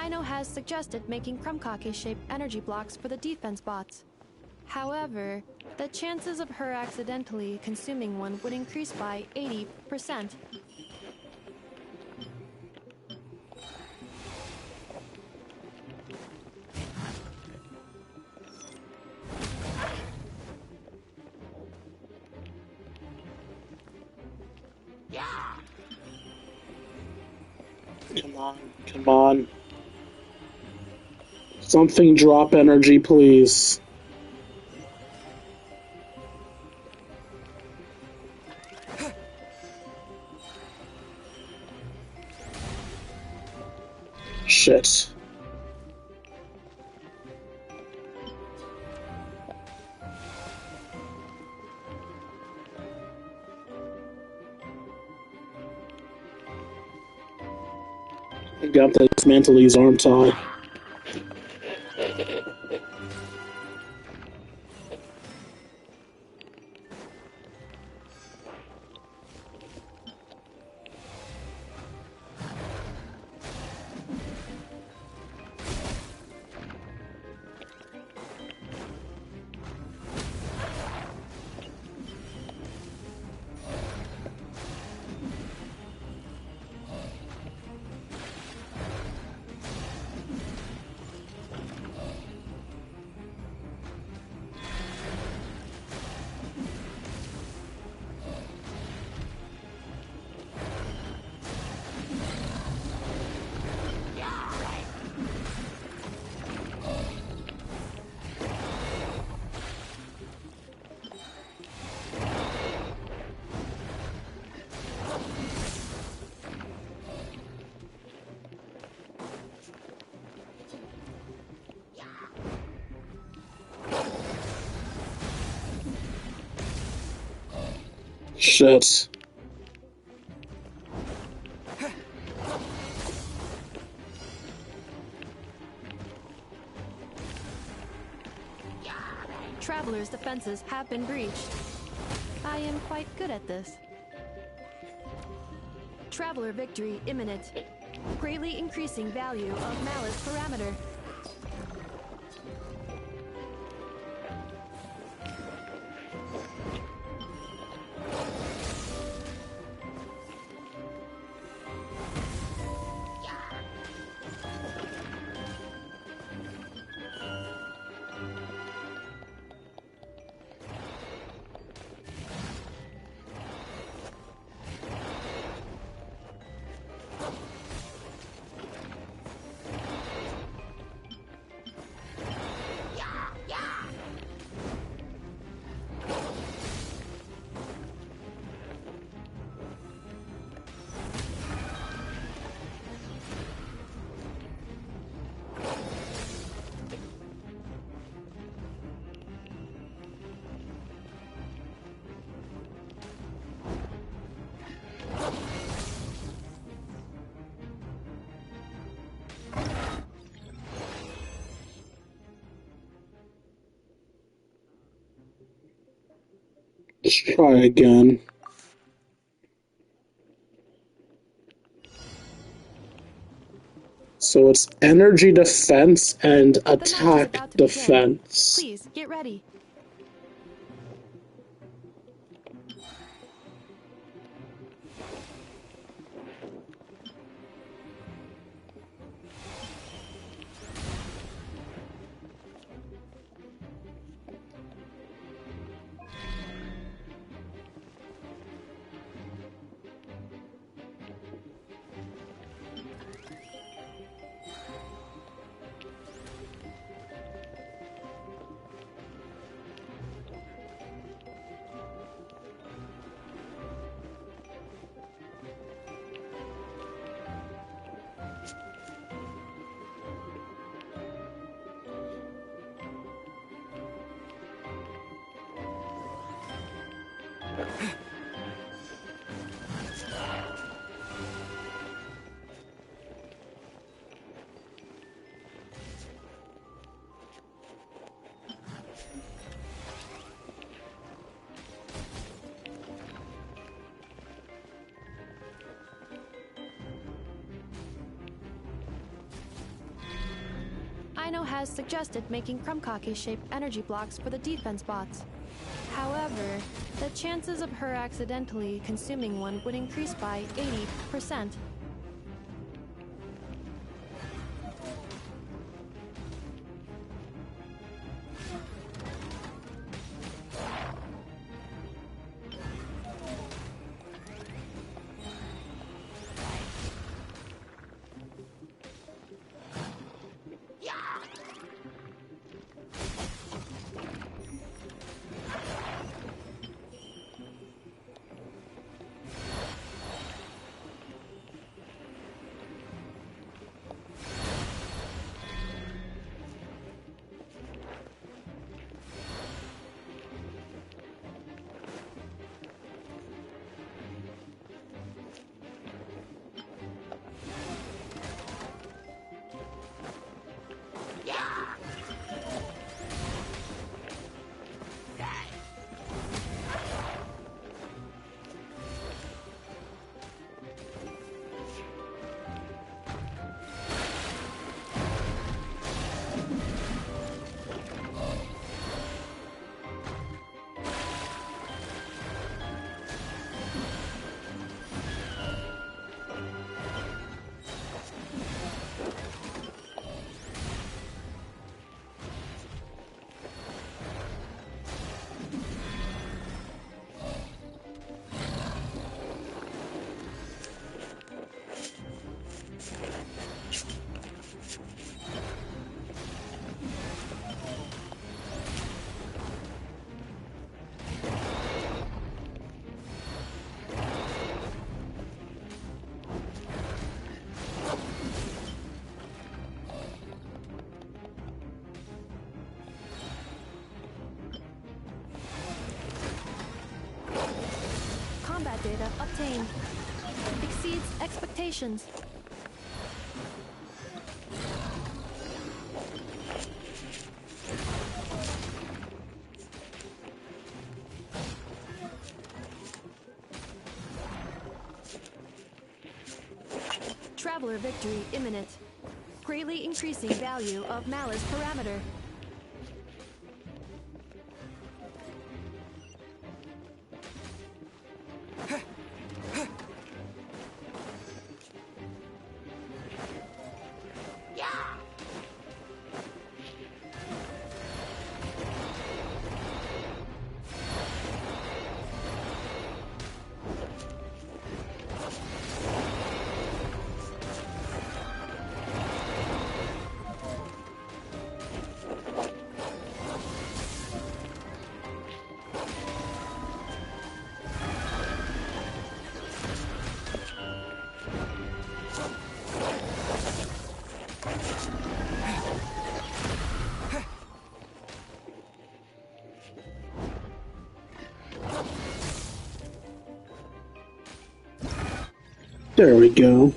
Rhino has suggested making Krumkake-shaped energy blocks for the defense bots. However, the chances of her accidentally consuming one would increase by 80%. Come on, come on. Something drop energy, please. Shit. I got to dismantle these, aren't I? Shit. Traveler's defenses have been breached. I am quite good at this. Traveler victory imminent. Greatly increasing value of Malice parameter. Let's try again. So it's energy defense and attack defense. Please, get ready. Ino has suggested making Krumkake-shaped energy blocks for the defense bots. However, the chances of her accidentally consuming one would increase by 80%. Data obtained. Exceeds expectations. Traveler victory imminent. Greatly increasing value of Malice parameter. There we go.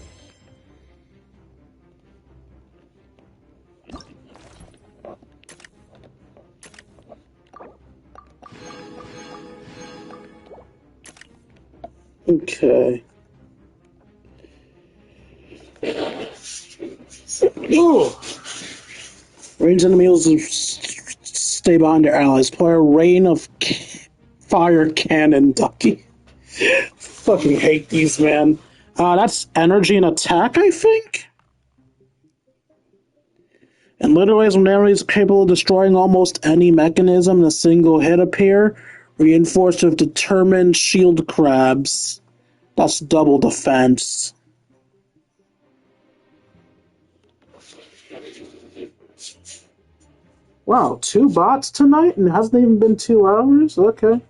Okay. Oh! Range enemies stay behind their allies. Play a rain of fire cannon, Ducky. Fucking hate these, man. That's energy and attack, I think? And literally, when enemies capable of destroying almost any mechanism in a single hit appear, reinforced with determined shield crabs. That's double defense. Wow, 2 bots tonight? And it hasn't even been 2 hours? Okay.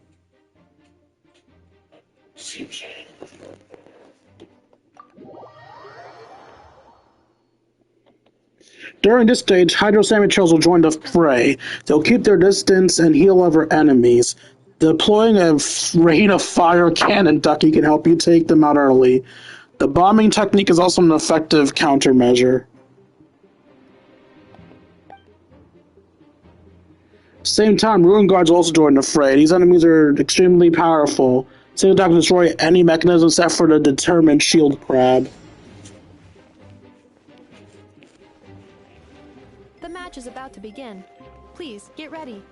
During this stage, Hydro Sandwichers will join the fray. They'll keep their distance and heal other enemies. Deploying a rain of fire cannon Ducky can help you take them out early. The bombing technique is also an effective countermeasure. Same time, Ruin Guards also join the fray. These enemies are extremely powerful. Single attack can destroy any mechanism except for the determined shield crab. match is about to begin. Please, get ready.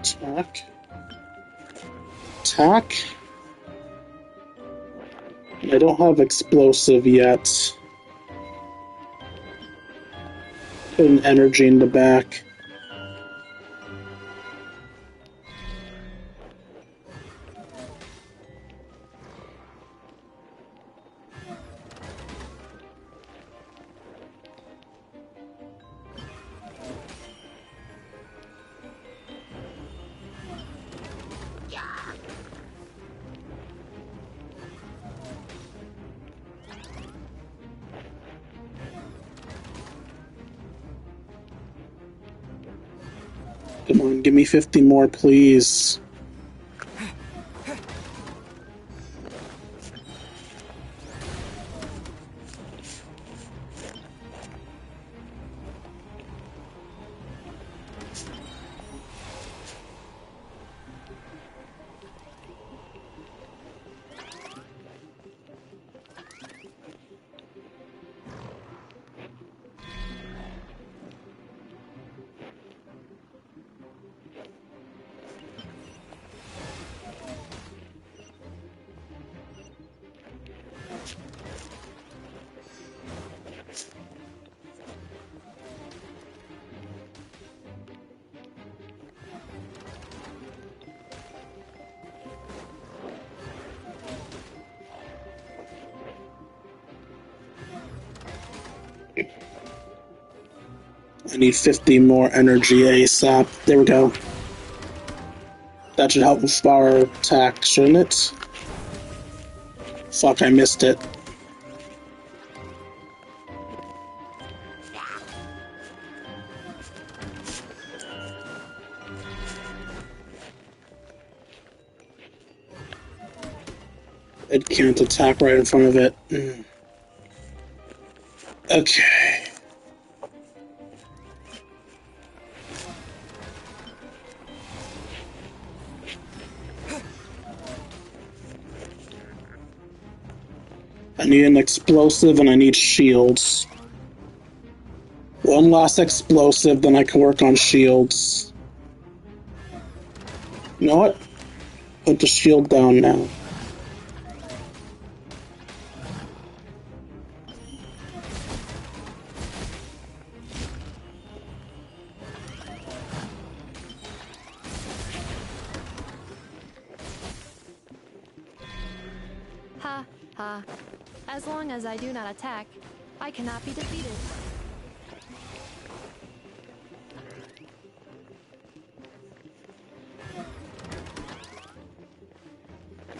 Attack. Attack. I don't have explosive yet. Putting energy in the back. Come on, give me 50 more, please. I need 50 more energy ASAP. There we go. That should help with our attack, shouldn't it? Fuck, I missed it. It can't attack right in front of it. Okay. I need an explosive and I need shields. One last explosive, then I can work on shields. You know what? Put the shield down now. Ha, ha. As long as I do not attack, I cannot be defeated.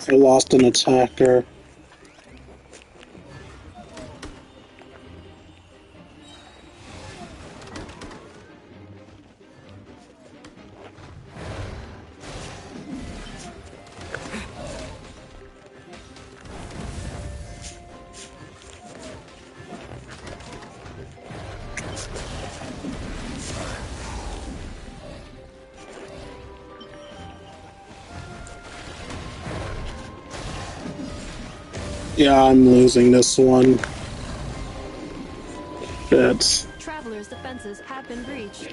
I lost an attacker. Yeah, I'm losing this one. Shit. Traveler's defenses have been breached.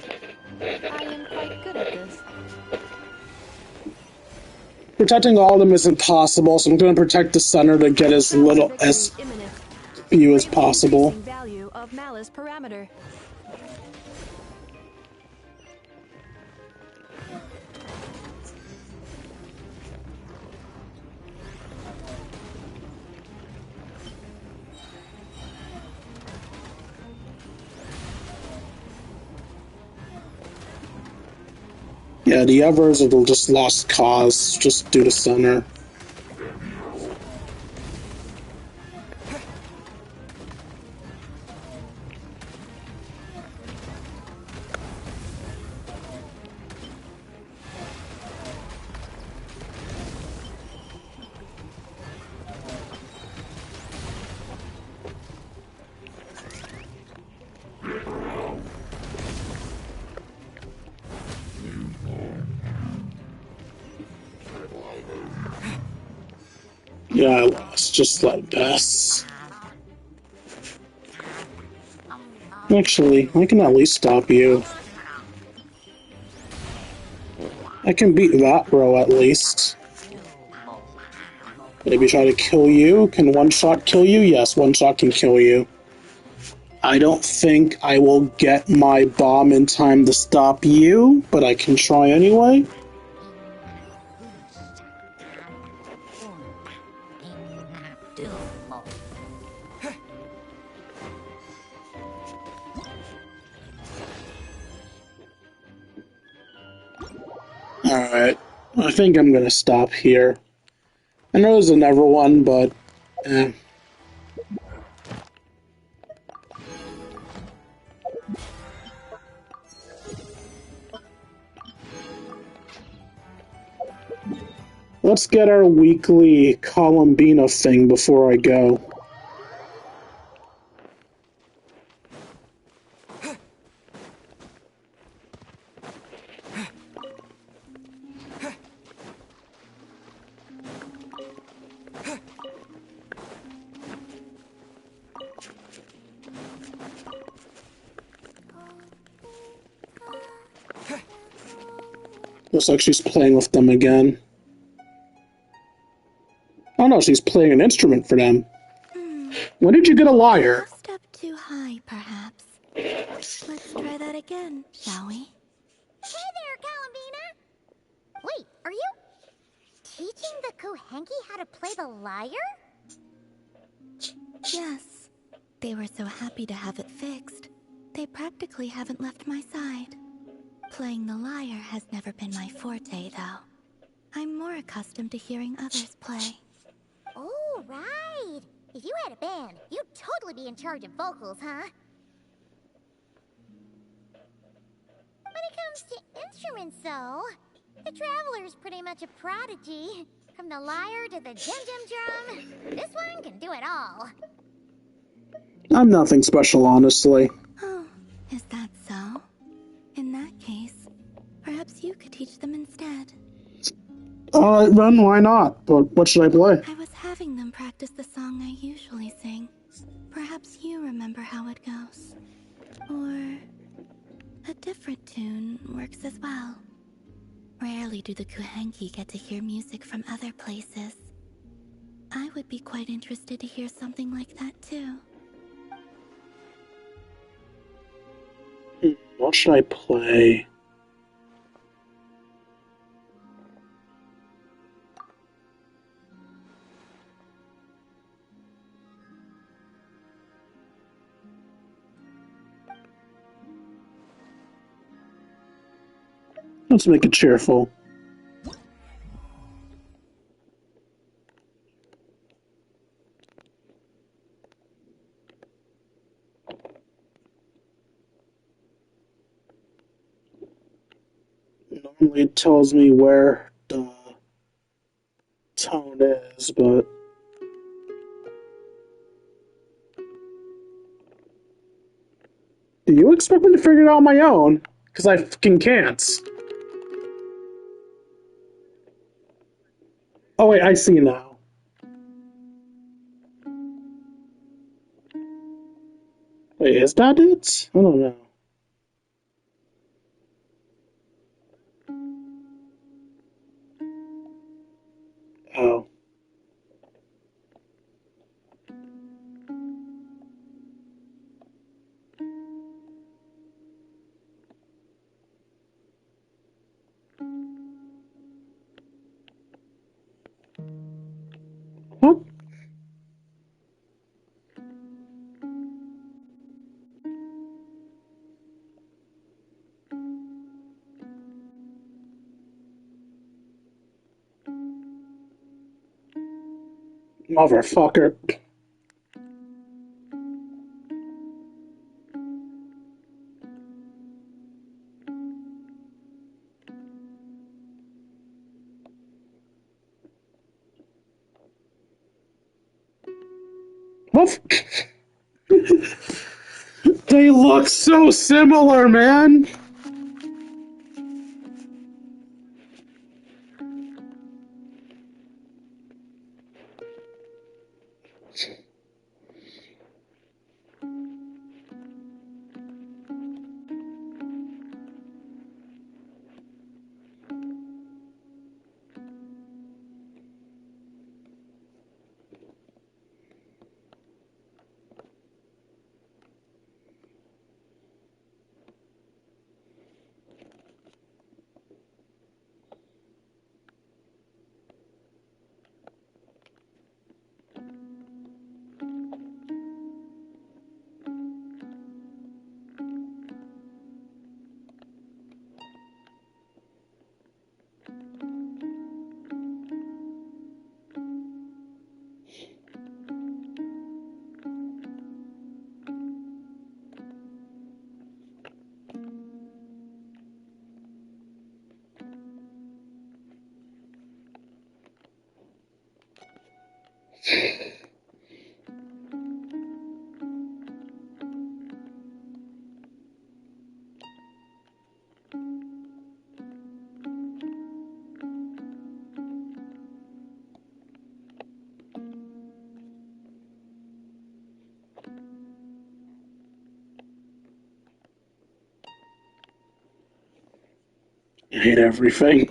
I am quite good at this. Protecting all of them isn't possible, so I'm going to protect the center to get as little as few as possible. Value of malice parameter. Yeah, the others are just lost cause, just due to center. Yeah, I lost just like this. Actually, I can at least stop you. I can beat that bro at least. Maybe try to kill you. Can one shot kill you? Yes, one shot can kill you. I don't think I will get my bomb in time to stop you, but I can try anyway. Alright, I think I'm gonna stop here. I know there's another one, but... Let's get our weekly Columbina thing before I go. Looks like she's playing with them again. Oh no, she's playing an instrument for them. When did you get a lyre? Step too high, perhaps. Let's try that again, shall we? Hey there, Columbina! Wait, are you teaching the Kuhenki how to play the lyre? Yes. They were so happy to have it fixed. They practically haven't left my side. Playing the lyre has never been my forte, though. I'm more accustomed to hearing others play. Oh, right! If you had a band, you'd totally be in charge of vocals, huh? When it comes to instruments, though, the Traveler's pretty much a prodigy. From the lyre to the drum, this one can do it all. I'm nothing special, honestly. Oh, is that so? In that case, perhaps you could teach them instead. Alright then, why not? But what should I play? I was having them practice the song I usually sing. Perhaps you remember how it goes. Or a different tune works as well. Rarely do the Kuhenki get to hear music from other places. I would be quite interested to hear something like that too. What should I play? Let's make it cheerful. Normally it tells me where the tone is, but... Do you expect me to figure it out on my own? Because I fucking can't. Oh wait, I see now. Wait, is that it? I don't know. Oh. What? Motherfucker. What? They look so similar, man! hate everything.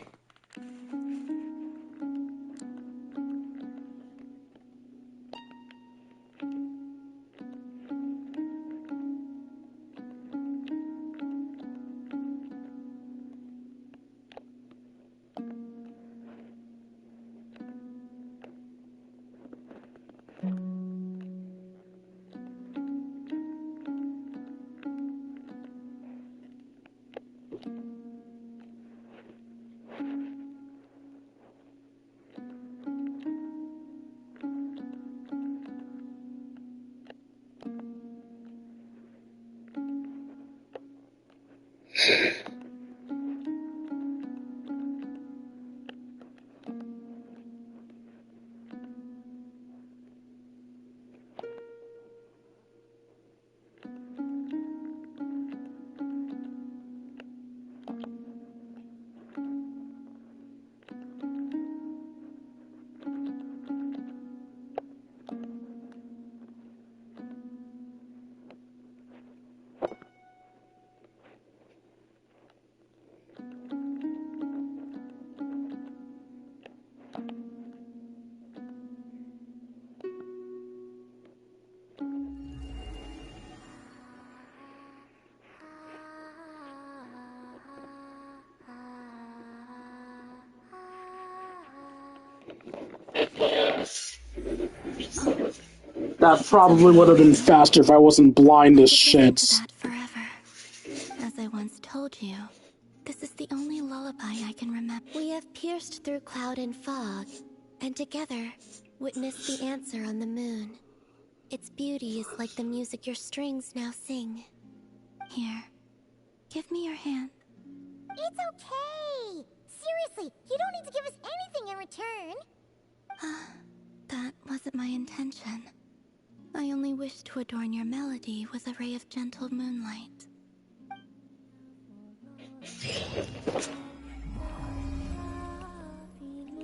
That probably would have been faster if I wasn't blind as shit. That forever. As I once told you, this is the only lullaby I can remember. We have pierced through cloud and fog, and together witnessed the answer on the moon. Its beauty is like the music your strings now sing. Here, give me your hand. It's okay! Seriously, you don't need to give us anything in return. That wasn't my intention. I only wish to adorn your melody with a ray of gentle moonlight.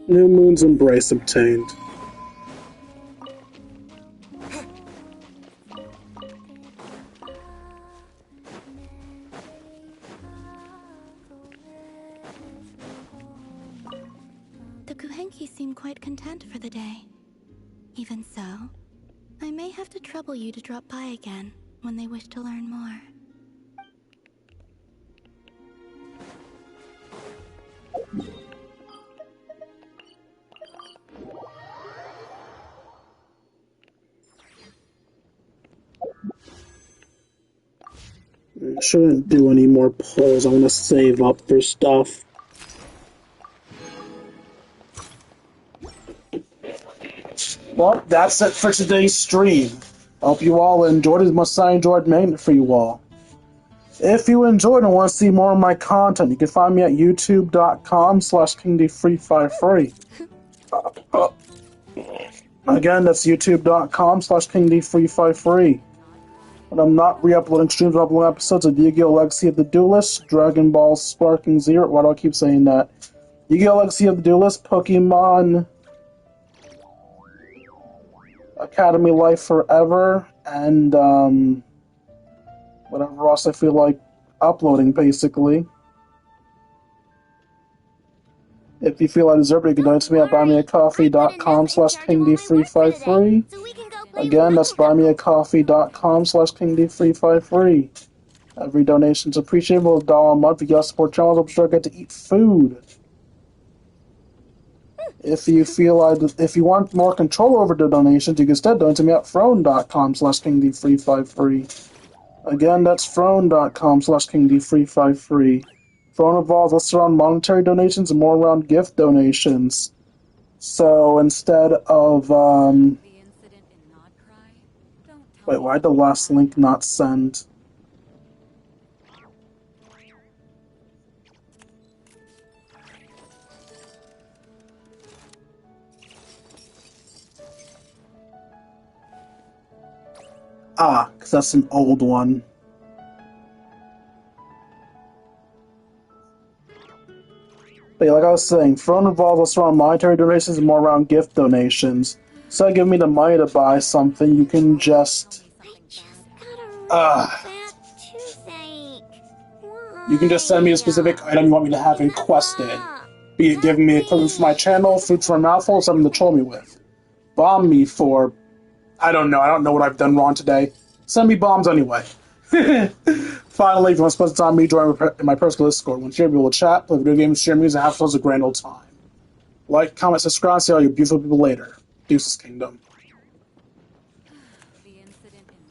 New Moon's Embrace obtained. The Kuhenki seem quite content for the day. Even so, I may have to trouble you to drop by again when they wish to learn more. I shouldn't do any more polls. I want to save up for stuff. Well, that's it for today's stream. I hope you all enjoyed as much as I enjoyed making it for you all. If you enjoyed and want to see more of my content, you can find me at youtube.com/KingD353. Again, that's youtube.com/KingD353. When I'm not re-uploading streams, I'm uploading episodes of Yu-Gi-Oh! Legacy of the Duelist, Dragon Ball Sparking Zero. Why do I keep saying that? Yu-Gi-Oh! Legacy of the Duelist, Pokemon Academy Life Forever, and whatever else I feel like uploading, basically. If you feel I deserve it, you can donate to me at buymeacoffee.com/KingD353. Again, that's buymeacoffee.com/KingD353. Every donation's appreciable. $1 a month. If you guys support channels, I'm sure I get to eat food. If you want more control over the donations, you can instead donate to me at Throne.com/KingD353. Again, that's Throne.com/KingD353. Throne involves less around monetary donations and more around gift donations. So instead of wait, why'd the last link not send? Ah, because that's an old one. But yeah, like I was saying, Throne involves less around monetary donations and more around gift donations. So give me the money to buy something, you can just... That toothache. Why? You can just send me a specific item you want me to have requested. Be it giving me equipment for my channel, food for a mouthful, something to troll me with. Bomb me for... I don't know what I've done wrong today. Send me bombs anyway. Finally, if you want to spend some time with me, join my personal Discord. Once you're able to chat, play video games, share music, and have fun, a grand old time. Like, comment, subscribe, see all you beautiful people later. Deuces Kingdom. The incident in